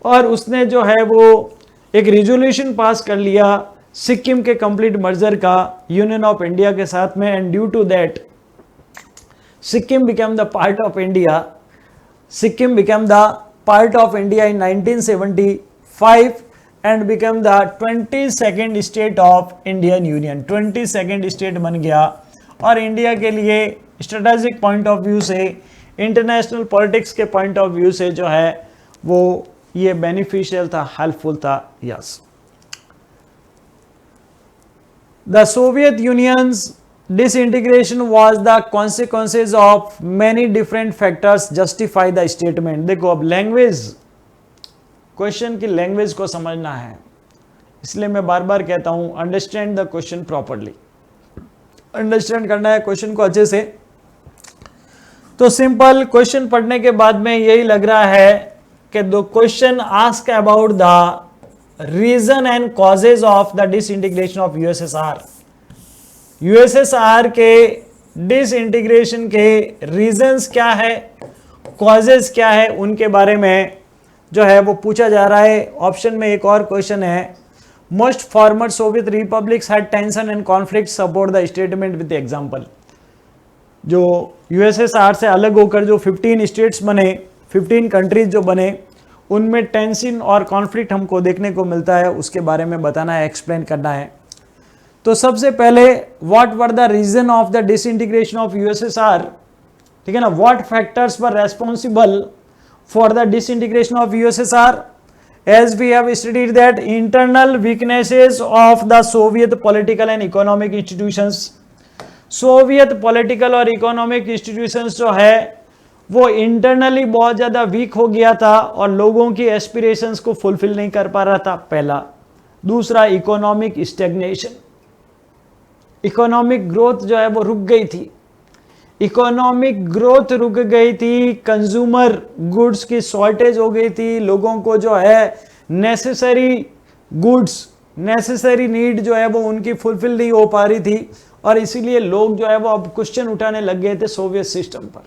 और उसने जो है वो एक रिजोल्यूशन पास कर लिया सिक्किम के कंप्लीट मर्जर का यूनियन ऑफ इंडिया के साथ में। And due to that Sikkim became the part of India. Sikkim became the part of India in 1975 and became the 22nd state of Indian union. 22nd state बन गया और इंडिया के लिए स्ट्रेटेजिक पॉइंट ऑफ व्यू से, इंटरनेशनल पॉलिटिक्स के पॉइंट ऑफ व्यू से जो है वो ये बेनिफिशियल था, हेल्पफुल था। Yes, the Soviet Union's disintegration was the consequences of many different factors justify the statement। देखो अब लैंग्वेज, क्वेश्चन की लैंग्वेज को समझना है, इसलिए मैं बार बार कहता हूं understand the question properly. Understand करना है क्वेश्चन को अच्छे से। तो सिंपल क्वेश्चन पढ़ने के बाद में यही लग रहा है कि the question ask about the reason and causes of the disintegration of USSR. USSR के डिसइंटीग्रेशन के रीजंस क्या है, कॉजेज क्या है, उनके बारे में जो है वो पूछा जा रहा है। ऑप्शन में एक और क्वेश्चन है, most former Soviet republics had tension and conflict, support the statement with example. जो यूएसएसआर से अलग होकर जो 15 स्टेट्स बने, 15 कंट्रीज जो बने, उनमें टेंशन और कॉन्फ्लिक्ट हमको देखने को मिलता है, उसके बारे में बताना है, एक्सप्लेन करना है। तो सबसे पहले what were the reason of the disintegration of USSR, ठीक है ना, what factors were responsible for the disintegration of USSR, as we have studied that internal weaknesses of the Soviet political and economic institutions. Soviet political और इकोनॉमिक इंस्टीट्यूशंस जो है वो इंटरनली बहुत ज्यादा वीक हो गया था और लोगों की एस्पिरेशंस को फुलफिल नहीं कर पा रहा था, पहला। दूसरा, इकोनॉमिक स्टैग्नेशन, इकोनॉमिक ग्रोथ जो है वो रुक गई थी, इकोनॉमिक ग्रोथ रुक गई थी, कंज्यूमर गुड्स की शॉर्टेज हो गई थी, लोगों को जो है नेसेसरी गुड्स, नेसेसरी नीड जो है वो उनकी फुलफिल नहीं हो पा रही थी, और इसीलिए लोग जो है वो अब क्वेश्चन उठाने लग गए थे सोवियत सिस्टम पर,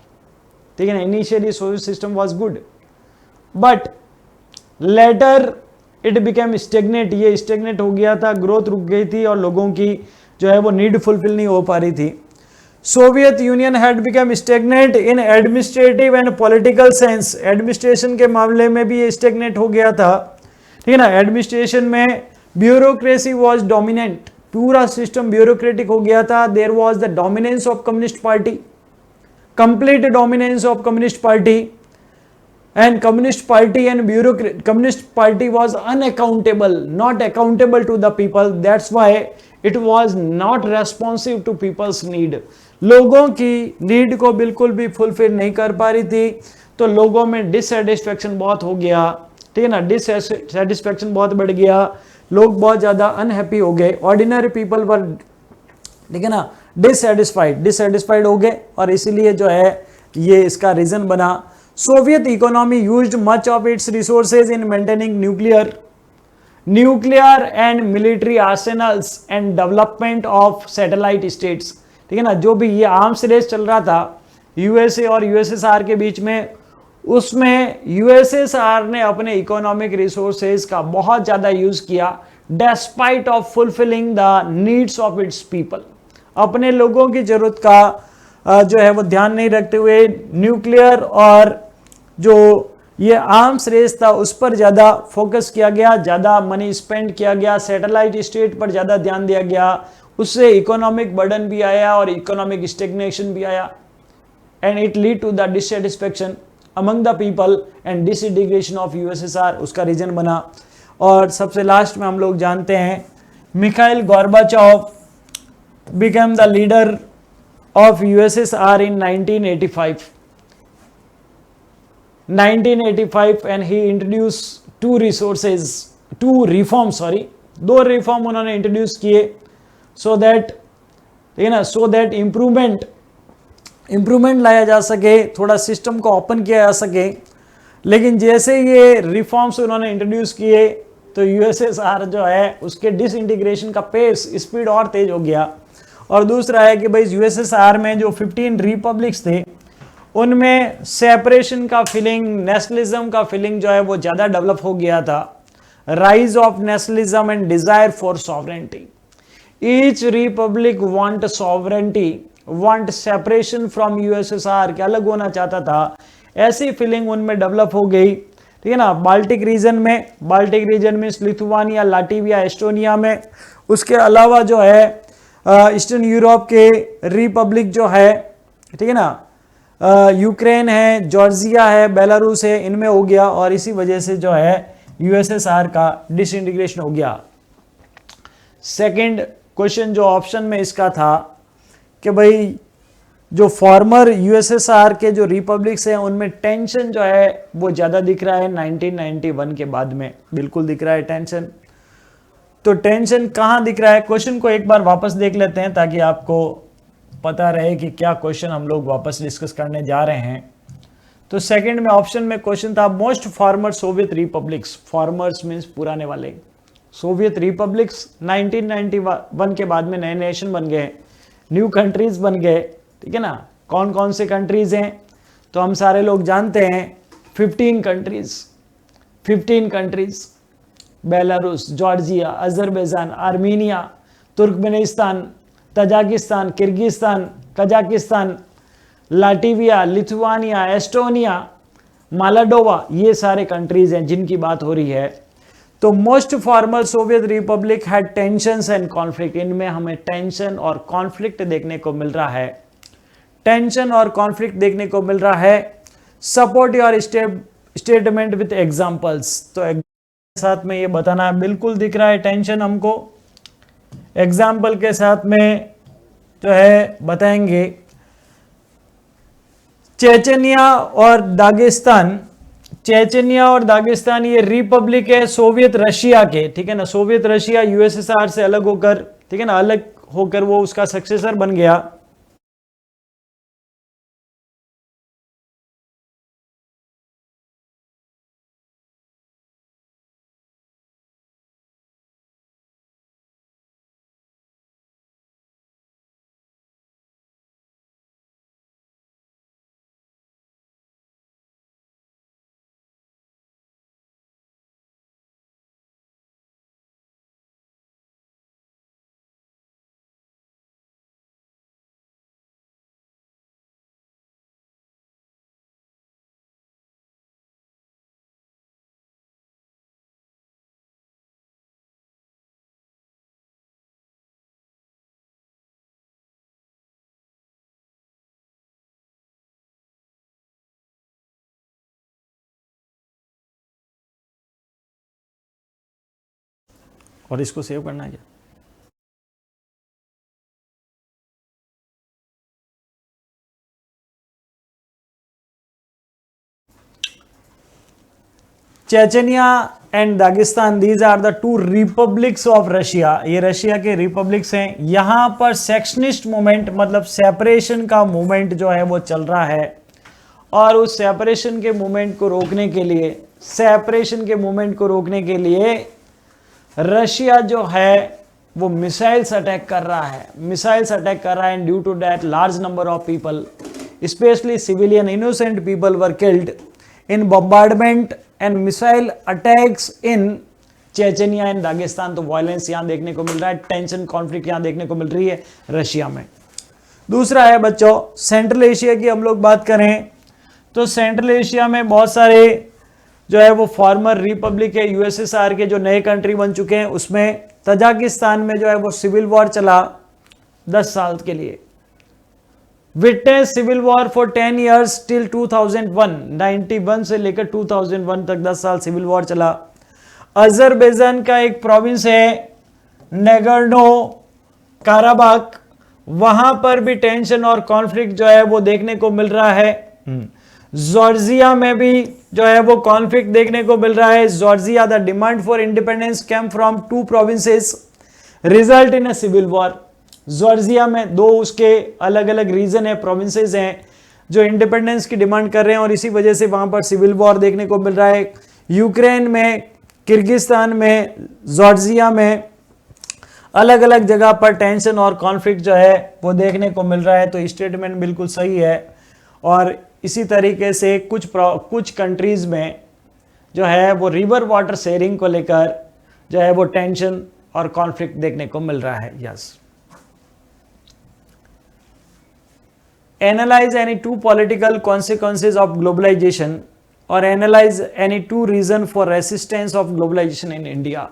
ठीक है ना। Initially Soviet system was good, but later it became stagnant, ये स्टेगनेट हो गया था, ग्रोथ रुक गई थी और लोगों की जो है वो नीड फुलफिल नहीं हो पा रही थी। Soviet union had become stagnant in administrative and political sense, administration के मामले में भी ये स्टेगनेट हो गया था, ठीक है ना। एडमिनिस्ट्रेशन में ब्यूरोक्रेसी वाज डोमिनेंट, पूरा सिस्टम ब्यूरोक्रेटिक हो गया था। There was the dominance of communist party, complete dominance of communist party, and communist party and bureaucrat, communist party was unaccountable, not accountable to the people, that's why it was not responsive to people's need, लोगों की नीड को बिल्कुल भी फुलफिल नहीं कर पा रही थी, तो लोगों में डिससेटिस्फैक्शन बहुत हो गया, ठीक है ना, डिससेटिस्फैक्शन बहुत बढ़ गया, लोग बहुत ज्यादा अनहैप्पी हो गए, ऑर्डिनरी पीपल वर, ठीक है ना, डिससेटिस्फाइड हो गए, और इसीलिए जो है ये इसका रीजन बना। Soviet economy used much of its resources in maintaining nuclear and military arsenals and development of satellite states, ठीक है ना। जो भी ये आर्म्स रेस चल रहा था यूएसए और यूएसएसआर के बीच में, उसमें यूएसएसआर ने अपने इकोनॉमिक रिसोर्सेज का बहुत ज्यादा यूज किया, despite of fulfilling the needs of its people, अपने लोगों की जरूरत का जो है वो ध्यान नहीं रखते हुए न्यूक्लियर और जो ये आर्म्स रेस था उस पर ज़्यादा फोकस किया गया, ज़्यादा मनी स्पेंड किया गया, सैटेलाइट स्टेट पर ज़्यादा ध्यान दिया गया, उससे इकोनॉमिक बर्डन भी आया और इकोनॉमिक स्टेग्नेशन भी आया, and it lead to the dissatisfaction among the people and disintegration of USSR, उसका रीजन बना। और सबसे लास्ट में हम लोग जानते हैं Mikhail Gorbachev became the leader of USSR in 1985 and he introduced two reforms, दो रिफॉर्म उन्होंने इंट्रोड्यूस किए, सो दैट, ठीक है ना, सो दैट इंप्रूवमेंट लाया जा सके, थोड़ा सिस्टम को ओपन किया जा सके। लेकिन जैसे ये रिफॉर्म्स उन्होंने इंट्रोड्यूस किए तो यूएसएसआर जो है उसके डिसइंटीग्रेशन का पेस, स्पीड और तेज हो गया। और दूसरा है कि भाई यूएसएसआर में जो 15 रिपब्लिक्स थे उनमें सेपरेशन का फीलिंग, नेशनलिज्म का फीलिंग जो है वो ज्यादा डेवलप हो गया था, rise of nationalism and desire for sovereignty, each Republic want sovereignty, want separation from USSR, के अलग होना चाहता था, ऐसी फीलिंग उनमें डेवलप हो गई, ठीक है ना। बाल्टिक रीजन में मीन्स लिथुआनिया, लाटविया, एस्टोनिया में, उसके अलावा जो है ईस्टर्न यूरोप के रिपब्लिक जो है, ठीक है ना, यूक्रेन है, जॉर्जिया है, बेलारूस है, इनमें हो गया, और इसी वजह से जो है यूएसएसआर का डिसइंटीग्रेशन हो गया। सेकंड क्वेश्चन जो ऑप्शन में इसका था कि भाई जो फॉर्मर यूएसएसआर के जो रिपब्लिक्स हैं उनमें टेंशन जो है वो ज़्यादा दिख रहा है 1991 के बाद में, बिल्कुल दिख रहा है टेंशन। तो टेंशन कहाँ दिख रहा है, क्वेश्चन को एक बार वापस देख लेते हैं ताकि आपको पता रहे कि क्या क्वेश्चन हम लोग वापस डिस्कस करने जा रहे हैं। तो सेकंड में ऑप्शन में क्वेश्चन था most former Soviet republics, formers means पुराने वाले, सोवियत रिपब्लिक्स 1991 के बाद में नए नेशन बन गए, न्यू कंट्रीज बन गए, ठीक है ना। कौन कौन से कंट्रीज हैं तो हम सारे लोग जानते हैं 15 countries, Belarus, Georgia, Azerbaijan, Armenia, Turkmenistan, Tajikistan, Kyrgyzstan, Kazakhstan, Latvia, Lithuania, Estonia, Moldova, ये सारे कंट्रीज हैं जिनकी बात हो रही है। तो most former Soviet Republic had tensions and conflict, इनमें हमें टेंशन और कॉन्फ्लिक्ट देखने को मिल रहा है, टेंशन और कॉन्फ्लिक्ट देखने को मिल रहा है। Support your statement with examples, तो साथ में ये बताना बिल्कुल दिख रहा है टेंशन हमको, एग्जाम्पल के साथ में जो है बताएंगे। चेचनिया और दागिस्तान, चेचनिया और दागिस्तान ये रिपब्लिक है सोवियत रशिया के, ठीक है ना। सोवियत रशिया यूएसएसआर से अलग होकर, ठीक है ना, अलग होकर वो उसका सक्सेसर बन गया। और इसको सेव करना है क्या? Chechnya and Dagestan, these are the two republics of Russia, ये रशिया के रिपब्लिक्स हैं। यहां पर सेक्शनिस्ट मूवमेंट मतलब सेपरेशन का मूवमेंट जो है वो चल रहा है, और उस सेपरेशन के मूवमेंट को रोकने के लिए, सेपरेशन के मूवमेंट को रोकने के लिए रशिया जो है वो मिसाइल्स अटैक कर रहा है, मिसाइल्स अटैक कर रहा है। And due to that large number of people, especially civilian innocent people, were killed in bombardment and missile attacks in Chechnya and Dagestan. तो वायलेंस यहां देखने को मिल रहा है, टेंशन कॉन्फ्लिक्ट यहां देखने को मिल रही है रशिया में। दूसरा है बच्चों सेंट्रल एशिया की हम लोग बात करें तो सेंट्रल एशिया में बहुत सारे जो है वो फॉर्मर रिपब्लिक है यूएसएसआर के, जो नए कंट्री बन चुके हैं। उसमें तजाकिस्तान में जो है वो सिविल वॉर चला 10 साल के लिए, witness civil war for 10 years till 2001, 91 से लेकर 2001 तक 10 साल सिविल वॉर चला। अजरबैजान का एक प्रोविंस है नेगोर्नो काराबाख, वहां पर भी टेंशन और कॉन्फ्लिक्ट जो है वो देखने को मिल रहा है। जॉर्जिया में भी जो है वो कॉन्फ्लिक्ट देखने को मिल रहा है। Georgia, the demand for independence came from 2 provinces result in a civil war. Georgia में 2 उसके अलग अलग रीजन है, प्रोविंसेस हैं जो इंडिपेंडेंस की डिमांड कर रहे हैं, और इसी वजह से वहां पर सिविल वॉर देखने को मिल रहा है। यूक्रेन में, किर्गिस्तान में, जॉर्जिया में अलग अलग जगह पर टेंशन और कॉन्फ्लिक्ट जो है वो देखने को मिल रहा है। तो स्टेटमेंट बिल्कुल सही है। और इसी तरीके से कुछ कंट्रीज में जो है वो रिवर वाटर शेयरिंग को लेकर जो है वो टेंशन और कॉन्फ्लिक्ट देखने को मिल रहा है। Yes, analyse any 2 political consequences of globalisation और analyse any 2 reason for resistance of globalisation in India.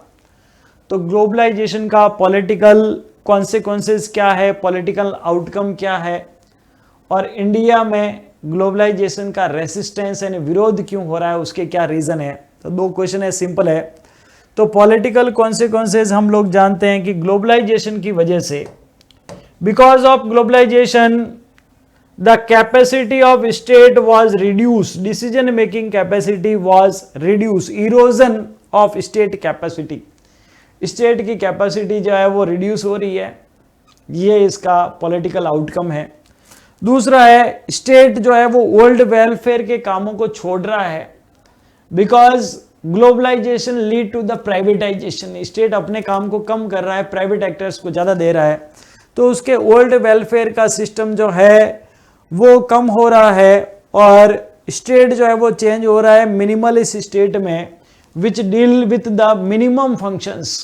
तो ग्लोबलाइजेशन का पॉलिटिकल कॉन्सिक्वेंसेज क्या है, पॉलिटिकल आउटकम क्या है, और इंडिया में ग्लोबलाइजेशन का रेसिस्टेंस यानी विरोध क्यों हो रहा है, उसके क्या रीजन है। तो 2 क्वेश्चन है, सिंपल है। तो पॉलिटिकल कॉन्सिक्वेंसेज हम लोग जानते हैं कि ग्लोबलाइजेशन की वजह से, because of globalisation the capacity of state was reduce, decision making capacity was reduce, erosion of state capacity, state की कैपेसिटी जो है वो रिड्यूस हो रही है, ये इसका पॉलिटिकल आउटकम है। दूसरा है स्टेट जो है वो ओल्ड वेलफेयर के कामों को छोड़ रहा है, because globalisation lead to the privatisation, state अपने काम को कम कर रहा है, प्राइवेट एक्टर्स को ज़्यादा दे रहा है, तो उसके ओल्ड वेलफेयर का सिस्टम जो है वो कम हो रहा है, और स्टेट जो है वो चेंज हो रहा है मिनिमलिस्ट स्टेट में, which deal with the minimum functions,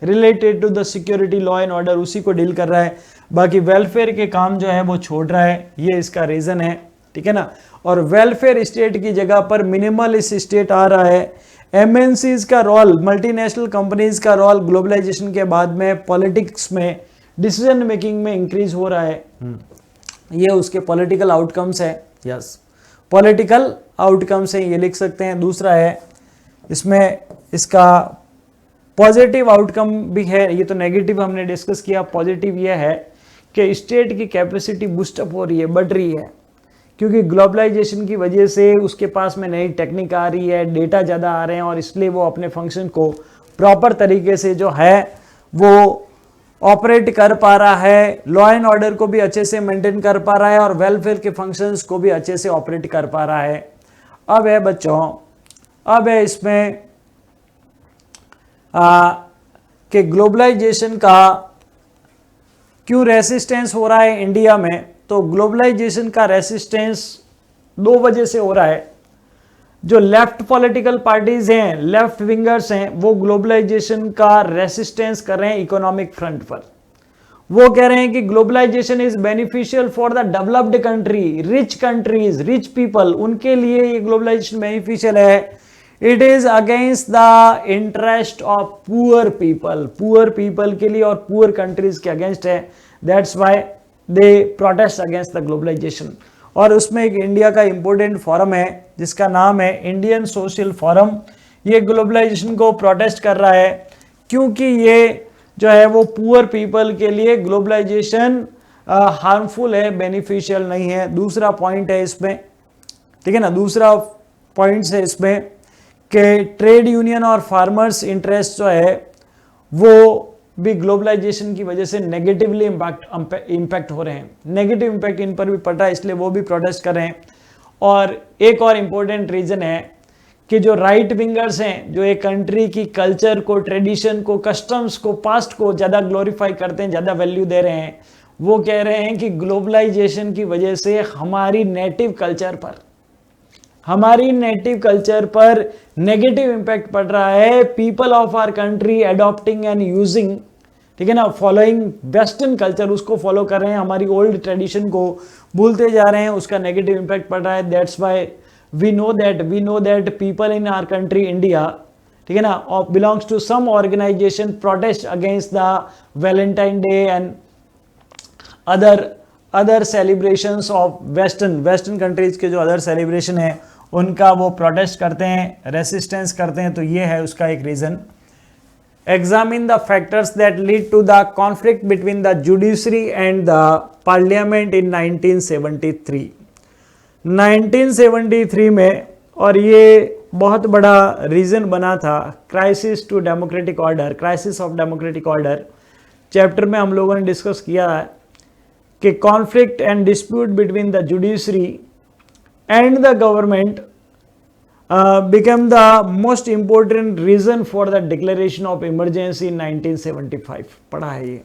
related to the security law and order, उसी को डील कर रहा है। बाकी वेलफेयर के काम जो है वो छोड़ रहा है, ये इसका रीजन है, ठीक है ना। और वेलफेयर स्टेट की जगह पर मिनिमलिस्ट स्टेट आ रहा है। एमएनसीज का रोल, मल्टीनेशनल कंपनीज का रोल ग्लोबलाइजेशन के बाद में पॉलिटिक्स में डिसीजन मेकिंग में इंक्रीज हो रहा है। ये उसके पॉलिटिकल आउटकम्स है, यस पॉलिटिकल आउटकम्स है, ये लिख सकते हैं। दूसरा है इसमें इसका पॉजिटिव आउटकम भी है, ये तो नेगेटिव हमने डिस्कस किया। पॉजिटिव ये है कि स्टेट की कैपेसिटी बूस्टअप हो रही है, बढ़ रही है, क्योंकि ग्लोबलाइजेशन की वजह से उसके पास में नई टेक्निक आ रही है, डेटा ज़्यादा आ रहे हैं, और इसलिए वो अपने फंक्शन को प्रॉपर तरीके से जो है वो ऑपरेट कर पा रहा है, लॉ एंड ऑर्डर को भी अच्छे से मेंटेन कर पा रहा है, और वेलफेयर के फंक्शंस को भी अच्छे से ऑपरेट कर पा रहा है। अब है बच्चों, अब है इसमें कि ग्लोबलाइजेशन का क्यों रेसिस्टेंस हो रहा है इंडिया में। तो ग्लोबलाइजेशन का रेसिस्टेंस दो वजह से हो रहा है। जो लेफ्ट पॉलिटिकल पार्टीज हैं, लेफ्ट विंगर्स हैं, वो ग्लोबलाइजेशन का रेसिस्टेंस कर रहे हैं इकोनॉमिक फ्रंट पर। वो कह रहे हैं कि globalisation is beneficial for the developed country, rich countries, rich people, उनके लिए ये ग्लोबलाइजेशन बेनिफिशियल है। It is against the interest of poor people, poor people के लिए और पुअर कंट्रीज के अगेंस्ट है। That's why they protest against the globalisation. और उसमें एक इंडिया का इंपॉर्टेंट फोरम है जिसका नाम है इंडियन सोशल फोरम। ये ग्लोबलाइजेशन को प्रोटेस्ट कर रहा है क्योंकि ये जो है वो पुअर पीपल के लिए ग्लोबलाइजेशन हार्मफुल है, बेनिफिशियल नहीं है। दूसरा पॉइंट है इसमें, ठीक है ना, दूसरा पॉइंट है इसमें कि ट्रेड यूनियन और फार्मर्स इंटरेस्ट जो है वो भी ग्लोबलाइजेशन की वजह से नेगेटिवली इम्पैक्ट हो रहे हैं, नेगेटिव इम्पैक्ट इन पर भी पड़ रहा है, इसलिए वो भी प्रोटेस्ट कर रहे हैं। और एक और इम्पोर्टेंट रीजन है कि जो राइट विंगर्स हैं, जो एक कंट्री की कल्चर को, ट्रेडिशन को, कस्टम्स को, पास्ट को ज़्यादा ग्लोरीफाई करते हैं, ज़्यादा वैल्यू दे रहे हैं, वो कह रहे हैं कि ग्लोबलाइजेशन की वजह से हमारी नेटिव कल्चर पर, हमारी नेटिव कल्चर पर नेगेटिव इम्पैक्ट पड़ रहा है। People of our country adopting and using, ठीक है ना, फॉलोइंग वेस्टर्न कल्चर, उसको फॉलो कर रहे हैं, हमारी ओल्ड ट्रेडिशन को भूलते जा रहे हैं, उसका नेगेटिव इम्पैक्ट पड़ रहा है। That's why we know that people in our country India, ठीक है ना, belongs to some organisation protest against the Valentine Day and other celebrations of western countries के जो अदर सेलिब्रेशन है उनका वो प्रोटेस्ट करते हैं, रेसिस्टेंस करते हैं। तो ये है उसका एक reason. Examine the factors that lead to the conflict between the judiciary and the parliament in 1973। 1973 में, और ये बहुत बड़ा रीजन बना था, crisis to democratic order, crisis of democratic order chapter में हम लोगों ने डिस्कस किया है कि conflict and dispute between the judiciary and the government became the most important reason for the declaration of emergency in 1975. पढ़ा है ये।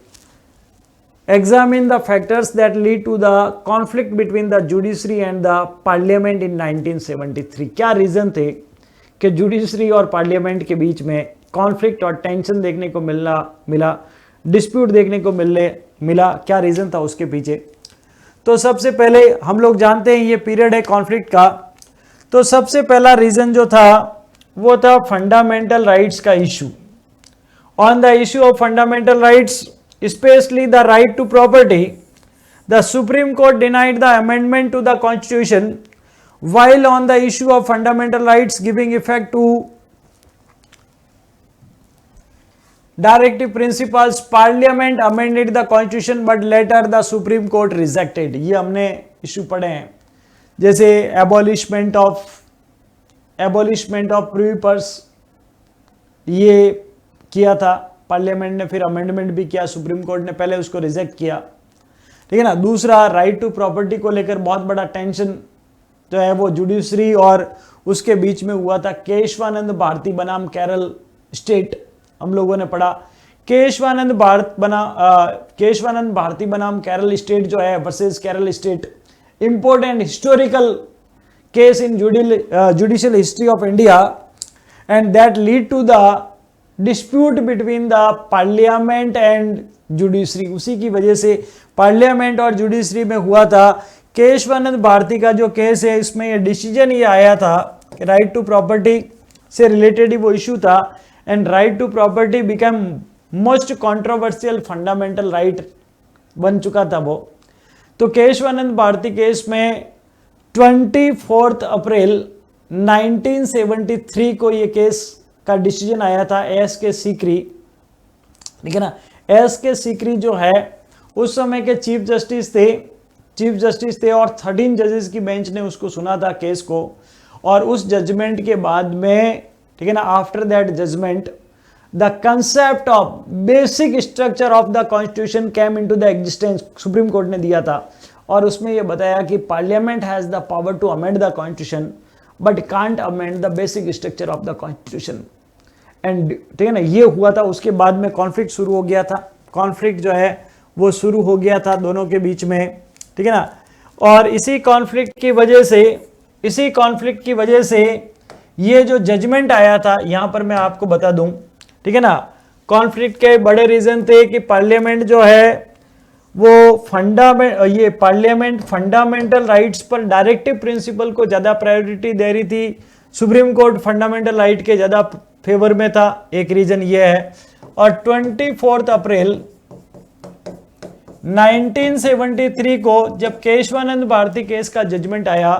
Examine the factors that lead to the conflict between the judiciary and the parliament in 1973. क्या रीजन थे कि जुडिशरी और पार्लियामेंट के बीच में कॉन्फ्लिक्ट और टेंशन देखने को मिला, डिस्प्यूट देखने को मिला, क्या रीजन था उसके पीछे। तो सबसे पहले हम लोग जानते हैं ये पीरियड है कॉन्फ्लिक्ट का। तो सबसे पहला रीजन जो था वो था फंडामेंटल राइट्स का issue. On the issue of fundamental rights, especially the right to property, the Supreme Court denied the amendment to the constitution, while on the issue of fundamental rights giving effect to directive principles, parliament amended the constitution but later the supreme court rejected। ये हमने इशू पढ़े हैं, जैसे एबॉलिशमेंट ऑफ प्रिवी पर्स, ये किया था पार्लियामेंट ने, फिर अमेंडमेंट भी किया, सुप्रीम कोर्ट ने पहले उसको रिजेक्ट किया, ठीक है ना। दूसरा, राइट टू प्रॉपर्टी को लेकर बहुत बड़ा टेंशन जो है वो जुडिशरी और उसके बीच में हुआ था। केशवानंद भारती बनाम केरल स्टेट हम लोगों ने पढ़ा। केशवानंद भारती बनाम केरल स्टेट जो है versus Kerala state, important historical case in judicial history of India, and that lead to the dispute between the parliament and judiciary, उसी की वजह से पार्लियामेंट और जुडिशरी में हुआ था। केशवानंद भारती का जो केस है इसमें ये डिसीजन ये आया था कि राइट टू प्रॉपर्टी से रिलेटेड ही वो इशू था, and right to property become most controversial fundamental right बन चुका था वो। तो केशवानंद भारती केस में 24 अप्रैल 1973 को ये केस का डिसीजन आया था। एस के सीकरी, ठीक है ना, एस के सीकरी जो है उस समय के चीफ जस्टिस थे और 13 जजेस की बेंच ने उसको सुना था केस को। और उस जजमेंट के बाद में, ठीक है ना, after that judgement the concept of basic structure of the constitution came into the existence, Supreme Court ने दिया था। और उसमें यह बताया कि parliament has the power to amend the constitution but can't amend the basic structure of the constitution. And ठीक है ना, ये हुआ था। उसके बाद में कॉन्फ्लिक्ट शुरू हो गया था, कॉन्फ्लिक्ट जो है वो शुरू हो गया था दोनों के बीच में, ठीक है ना। और इसी कॉन्फ्लिक्ट की वजह से ये जो जजमेंट आया था, यहां पर मैं आपको बता दूं, ठीक है ना, कॉन्फ्लिक्ट के बड़े रीजन थे कि पार्लियामेंट जो है वो पार्लियामेंट फंडामेंटल राइट्स पर डायरेक्टिव प्रिंसिपल को ज्यादा प्रायोरिटी दे रही थी, सुप्रीम कोर्ट फंडामेंटल राइट के ज्यादा फेवर में था, एक रीजन ये है। और 24 अप्रैल 1973 को जब केशवानंद भारती केस का जजमेंट आया,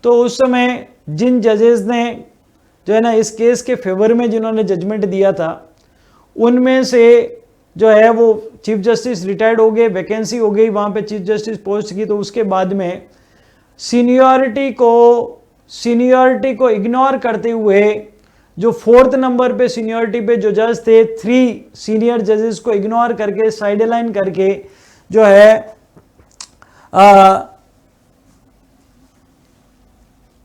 तो उस समय जिन जजेस ने जो है ना इस केस के फेवर में जिन्होंने जजमेंट दिया था, उनमें से जो है वो चीफ जस्टिस रिटायर्ड हो गए, वैकेंसी हो गई वहां पे चीफ जस्टिस पोस्ट की। तो उसके बाद में सीनियरिटी को इग्नोर करते हुए जो 4th नंबर पे सीनियरिटी पे जो जज थे, 3 सीनियर जजेस को इग्नोर करके, साइडलाइन करके जो है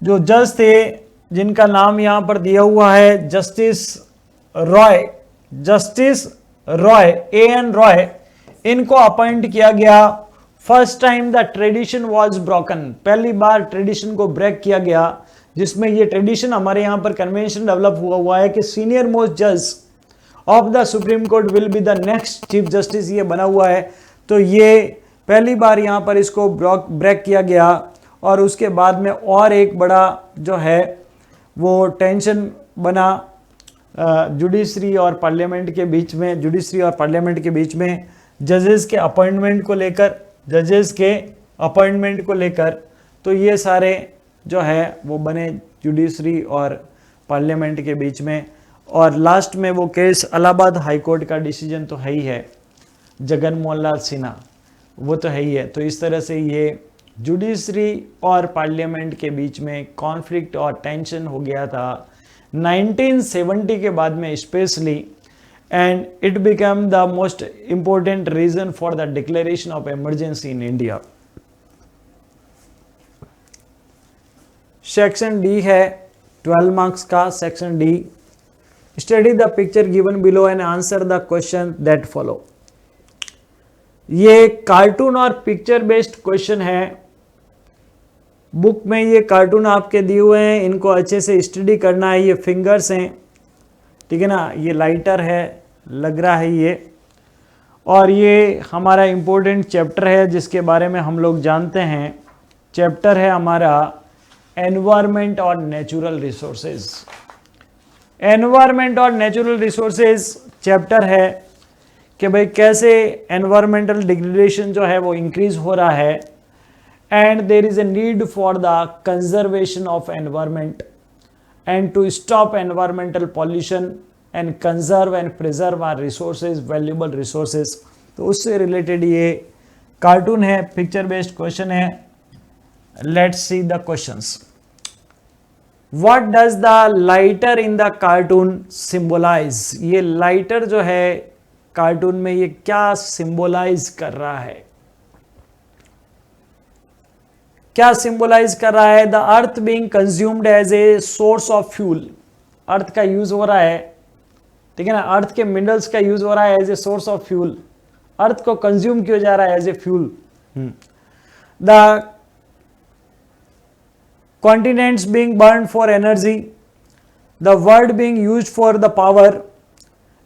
जो जज थे जिनका नाम यहां पर दिया हुआ है जस्टिस रॉय A.N. रॉय, इनको अपॉइंट किया गया। First time the tradition was broken, पहली बार ट्रेडिशन को ब्रेक किया गया, जिसमें ये ट्रेडिशन हमारे यहां पर कन्वेंशन डेवलप हुआ है कि सीनियर मोस्ट जज of the Supreme court will be the next chief justice, ये बना हुआ है। तो ये पहली बार यहां पर इसको ब्रेक किया गया। और उसके बाद में और एक बड़ा जो है वो टेंशन बना जुडिशरी और पार्लियामेंट के बीच में, जजेस के अपॉइंटमेंट को लेकर। तो ये सारे जो है वो बने जुडिशरी और पार्लियामेंट के बीच में। और लास्ट में वो केस इलाहाबाद हाई कोर्ट का डिसीजन तो है ही है, जगन मोहन लाल सिन्हा, वो तो है ही है। तो इस तरह से ये जुडिशरी और पार्लियामेंट के बीच में कॉन्फ्लिक्ट और टेंशन हो गया था 1970 के बाद में specially, and it become the most important reason for the declaration of emergency in India. Section D है 12 मार्क्स का। Section D, study the picture given below and answer the question that follow. ये कार्टून और पिक्चर बेस्ड क्वेश्चन है। बुक में ये कार्टून आपके दिए हुए हैं, इनको अच्छे से स्टडी करना है। ये फिंगर्स हैं, ठीक है ना, ये लाइटर है लग रहा है ये। और ये हमारा इम्पोर्टेंट चैप्टर है जिसके बारे में हम लोग जानते हैं। चैप्टर है हमारा एनवायरनमेंट और नेचुरल रिसोर्सेज। एनवायरनमेंट और नेचुरल रिसोर्सेज चैप्टर है कि भाई कैसे एनवायरमेंटल डिग्रेडेशन जो है वो इंक्रीज हो रहा है, and there is a need for the conservation of environment and to stop environmental pollution and conserve and preserve our resources, valuable resources. तो उससे रिलेटेड ये कार्टून है, पिक्चर बेस्ड क्वेश्चन है। Let's see the questions. What does the lighter in the cartoon symbolise? ये लाइटर जो है कार्टून में ये क्या सिंबलाइज कर रहा है? क्या सिंबलाइज कर रहा है? The earth being consumed as a source of fuel. Earth का यूज हो रहा है, ठीक है ना, अर्थ के मिनरल्स का यूज हो रहा है as a source of fuel. Earth को कंज्यूम किया जा रहा है as a fuel. The continents being burned for energy, the word being used for the power,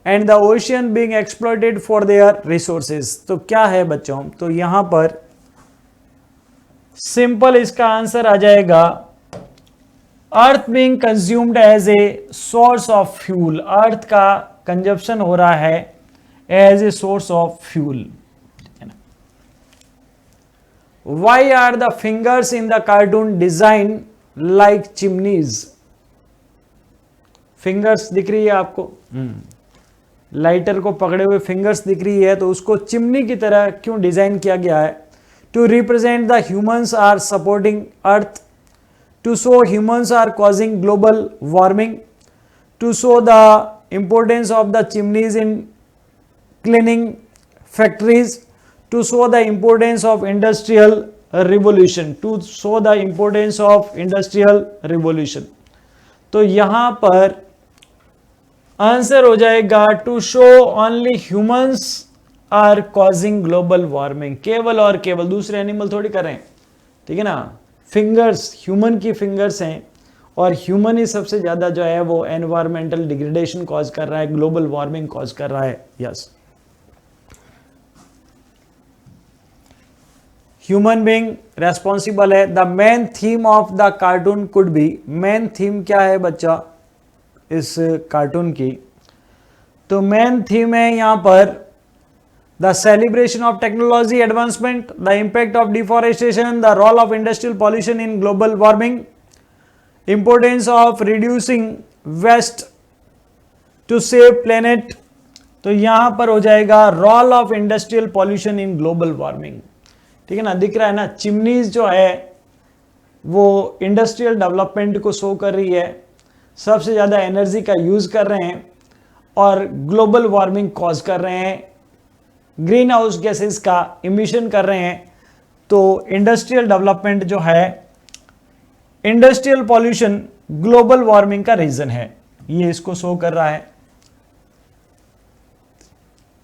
and the ocean being exploited for their resources. तो क्या है बच्चों, तो यहां पर सिंपल इसका आंसर आ जाएगा earth being consumed as a source of fuel. Earth का कंजप्शन हो रहा है as a source of fuel. Why are the fingers in the cartoon design like chimneys. Fingers दिख रही है आपको, लाइटर को पकड़े हुए फिंगर्स दिख रही है, तो उसको चिमनी की तरह क्यों डिजाइन किया गया है? To represent the humans are supporting earth, to show humans are causing global warming, to show the importance of the chimneys in cleaning factories, to show the importance of industrial revolution, to show the importance of industrial revolution। तो यहां पर आंसर हो जाएगा to show only humans are causing global warming. केवल और केवल, दूसरे एनिमल थोड़ी कर रहे हैं, ठीक है ना। फिंगर्स ह्यूमन की फिंगर्स हैं और ह्यूमन ही सबसे ज्यादा जो है वो एनवायरमेंटल डिग्रेडेशन कॉज कर रहा है, ग्लोबल वार्मिंग कॉज कर रहा है। यस, ह्यूमन बीइंग रेस्पॉन्सिबल है। The main theme of the cartoon could be. Main theme क्या है बच्चा इस कार्टून की? तो मेन थीम है यहां पर the celebration of technology advancement, the impact of deforestation, the role of industrial pollution in global warming, importance of reducing waste to save planet. तो यहां पर हो जाएगा role of industrial pollution in global warming, ठीक है ना। दिख रहा है ना, चिमनीज जो है वो इंडस्ट्रियल डेवलपमेंट को शो कर रही है, सबसे ज़्यादा एनर्जी का यूज़ कर रहे हैं और ग्लोबल वार्मिंग कॉज कर रहे हैं, ग्रीन हाउस गैसेस का इमिशन कर रहे हैं। तो इंडस्ट्रियल डेवलपमेंट जो है, इंडस्ट्रियल पॉल्यूशन ग्लोबल वार्मिंग का रीजन है, ये इसको शो कर रहा है।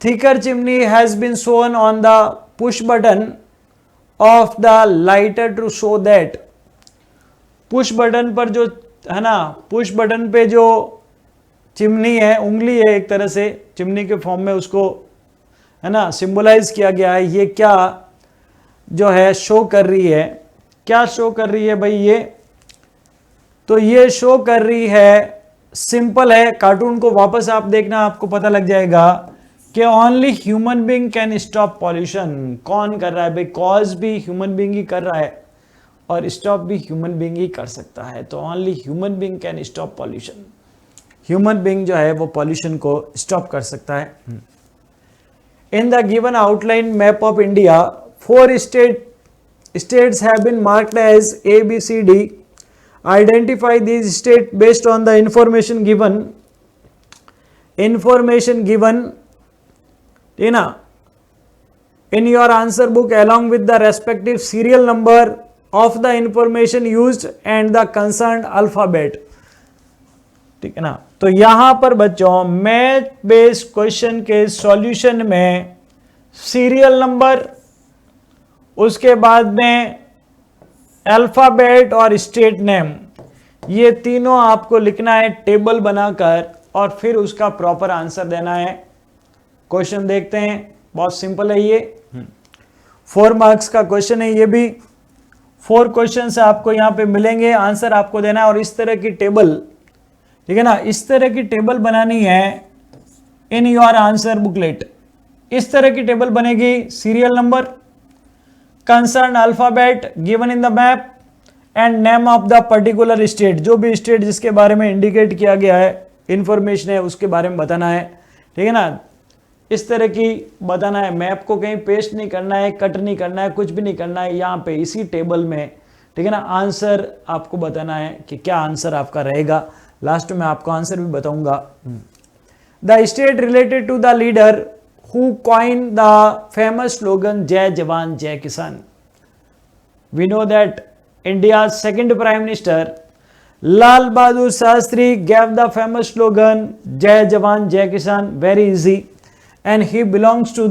Thicker chimney has been shown on the push button of the lighter to show that. Push button पर जो है ना, पुश बटन पे जो चिमनी है, उंगली है एक तरह से चिमनी के फॉर्म में, उसको है ना सिंबलाइज किया गया है। ये क्या जो है शो कर रही है? क्या शो कर रही है भाई ये? तो ये शो कर रही है, सिंपल है, कार्टून को वापस आप देखना आपको पता लग जाएगा कि only human being can stop pollution. कौन कर रहा है भाई? कॉज भी ह्यूमन बीइंग ही कर रहा है और स्टॉप भी ह्यूमन बीइंग ही कर सकता है। तो only human being can stop pollution. Human being जो है वो पॉल्यूशन को स्टॉप कर सकता है। In the given outline map of India, 4 states have been marked as A, B, C, D. Identify these states based on the information given. ठीक है ना, in your answer book along with the respective serial number of the information used and the concerned alphabet। ठीक है ना। तो यहां पर बच्चों मैथ बेस्ड क्वेश्चन के सॉल्यूशन में सीरियल नंबर, उसके बाद में अल्फाबेट और स्टेट नेम, ये तीनों आपको लिखना है टेबल बनाकर और फिर उसका प्रॉपर आंसर देना है। क्वेश्चन देखते हैं, बहुत सिंपल है ये, 4 मार्क्स का क्वेश्चन है ये भी। 4 क्वेश्चन आपको यहाँ पे मिलेंगे, आंसर आपको देना है और इस तरह की टेबल, ठीक है ना, इस तरह की टेबल बनानी है इन योर आंसर बुकलेट। इस तरह की टेबल बनेगी, serial number, concern alphabet given in the map and name of the particular state. जो भी स्टेट जिसके बारे में इंडिकेट किया गया है, इंफॉर्मेशन है, उसके बारे में बताना है, ठीक है ना। इस तरह की बताना है, मैप को कहीं पेस्ट नहीं करना है, कट नहीं करना है, कुछ भी नहीं करना है, यहाँ पे इसी टेबल में, ठीक है ना, आंसर आपको बताना है कि क्या आंसर आपका रहेगा। लास्ट में आपको आंसर भी बताऊंगा। The state related to the leader who coin the famous slogan जय जवान जय किसान। We know that India's second Prime Minister Lal Bahadur Shastri gave the famous slogan Jai Jawan Jai Kisan, very easy, and he belongs to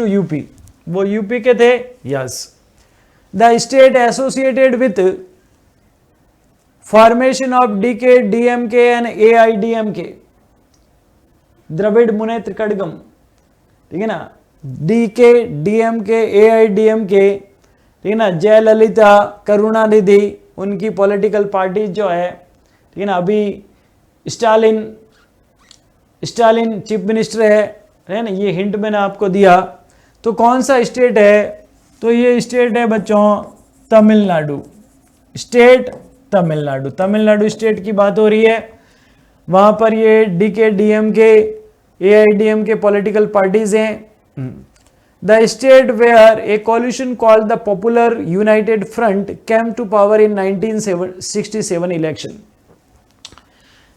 UP. वो यूपी के थे, yes. The state associated with formation of DK, DMK and AIDMK, Dravid Munnetra Kazhagam, ठीक है ना, डीके डीएमके एआईडीएमके, ठीक है ना, जयललिता करुणानिधि, उनकी पॉलिटिकल पार्टी जो है, ठीक है ना, अभी स्टालिन चीफ मिनिस्टर है ना, ये हिंट मैंने आपको दिया। तो कौन सा स्टेट है, तो ये स्टेट है बच्चों तमिलनाडु, स्टेट तमिलनाडु, तमिलनाडु स्टेट की बात हो रही है। वहां पर ये DK DMK AIADMK political parties हैं। The state where a coalition called the popular united front came to power in 1967 election.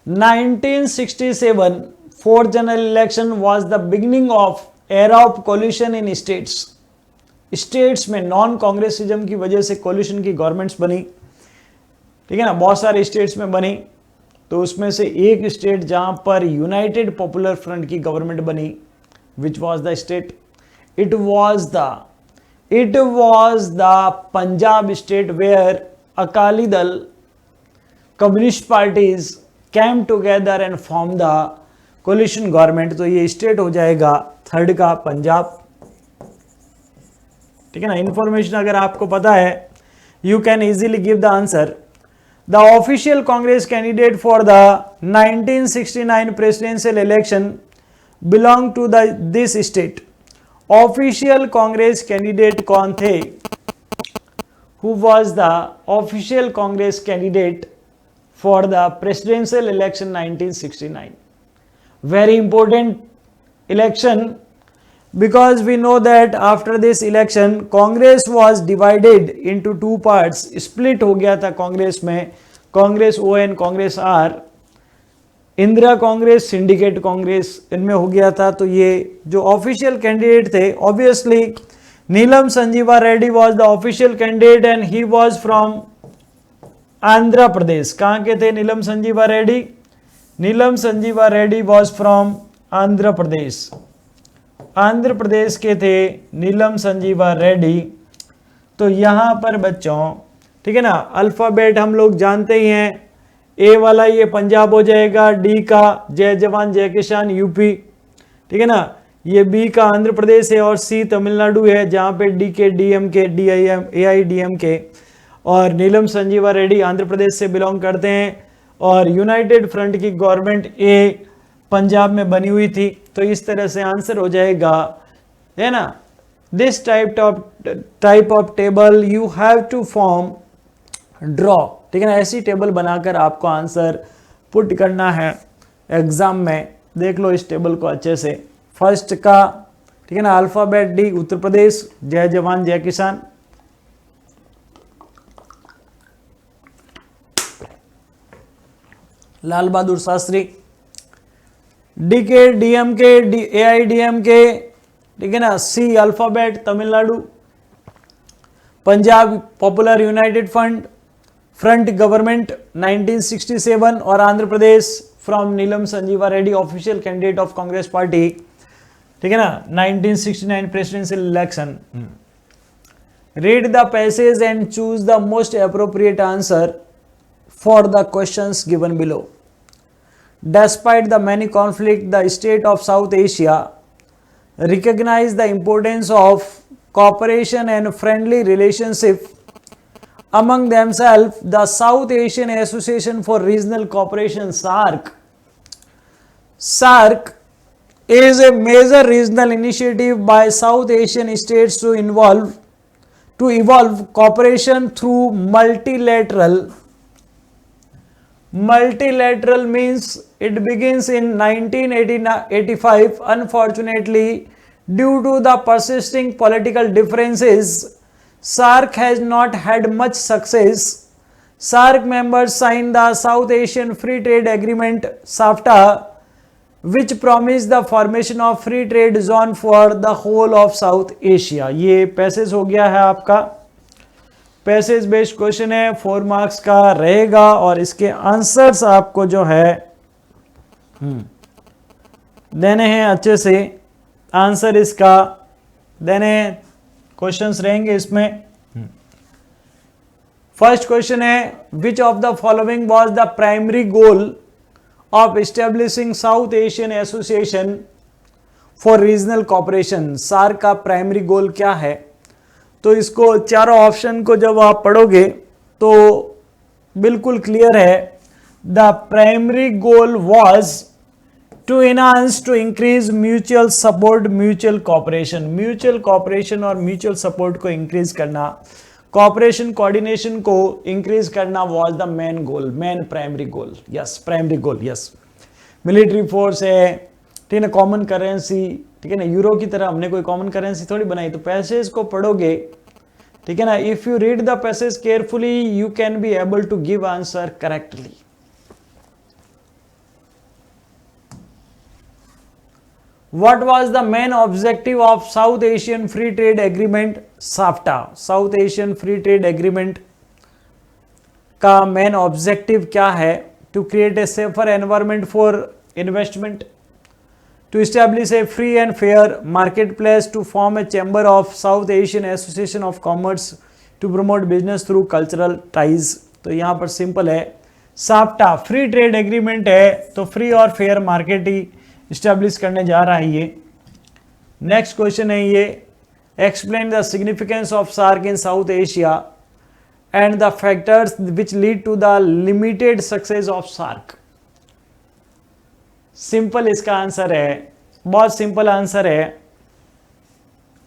1967 fourth general election was the beginning of era of coalition in states. States में नॉन कांग्रेसिज्म की वजह से कोलिशन की गवर्नमेंट्स बनी, ठीक है ना, बहुत सारे स्टेट्स में बनी। तो उसमें से एक स्टेट जहां पर यूनाइटेड पॉपुलर फ्रंट की गवर्नमेंट बनी, which was the state, it was the Punjab state, where Akali Dal, communist parties came together and form the coalition government. तो ये स्टेट हो जाएगा थर्ड का पंजाब, ठीक है ना। इंफॉर्मेशन अगर आपको पता है, you can easily give the answer. The official Congress candidate for the 1969 presidential election belong to this state. Official Congress candidate कौन थे? Who was the official Congress candidate for the presidential election 1969? Very important election, because we know that after this election Congress was divided into two parts, split हो गया था कांग्रेस में, Congress O and Congress R, Indira Congress, syndicate Congress, इनमें हो गया था। तो ये जो ऑफिशियल कैंडिडेट थे, obviously Neelam Sanjiva Reddy was the official candidate and he was from Andhra Pradesh. कहाँ के थे नीलम संजीवा रेड्डी? नीलम संजीवा रेड्डी वॉज फ्रॉम आंध्र प्रदेश, आंध्र प्रदेश के थे नीलम संजीवा रेड्डी। तो यहां पर बच्चों, ठीक है ना, अल्फाबेट हम लोग जानते ही हैं, ए वाला ये पंजाब हो जाएगा, डी का जय जवान जय किसान यूपी, ठीक है ना, ये बी का आंध्र प्रदेश है और सी तमिलनाडु है, जहां पे डी के डीएमके एआईडीएमके और नीलम संजीवा रेड्डी आंध्र प्रदेश से बिलोंग करते हैं। और यूनाइटेड फ्रंट की गवर्नमेंट ए पंजाब में बनी हुई थी। तो इस तरह से आंसर हो जाएगा, है ना, this type of table you have to form, draw, ठीक है ना, ऐसी टेबल बनाकर आपको आंसर पुट करना है एग्जाम में। देख लो इस टेबल को अच्छे से। फर्स्ट का, ठीक है ना, अल्फाबेट डी उत्तर प्रदेश, जय जवान जय किसान, Lal Bahadur Shastri, DK DMK AIADMK, ठीक है ना, C alphabet Tamil Nadu, Punjab popular united front government 1967 और Andhra Pradesh from Neelam Sanjiva Reddy official candidate of Congress party, ठीक है ना, 1969 presidential election. Read the passage and choose the most appropriate answer for the questions given below. Despite the many conflicts, the state of South Asia recognize the importance of cooperation and friendly relationship among themselves. The South Asian Association for Regional Cooperation, SAARC is a major regional initiative by South Asian states to evolve cooperation through multilateral means. It begins in 1985. Unfortunately, due to the persisting political differences, SAARC has not had much success. SAARC members signed the South Asian Free Trade Agreement (SAFTA), which promised the formation of free trade zone for the whole of South Asia. ये पैसेज हो गया है आपका, पैसेज बेस्ड क्वेश्चन है, 4 मार्क्स का रहेगा और इसके आंसर्स आपको जो है देने हैं अच्छे से। आंसर इसका देने क्वेश्चंस रहेंगे इसमें। फर्स्ट क्वेश्चन है, which of the following was the primary goal of establishing South Asian Association for Regional Cooperation, SAARC का प्राइमरी गोल क्या है? तो इसको चारों ऑप्शन को जब आप पढ़ोगे तो बिल्कुल क्लियर है। The primary goal was to enhance, to increase mutual support, mutual cooperation और म्यूचुअल सपोर्ट को इंक्रीज करना, कॉपरेशन कोऑर्डिनेशन को इंक्रीज करना was the main goal, main primary goal. Yes, primary goal, yes. Military force है, ठीक है ना, कॉमन करेंसी, ठीक है ना, यूरो की तरह हमने कोई कॉमन करेंसी थोड़ी बनाई। तो पैसेज को पढ़ोगे, ठीक है ना, if you read the passage carefully you can be able to give answer correctly. What was the main objective of South Asian Free Trade Agreement, SAFTA? South Asian Free Trade Agreement का मेन ऑब्जेक्टिव क्या है? To create a safer environment for investment, to establish a free and fair market place, to form a chamber of South Asian association of commerce, to promote business through cultural ties. तो यहाँ पर सिंपल है, साफ्टा फ्री ट्रेड एग्रीमेंट है तो फ्री और फेयर मार्केट ही इस्टेब्लिश करने जा रहा है ये। नेक्स्ट क्वेश्चन है ये, explain the significance of SAARC in South Asia and the factors which lead to the limited success of SAARC. Simple इसका आंसर है, बहुत सिंपल आंसर है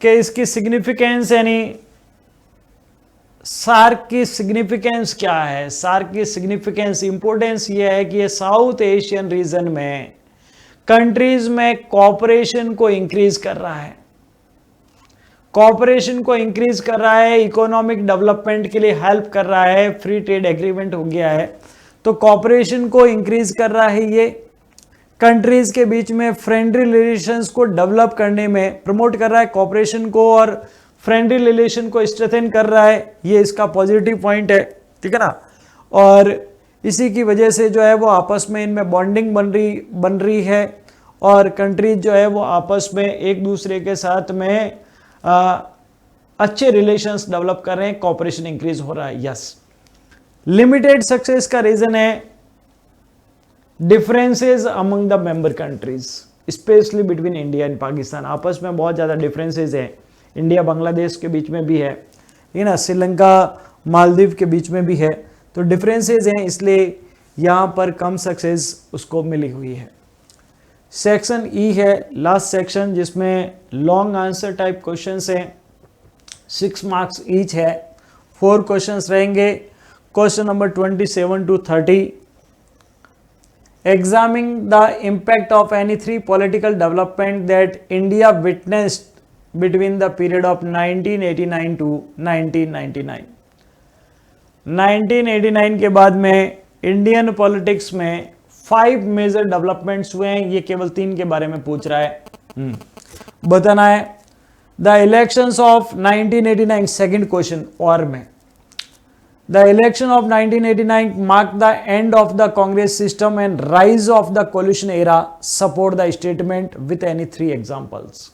कि इसकी सिग्निफिकेंस यानी सार्क की सिग्निफिकेंस क्या है? सार्क की सिग्निफिकेंस, इंपॉर्टेंस ये है कि ये साउथ एशियन रीजन में कंट्रीज में कॉपरेशन को इंक्रीज कर रहा है, कॉपरेशन को इंक्रीज कर रहा है, इकोनॉमिक डेवलपमेंट के लिए हेल्प कर रहा है। फ्री ट्रेड एग्रीमेंट हो गया है तो कॉपरेशन को इंक्रीज कर रहा है, ये कंट्रीज के बीच में फ्रेंडली रिलेशंस को डेवलप करने में प्रमोट कर रहा है, कॉपरेशन को और फ्रेंडली रिलेशन को स्ट्रेंथन कर रहा है, ये इसका पॉजिटिव पॉइंट है, ठीक है ना। और इसी की वजह से जो है वो आपस में इनमें बॉन्डिंग बन रही है और कंट्रीज जो है वो आपस में एक दूसरे के साथ में अच्छे रिलेशंस डेवलप कर रहे हैं, कॉपरेशन इंक्रीज हो रहा है। यस, लिमिटेड सक्सेस का रीजन है differences among the member countries, specially between India and Pakistan. आपस में बहुत ज़्यादा डिफरेंसेस हैं, इंडिया बांग्लादेश के बीच में भी है, ये ना, श्रीलंका मालदीव के बीच में भी है, तो डिफरेंसेस हैं, इसलिए यहाँ पर कम सक्सेस उसको मिली हुई है। सेक्शन ई है लास्ट सेक्शन, जिसमें लॉन्ग आंसर टाइप क्वेश्चंस हैं, 6 मार्क्स ईच है, 4 क्वेश्चंस रहेंगे। Question number 27 to 30, examining the impact of any 3 political development that India witnessed between the period of 1989 to 1999। 1989 के बाद में इंडियन पॉलिटिक्स में 5 मेजर डेवलपमेंट्स हुए हैं, ये केवल 3 के बारे में पूछ रहा है, बताना है। The elections of 1989, second question और में, the election of 1989 mark the end of the Congress system and rise of the coalition era, support the statement with any 3 examples,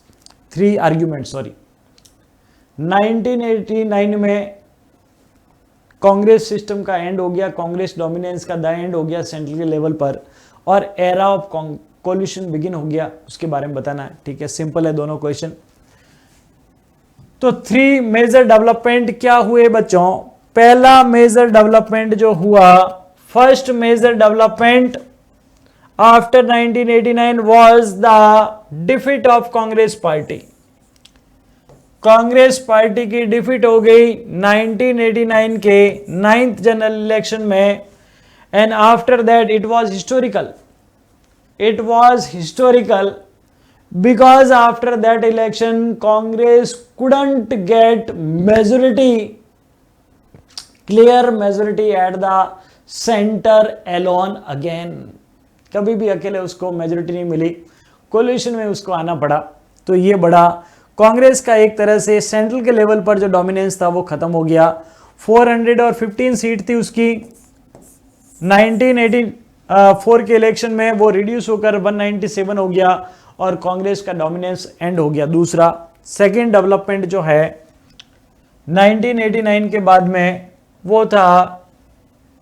3 argument, sorry. 1989 में कांग्रेस सिस्टम का एंड हो गया, कांग्रेस डोमिनेंस का द एंड हो गया सेंट्रल के लेवल पर, और एरा ऑफ कोलिशन बिगिन हो गया, उसके बारे में बताना है, ठीक है। सिंपल है दोनों क्वेश्चन। तो 3 मेजर डेवलपमेंट क्या हुए बच्चों? पहला मेजर डेवलपमेंट जो हुआ, first major development after 1989 was the defeat of Congress party. Congress party की डिफीट हो गई 1989 के 9th जनरल इलेक्शन में, and after that it was historical, it was historical because after that election Congress couldn't get majority, clear majority at the center alone again। कभी भी अकेले उसको मेजोरिटी नहीं मिली, कोलिशन में उसको आना पड़ा। तो ये बड़ा कांग्रेस का एक तरह से सेंट्रल के लेवल पर जो डोमिनेंस था वो खत्म हो गया। 415 सीट थी उसकी 1984 के इलेक्शन में, वो रिड्यूस होकर 197 हो गया और कांग्रेस का डोमिनेंस एंड हो गया। दूसरा सेकेंड डेवलपमेंट जो है 1989 के बाद में वो था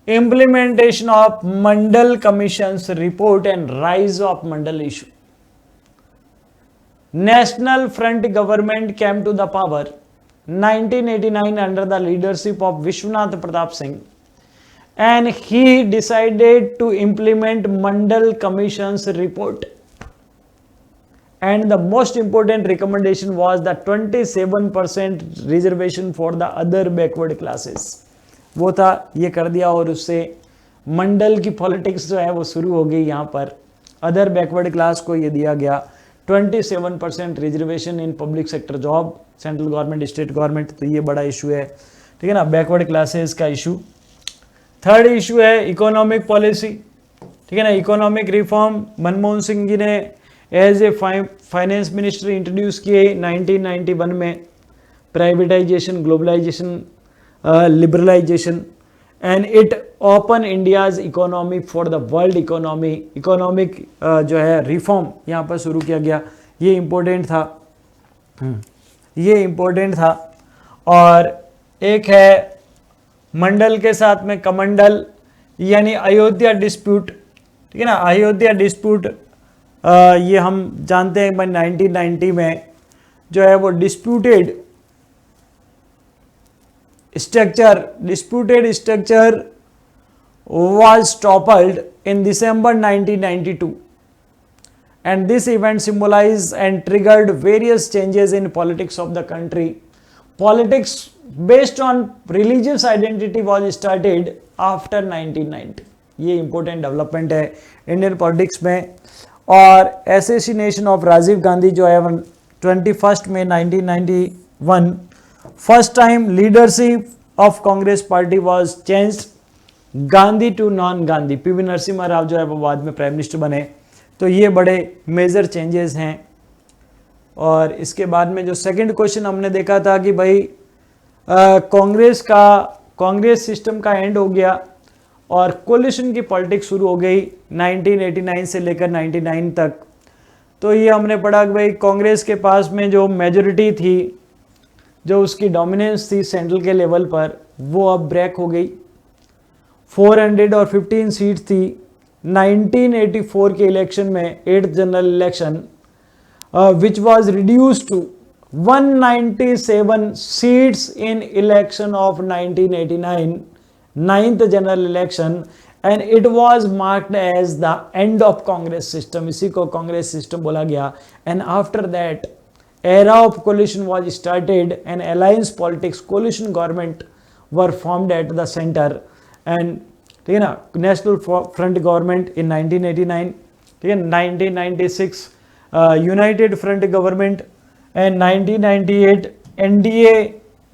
implementation of Mandal Commission's report and rise of Mandal issue. National Front government came to the power 1989 under the leadership of Vishwanath Pratap Singh, and he decided to implement Mandal Commission's report. And the most important recommendation was the 27% reservation for the other backward classes. वो था, ये कर दिया और उससे मंडल की पॉलिटिक्स जो है वो शुरू हो गई। यहाँ पर अदर बैकवर्ड क्लास को ये दिया गया 27% reservation in public sector job, central government, state government. तो ये बड़ा इशू है, ठीक है ना, बैकवर्ड क्लासेस का इशू। थर्ड इशू है इकोनॉमिक पॉलिसी, ठीक है ना, इकोनॉमिक रिफॉर्म। मनमोहन सिंह जी ने as a finance minister introduce किए 1991 में, privatisation, globalisation, liberalisation, and it open India's economy for the world economy. Economic जो है रिफॉर्म यहाँ पर शुरू किया गया, ये इम्पोर्टेंट था, ये इम्पोर्टेंट था। और एक है मंडल के साथ में कमंडल, यानी अयोध्या डिस्प्यूट, ठीक है ना, अयोध्या डिस्प्यूट। ये हम जानते हैं 1990 में जो है वो disputed structure was toppled in December 1992, and this event symbolized and triggered various changes in politics of the country. Politics based on religious identity was started after 1990. ये important development है इंडियन पॉलिटिक्स में। और assassination of राजीव गांधी जो है 21 मई 1991, first time leadership of Congress party was changed Gandhi to non Gandhi. PV Narasimha Rao जो है वो बाद में प्राइम मिनिस्टर बने। तो ये बड़े मेजर चेंजेस हैं। और इसके बाद में जो सेकंड क्वेश्चन हमने देखा था कि भाई कांग्रेस सिस्टम का एंड हो गया और कोलिशन की पॉलिटिक्स शुरू हो गई 1989 से लेकर 99 तक। तो ये हमने पढ़ा कि भाई कांग्रेस के पास में जो मेजोरिटी थी, जो उसकी डोमिनेंस थी सेंट्रल के लेवल पर, वो अब ब्रेक हो गई। 415 सीट थी 1984 के इलेक्शन में, 8th general election, which was reduced to 197 seats in election of 1989, 9th general election, and it was marked as the end of Congress system. इसी को कांग्रेस सिस्टम बोला गया। And after that era of coalition was started and alliance politics, coalition government were formed at the center, and ठीक है ना, national front government in 1989, ठीक है, 1996 united front government, and 1998 NDA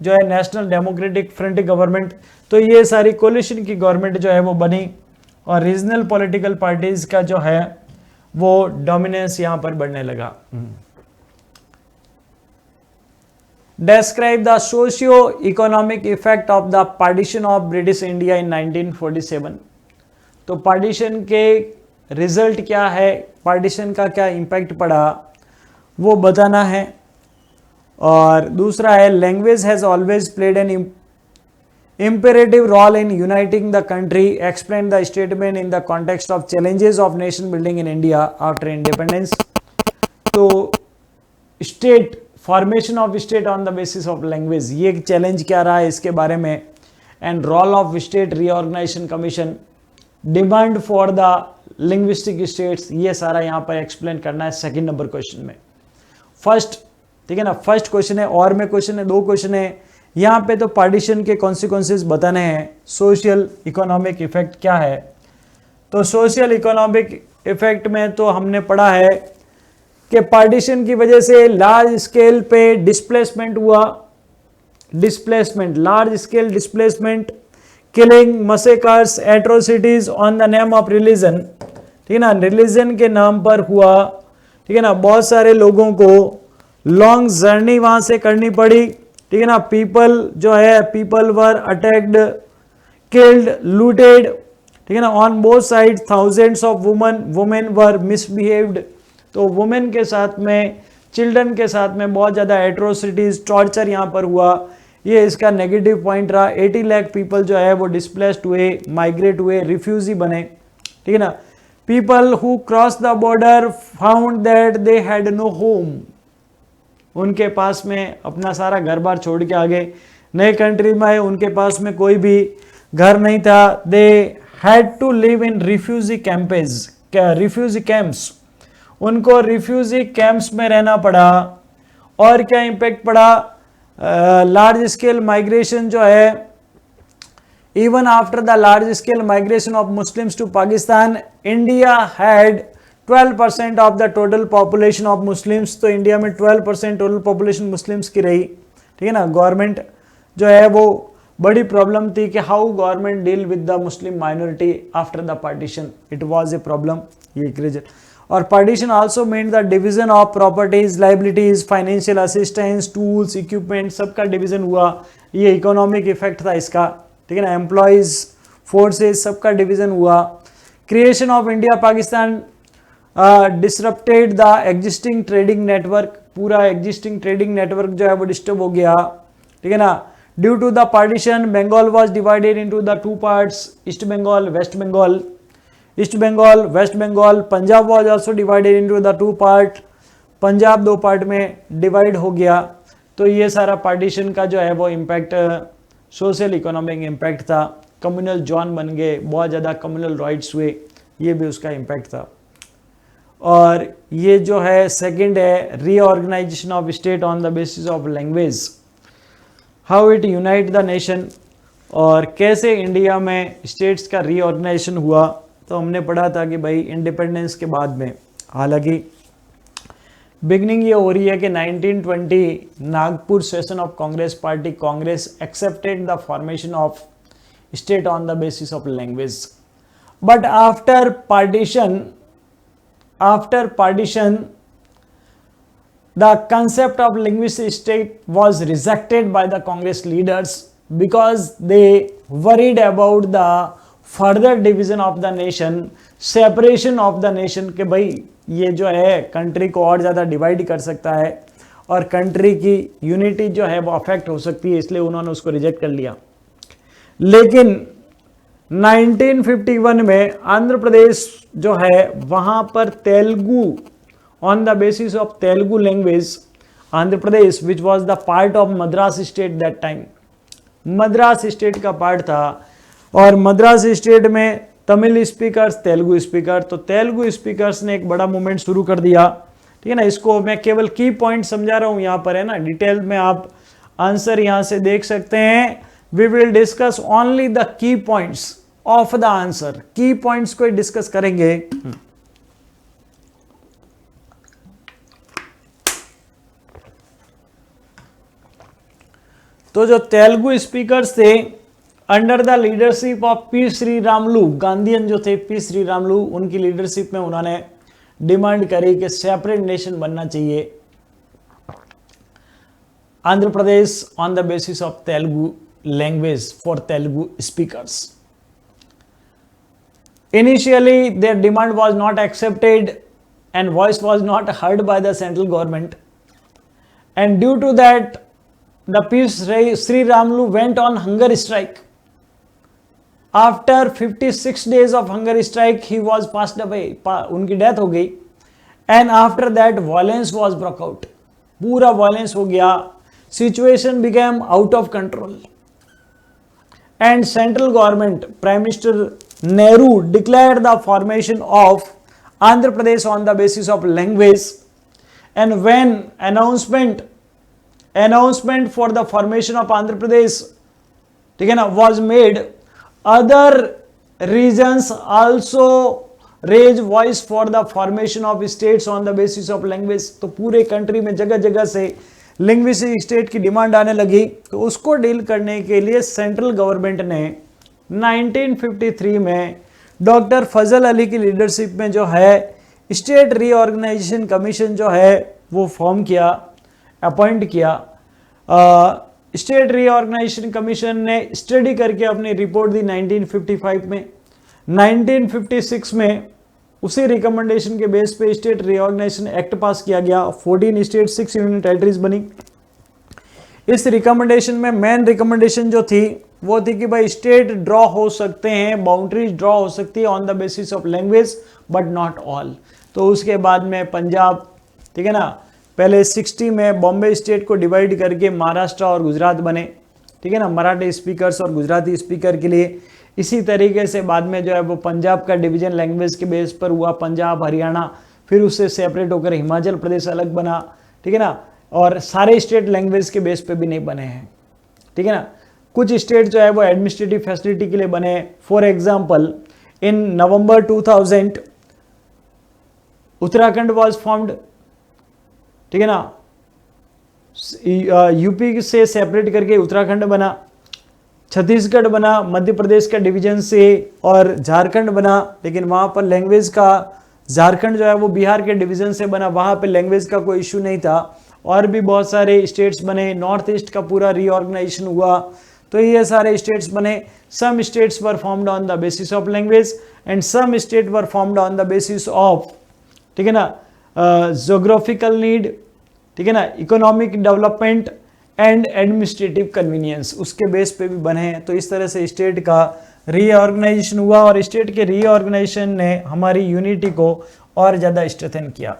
जो है नेशनल डेमोक्रेटिक फ्रंट गवर्नमेंट। तो ये सारी कोलिशन की गवर्नमेंट जो है वो बनी और रीजनल पॉलिटिकल पार्टीज का जो है वो डोमिनेंस यहाँ पर बढ़ने लगा। Describe the socio-economic effect of the partition of British India in 1947। तो पार्टीशन के रिजल्ट क्या है, पार्टीशन का क्या इम्पैक्ट पड़ा, वो बताना है। और दूसरा है language has always played an imperative role in uniting the country, explain the statement in the context of challenges of nation building in India after independence। तो state formation of state on the basis of language, ये चैलेंज क्या रहा है इसके बारे में। And role of state reorganisation commission, demand for the linguistic states, ये सारा यहाँ पर एक्सप्लेन करना है सेकंड नंबर क्वेश्चन में। फर्स्ट, ठीक है ना, फर्स्ट क्वेश्चन है और में क्वेश्चन है, 2 क्वेश्चन है यहाँ पे। तो पार्टीशन के कॉन्सिक्वेंसेस बताने हैं। सोशल इकोनॉमिक इफेक्ट क्या है, तो सोशल इकोनॉमिक इफेक्ट में तो हमने पढ़ा है कि पार्टीशन की वजह से लार्ज स्केल पे डिस्प्लेसमेंट हुआ, displacement, large scale displacement, killing, massacres, atrocities on the name of religion, ठीक है ना, रिलीजन के नाम पर हुआ, ठीक है ना। बहुत सारे लोगों को लॉन्ग जर्नी वहां से करनी पड़ी, ठीक है ना। पीपल जो है, people were attacked, killed, looted, ठीक है ना, on both side. Thousands of women were misbehaved. तो वुमेन के साथ में, चिल्ड्रन के साथ में बहुत ज़्यादा एट्रोसिटीज, टॉर्चर यहाँ पर हुआ। ये इसका नेगेटिव पॉइंट रहा। 80 लाख पीपल जो है वो डिस्प्लेस्ड हुए, माइग्रेट हुए, रिफ्यूजी बने, ठीक है ना। People who cross the border found that they had no home, उनके पास में अपना सारा घर बार छोड़ के आ गए, नए कंट्री में आए, उनके पास में कोई भी घर नहीं था। They had to live in refugee camps, refugee camps, उनको रिफ्यूजी कैंप्स में रहना पड़ा। और क्या इम्पैक्ट पड़ा, लार्ज स्केल माइग्रेशन जो है, even after the large scale migration of Muslims to Pakistan, India had 12% of the total population of Muslims. तो इंडिया में 12% टोटल पॉपुलेशन मुस्लिम्स की रही, ठीक है ना। गवर्नमेंट जो है वो बड़ी प्रॉब्लम थी कि how government deal with the Muslim minority after the partition, it was a problem, ये एक रीजन। और partition also meant the division of properties, liabilities, financial assistance, tools, equipment, सबका डिवीजन हुआ, ये इकोनॉमिक इफेक्ट था इसका, ठीक है ना। एम्प्लॉयज, फोर्सेज, सबका डिवीजन हुआ। Creation of India Pakistan disrupted the existing trading network, पूरा एग्जिस्टिंग ट्रेडिंग नेटवर्क जो है वो डिस्टर्ब हो गया, ठीक है ना। Due to the partition Bengal was divided into the two parts, East Bengal, West Bengal, East Bengal, West Bengal. Punjab was also divided into the two part, Punjab दो पार्ट में डिवाइड हो गया। तो ये सारा पार्टीशन का जो है वो इम्पैक्ट सोशल इकोनॉमिक इम्पैक्ट था। कम्युनल जोन बन गए, बहुत ज़्यादा कम्युनल राइट्स हुए, ये भी उसका इम्पैक्ट था। और ये जो है सेकंड है reorganisation of state on the basis of language, how it unite the nation, और कैसे इंडिया में स्टेट्स का रीऑर्गेनाइजेशन हुआ। तो हमने पढ़ा था कि भाई इंडिपेंडेंस के बाद में, हालांकि बिगनिंग ये हो रही है कि 1920 Nagpur session of Congress party, Congress accepted the formation of state on the basis of language. But after partition the concept of linguistic state was rejected by the Congress leaders because they worried about the further division of the nation, separation of the nation, कि भाई ये जो है कंट्री को और ज़्यादा डिवाइड कर सकता है और कंट्री की यूनिटी जो है वो अफेक्ट हो सकती है, इसलिए उन्होंने उसको रिजेक्ट कर लिया। लेकिन 1951 में आंध्र प्रदेश जो है वहाँ पर Telugu, on the basis of Telugu language, Andhra Pradesh which was the part of Madras state that time, Madras state का पार्ट था, और मद्रास स्टेट में तमिल स्पीकर्स, तेलुगु स्पीकर, तो तेलुगु स्पीकर्स ने एक बड़ा मूवमेंट शुरू कर दिया, ठीक है ना। इसको मैं केवल की पॉइंट समझा रहा हूँ, यहाँ पर है ना, डिटेल में आप आंसर यहाँ से देख सकते हैं। We will discuss only the key points of the answer, key points को डिस्कस करेंगे। तो जो तेलुगु स्पीकर्स थे under the leadership of P Sriramulu, Gandhian जो थे पी श्री रामलू, उनकी लीडरशिप में उन्होंने डिमांड करी कि सेपरेट नेशन बनना चाहिए Andhra Pradesh on the basis of Telugu language for Telugu speakers. Initially, their demand was not accepted and voice was not heard by the central government. And due to that, the P. Sri Ramlu went on hunger strike. After 56 days of hunger strike, he was passed away. उनकी डेथ हो गई. And after that, violence was broke out. पूरा violence हो गया. Situation became out of control. And central government, Prime Minister Nehru declared the formation of Andhra Pradesh on the basis of language, and when announcement for the formation of Andhra Pradesh was made, other regions also raised voice for the formation of states on the basis of language। तो पूरे कंट्री में जगह जगह से लिंग्विस्टिक स्टेट की डिमांड आने लगी। तो उसको डील करने के लिए सेंट्रल गवर्नमेंट ने 1953 में डॉक्टर फजल अली की लीडरशिप में जो है स्टेट रीऑर्गेनाइजेशन कमीशन जो है वो फॉर्म किया, अपॉइंट किया। स्टेट रीऑर्गेनाइजेशन कमीशन ने स्टडी करके अपनी रिपोर्ट दी 1955 में। 1956 में उसी रिकमेंडेशन के बेस पे स्टेट रीऑर्गेनाइजेशन एक्ट पास किया गया। 14 स्टेट 6 यूनियन टेरिटरीज बनी। इस रिकमेंडेशन में मेन रिकमेंडेशन जो थी वो थी कि भाई स्टेट ड्रॉ हो सकते हैं, बाउंड्रीज ड्रॉ हो सकती है on the basis of language but not all. तो उसके बाद में पंजाब, ठीक है ना, पहले 60 में बॉम्बे स्टेट को डिवाइड करके महाराष्ट्र और गुजरात बने, ठीक है ना, मराठी स्पीकर्स और गुजराती स्पीकर के लिए। इसी तरीके से बाद में जो है वो पंजाब का डिवीजन लैंग्वेज के बेस पर हुआ, पंजाब हरियाणा, फिर उससे सेपरेट होकर हिमाचल प्रदेश अलग बना, ठीक है ना, और सारे स्टेट लैंग्वेज के बेस पे भी नहीं बने हैं, ठीक है ना। कुछ स्टेट जो है वो एडमिनिस्ट्रेटिव फैसिलिटी के लिए बने। For example in November 2000 Uttarakhand was formed, ठीक है ना, यूपी से सेपरेट करके उत्तराखंड बना, छत्तीसगढ़ बना मध्य प्रदेश का डिवीजन से, और झारखंड बना, लेकिन वहां पर लैंग्वेज का, झारखंड जो है वो बिहार के डिवीजन से बना, वहां पे लैंग्वेज का कोई इशू नहीं था। और भी बहुत सारे स्टेट्स बने, नॉर्थ ईस्ट का पूरा रीऑर्गेनाइजेशन हुआ, तो ये सारे स्टेट्स बने। Some states were formed on the basis of language and some state were formed on the basis of, ठीक है ना, ज्योग्राफिकल नीड, ठीक है ना, economic development and administrative convenience, उसके बेस पे भी बने हैं। तो इस तरह से स्टेट का रीऑर्गेनाइजेशन हुआ और स्टेट के रीऑर्गेनाइजेशन ने हमारी यूनिटी को और ज़्यादा स्ट्रेंथन किया।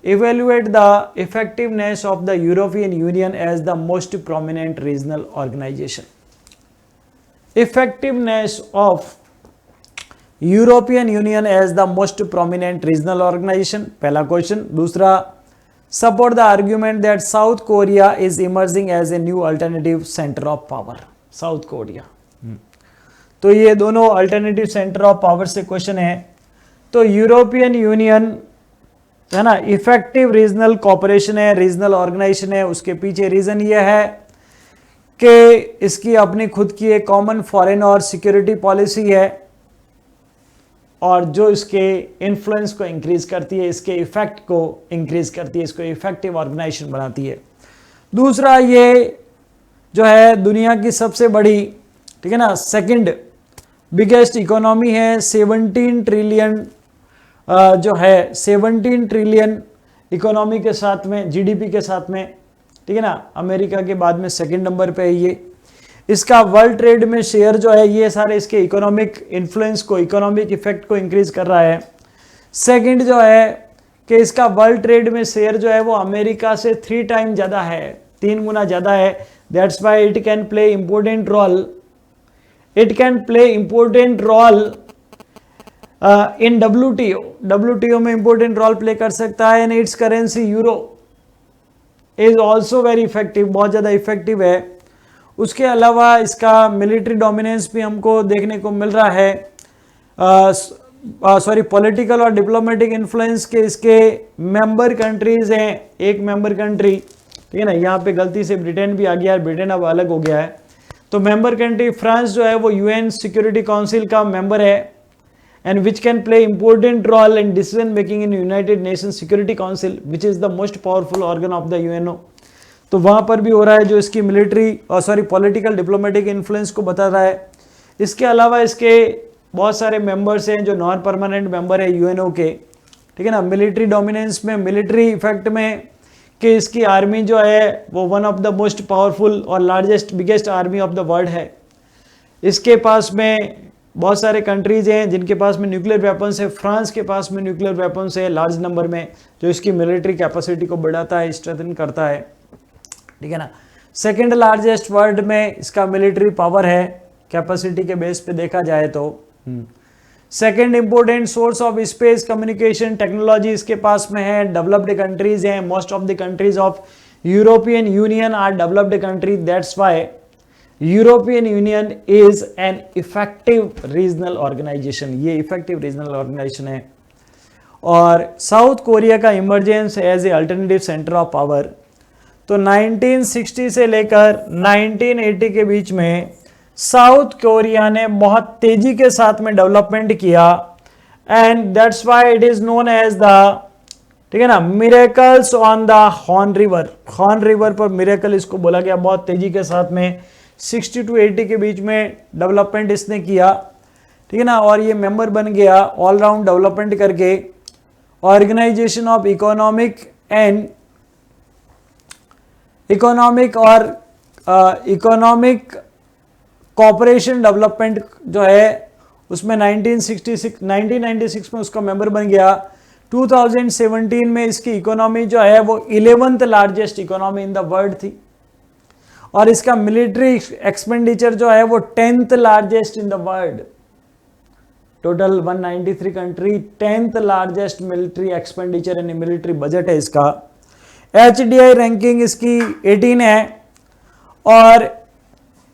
Evaluate the effectiveness of the European Union as the most prominent regional organization. Effectiveness of European Union as the most prominent regional organization, पहला क्वेश्चन। दूसरा, support the argument that South Korea is emerging as a new alternative center of power. South Korea, तो ये दोनों alternative center of power से क्वेश्चन है। तो यूरोपियन यूनियन है ना, इफेक्टिव रीजनल कॉपरेशन है, रीजनल ऑर्गेनाइजेशन है। उसके पीछे रीजन ये है कि इसकी अपनी खुद की एक कॉमन फॉरेन और सिक्योरिटी पॉलिसी है, और जो इसके इन्फ्लुएंस को इंक्रीज करती है, इसके इफेक्ट को इंक्रीज करती है, इसको इफेक्टिव ऑर्गेनाइजेशन बनाती है। दूसरा, ये जो है दुनिया की सबसे बड़ी, ठीक है ना, सेकंड बिगेस्ट इकोनॉमी है, 17 ट्रिलियन जो है 17 ट्रिलियन इकोनॉमी के साथ में, जीडीपी के साथ में, ठीक है ना, अमेरिका के बाद में सेकंड नंबर पे है ये। इसका वर्ल्ड ट्रेड में शेयर जो है, ये सारे इसके इकोनॉमिक इन्फ्लुएंस को, इकोनॉमिक इफेक्ट को इंक्रीज कर रहा है। सेकंड जो है कि इसका वर्ल्ड ट्रेड में शेयर जो है वो अमेरिका से 3 टाइम ज़्यादा है, 3 गुना ज़्यादा है। That's why it can play important role, it can play important role in WTO में इंपॉर्टेंट रोल प्ले कर सकता है। And its currency euro is also very effective, बहुत ज़्यादा इफेक्टिव है। उसके अलावा इसका मिलिट्री डोमिनेंस भी हमको देखने को मिल रहा है, सॉरी पॉलिटिकल और डिप्लोमेटिक इन्फ्लुएंस के इसके मेंबर कंट्रीज हैं। एक मेंबर कंट्री, ठीक है ना, यहाँ पे गलती से ब्रिटेन भी आ गया है, ब्रिटेन अब अलग हो गया है। तो मेंबर कंट्री फ्रांस जो है वो UN सिक्योरिटी काउंसिल का मेंबर है, and which can play important role in decision making in United Nations Security Council, which is the most powerful organ of the UNO। तो वहाँ पर भी हो रहा है, जो इसकी मिलिट्री और सॉरी पॉलिटिकल डिप्लोमेटिक इन्फ्लुएंस को बता रहा है। इसके अलावा इसके बहुत सारे मेंबर्स हैं जो नॉन परमानेंट मेंबर है UNO के, ठीक है ना। मिलिट्री डोमिनेंस में, मिलिट्री इफेक्ट में कि इसकी आर्मी जो है वो one of the most powerful और largest biggest army of the world है। इसके पास में बहुत सारे कंट्रीज हैं जिनके पास में न्यूक्लियर वेपन्स है। फ्रांस के पास में न्यूक्लियर वेपन्स है लार्ज नंबर में, जो इसकी मिलिट्री कैपेसिटी को बढ़ाता है, स्ट्रेंथन करता है, ठीक है ना। सेकंड लार्जेस्ट वर्ल्ड में इसका मिलिट्री पावर है, कैपेसिटी के बेस पे देखा जाए तो। Second important source of space communication technology इसके पास में है, डेवलप्ड कंट्रीज हैं। Most of the countries of European Union are developed countries, that's why European Union is an effective regional organisation, ये इफेक्टिव रीजनल ऑर्गेनाइजेशन है। और साउथ कोरिया का emergence as a alternative centre of power, तो 1960 से लेकर 1980 के बीच में साउथ कोरिया ने बहुत तेजी के साथ में डेवलपमेंट किया, and that's why it is known as the, ठीक है ना, miracles on the Horn river. Horn river पर मिरेकल इसको बोला गया, बहुत तेजी के साथ में 60 to 80 के बीच में डेवलपमेंट इसने किया, ठीक है ना। और ये मेंबर बन गया ऑल राउंड डेवलपमेंट करके ऑर्गेनाइजेशन ऑफ इकोनॉमिक और इकोनॉमिक कॉपरेशन डेवलपमेंट जो है उसमें 1996 में उसका मेंबर बन गया। 2017 में इसकी इकोनॉमी जो है वो 11th largest economy in the world थी और इसका मिलिट्री एक्सपेंडिचर जो है वो 10th largest in the world. Total 193 country, 10th largest military expenditure in military budget है इसका। HDI रैंकिंग इसकी 18 है और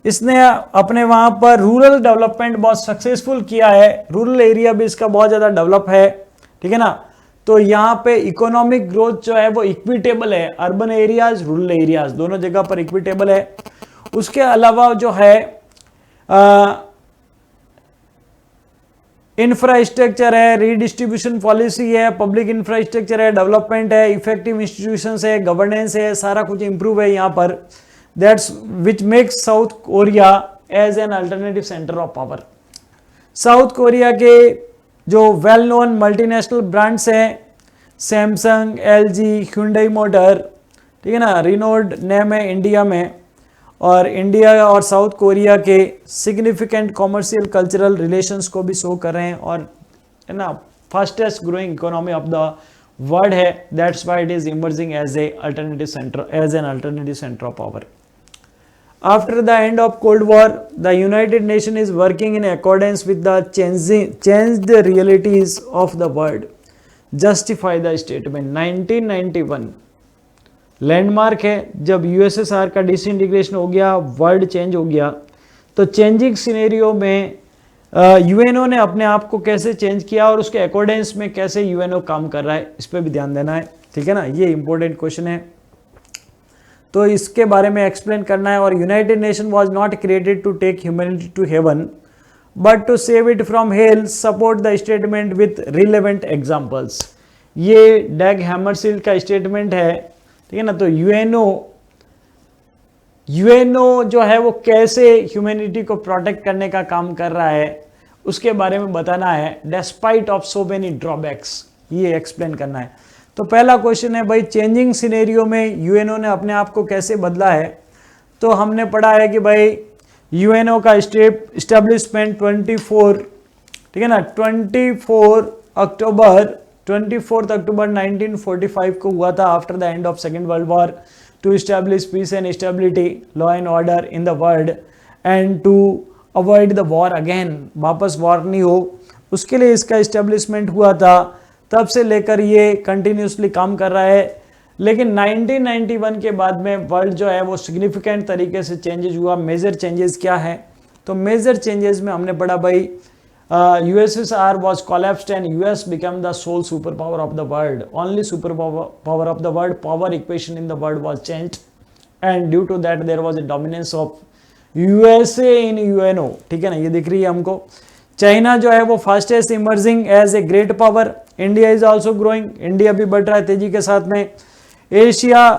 इसने अपने वहां पर रूरल डेवलपमेंट बहुत सक्सेसफुल किया है। रूरल एरिया भी इसका बहुत ज्यादा डेवलप है, ठीक है ना। तो यहाँ पे इकोनॉमिक ग्रोथ जो है वो इक्विटेबल है, अर्बन एरियाज रूरल एरियाज दोनों जगह पर इक्विटेबल है। उसके अलावा जो है इंफ्रास्ट्रक्चर है, रीडिस्ट्रीब्यूशन पॉलिसी है, पब्लिक इंफ्रास्ट्रक्चर है, डेवलपमेंट है, इफेक्टिव इंस्टीट्यूशंस है, गवर्नेंस है, सारा कुछ इंप्रूव है यहाँ पर। That's which makes South Korea as an alternative centre of power. South Korea के जो वेल नोन मल्टीनेशनल ब्रांड्स हैं सैमसंग, LG, Hyundai मोटर, ठीक है ना, रिनोड नेम है इंडिया में, और इंडिया और साउथ कोरिया के सिग्निफिकेंट कॉमर्शियल कल्चरल रिलेशंस को भी शो कर रहे हैं और है ना fastest growing economy of the world है। That's why it is emerging as an alternative centre of power. After the end of Cold War, the United Nations is working in accordance with the changed realities of the world. Justify the statement. 1991 landmark है जब USSR का डिसइंटीग्रेशन हो गया, वर्ल्ड चेंज हो गया। तो चेंजिंग सिनेरियो में UNO ने अपने आप को कैसे चेंज किया और उसके अकॉर्डेंस में कैसे UNO काम कर रहा है, इस पर भी ध्यान देना है, ठीक है ना। ये इंपॉर्टेंट क्वेश्चन है तो इसके बारे में एक्सप्लेन करना है। और United Nation was not created to take humanity to heaven but to save it from hell, support the statement with relevant examples. ये डैग हैमरशील्ड का स्टेटमेंट है, ठीक है ना। तो यूएनओ जो है वो कैसे ह्यूमैनिटी को प्रोटेक्ट करने का काम कर रहा है उसके बारे में बताना है, despite of so many drawbacks, ये एक्सप्लेन करना है। तो पहला क्वेश्चन है भाई चेंजिंग सिनेरियो में यूएनओ ने अपने आप को कैसे बदला है। तो हमने पढ़ा है कि भाई यूएनओ का इस्टेब्लिशमेंट 24, ठीक है ना, 24 अक्टूबर 1945 को हुआ था after the end of second world war, to establish peace and stability, law and order in the world and to avoid the war again, वापस वॉर नहीं हो, उसके लिए इसका इस्टेब्लिशमेंट हुआ था। तब से लेकर ये कंटिन्यूसली काम कर रहा है। लेकिन 1991 के बाद में वर्ल्ड जो है वो सिग्निफिकेंट तरीके से चेंजेस हुआ। मेजर चेंजेस क्या है? तो मेजर चेंजेस में हमने पढ़ा भाई USSR was collapsed and US became the sole superpower of the world. Only superpower of the world. Power equation in the world was changed, and due to that there was a dominance of USA in UNO. ठीक है ना, ये दिख रही है हमको। चाइना जो है वो fastest emerging as a great power. India is also growing, India भी बढ़ रहा है तेजी के साथ में। एशिया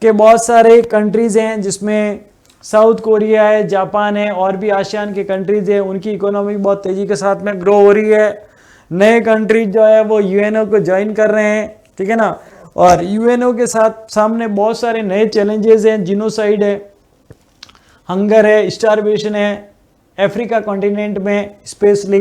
के बहुत सारे कंट्रीज हैं जिसमें साउथ कोरिया है, जापान है, और भी आसियान के कंट्रीज है, उनकी इकोनॉमी बहुत तेजी के साथ में ग्रो हो रही है। नए कंट्रीज जो है वो यूएनओ को ज्वाइन कर रहे हैं, ठीक है ना। और यूएनओ के साथ सामने बहुत सारे नए चैलेंजेस हैं, जिनोसाइड है, हंगर है, स्टारवेशन है अफ्रीका कॉन्टिनेंट में स्पेशली,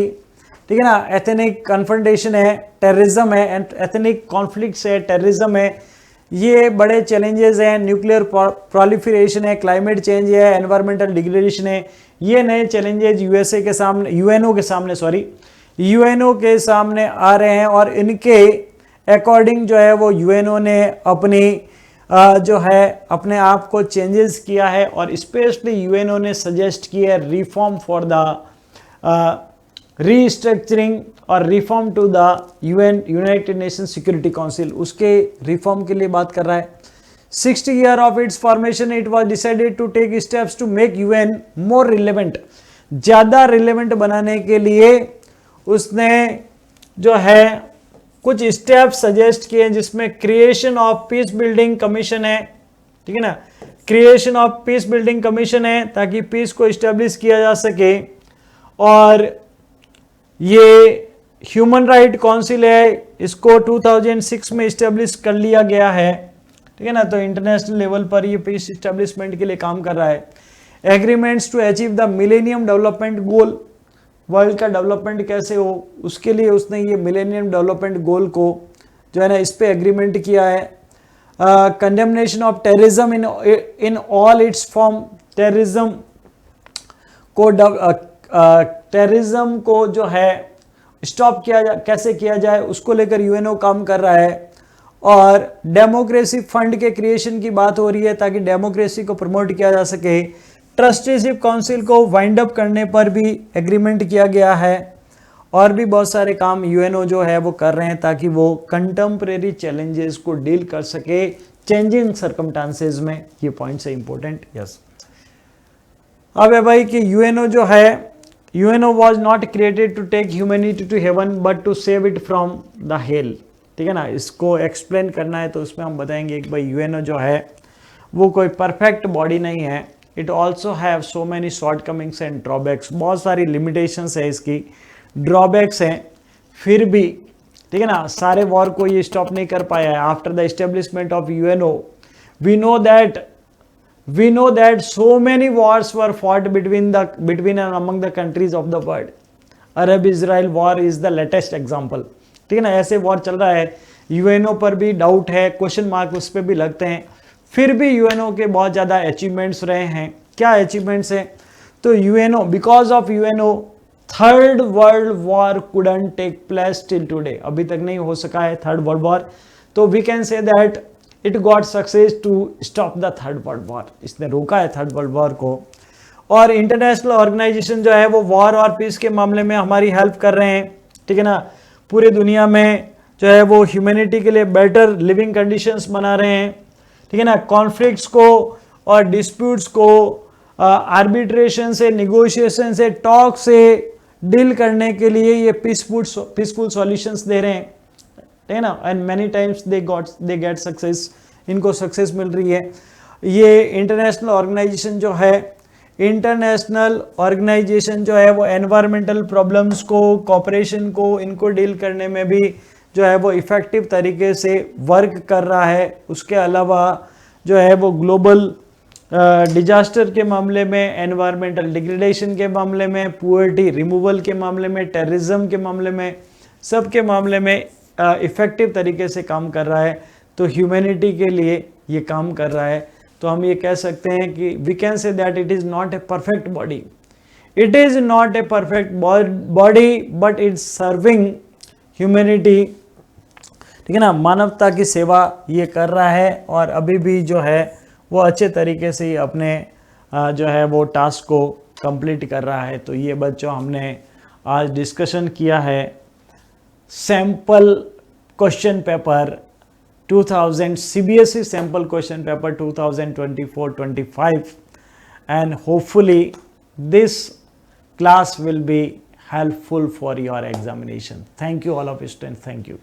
ठीक है ना। एथनिक कन्फ्रंटेशन है, टेररिज्म है, एथनिक कॉन्फ्लिक्ट्स है, टेररिज्म है, ये बड़े चैलेंजेस हैं। न्यूक्लियर प्रोलिफरेशन है, क्लाइमेट चेंज है, एनवायरमेंटल डिग्रेडेशन है, ये नए चैलेंजेस यूएनओ के सामने आ रहे हैं। और इनके अकॉर्डिंग जो है वो यूएनओ ने अपनी जो है अपने आप को चेंजेस किया है। और स्पेशली यूएनओ ने सजेस्ट किया है रिफॉर्म फॉर द रीस्ट्रक्चरिंग और reform to the United Nation Security Council, उसके रिफॉर्म के लिए बात कर रहा है। 60 year of its formation it was decided to take steps to make UN more relevant, ज़्यादा रिलेवेंट बनाने के लिए उसने जो है कुछ स्टेप्स सजेस्ट किए जिसमें creation of peace building commission है, ठीक है ना। Creation of peace building commission है ताकि पीस को इस्टेब्लिश किया जा सके। और ये ह्यूमन राइट काउंसिल है, इसको 2006 में इस्टेब्लिश कर लिया गया है, ठीक है ना। तो इंटरनेशनल लेवल पर ये पीस इस्टेब्लिशमेंट के लिए काम कर रहा है। Agreements to achieve the millennium development goal, world का डेवलपमेंट कैसे हो उसके लिए उसने ये मिलेनियम डेवलपमेंट गोल को जो है ना इस पे एग्रीमेंट किया है। Condemnation of terrorism in all it's form, terrorism को टेररिज्म को जो है स्टॉप किया जाए, कैसे किया जाए उसको लेकर यूएनओ काम कर रहा है। और डेमोक्रेसी फंड के क्रिएशन की बात हो रही है ताकि डेमोक्रेसी को प्रमोट किया जा सके। ट्रस्टीशिप काउंसिल को वाइंड अप करने पर भी एग्रीमेंट किया गया है। और भी बहुत सारे काम यूएनओ जो है वो कर रहे हैं ताकि वो कंटेम्प्रेरी चैलेंजेस को डील कर सके चेंजिंग सर्कमस्टांसेस में। ये पॉइंट्स है इंपॉर्टेंट। यस, अब है भाई कि यूएनओ जो है, UNO was not created to take humanity to heaven but to save it from the hell. ठीक है ना, इसको एक्सप्लेन करना है तो उसमें हम बताएंगे कि भाई यूएनओ जो है वो कोई परफेक्ट बॉडी नहीं है। It also have so many shortcomings and drawbacks, बहुत सारी लिमिटेशंस है इसकी, ड्रॉबैक्स हैं। फिर भी ठीक है ना, सारे वॉर को ये स्टॉप नहीं कर पाया है। After the establishment of UNO we know that so many wars were fought between and among the countries of the world. Arab Israel war is the latest example. ठीक है ना, ऐसे वॉर चल रहा है। यूएनओ पर भी डाउट है, क्वेश्चन मार्क उस पर भी लगते हैं। फिर भी यूएनओ के बहुत ज़्यादा अचीवमेंट्स रहे हैं। क्या अचीवमेंट्स हैं? तो UNO, because of UNO third world war couldn't take place till today, अभी तक नहीं हो सका है थर्ड वर्ल्ड वॉर। तो we can say that it got success to stop the third world war, इसने रोका है थर्ड वर्ल्ड वॉर को। और इंटरनेशनल ऑर्गेनाइजेशन जो है वो वॉर और पीस के मामले में हमारी हेल्प कर रहे हैं। ठीक है ना, पूरे दुनिया में जो है वो ह्यूमैनिटी के लिए बेटर लिविंग कंडीशंस बना रहे हैं। ठीक है ना, कॉन्फ्लिक्ट्स को और डिस्प्यूट्स को आर्बिट्रेशन से, निगोशिएशन से, टॉक से डील करने के लिए ये पीसफुल सॉल्यूशंस दे रहे हैं। ठीक है ना, and many times they get success, इनको सक्सेस मिल रही है। ये इंटरनेशनल ऑर्गेनाइजेशन जो है वो एनवायरमेंटल प्रॉब्लम्स को, कॉपरेशन को, इनको डील करने में भी जो है वो इफ़ेक्टिव तरीके से वर्क कर रहा है। उसके अलावा जो है वो ग्लोबल डिजास्टर के मामले में, एनवायरमेंटल डिग्रेडेशन के मामले में, पुअर्टी रिमूवल के मामले में, टेररिज्म के मामले में, सब के मामले में इफ़ेक्टिव तरीके से काम कर रहा है। तो ह्यूमैनिटी के लिए ये काम कर रहा है। तो हम ये कह सकते हैं कि we can say that it is not a perfect body, it is not a perfect body but it's serving humanity. ठीक है ना, मानवता की सेवा ये कर रहा है और अभी भी जो है वो अच्छे तरीके से ही अपने जो है वो टास्क को कंप्लीट कर रहा है। तो ये बच्चों हमने आज डिस्कशन किया है sample question paper 2000 CBSE sample question paper 2024-25 and hopefully this class will be helpful for your examination. Thank you all of you students. Thank you.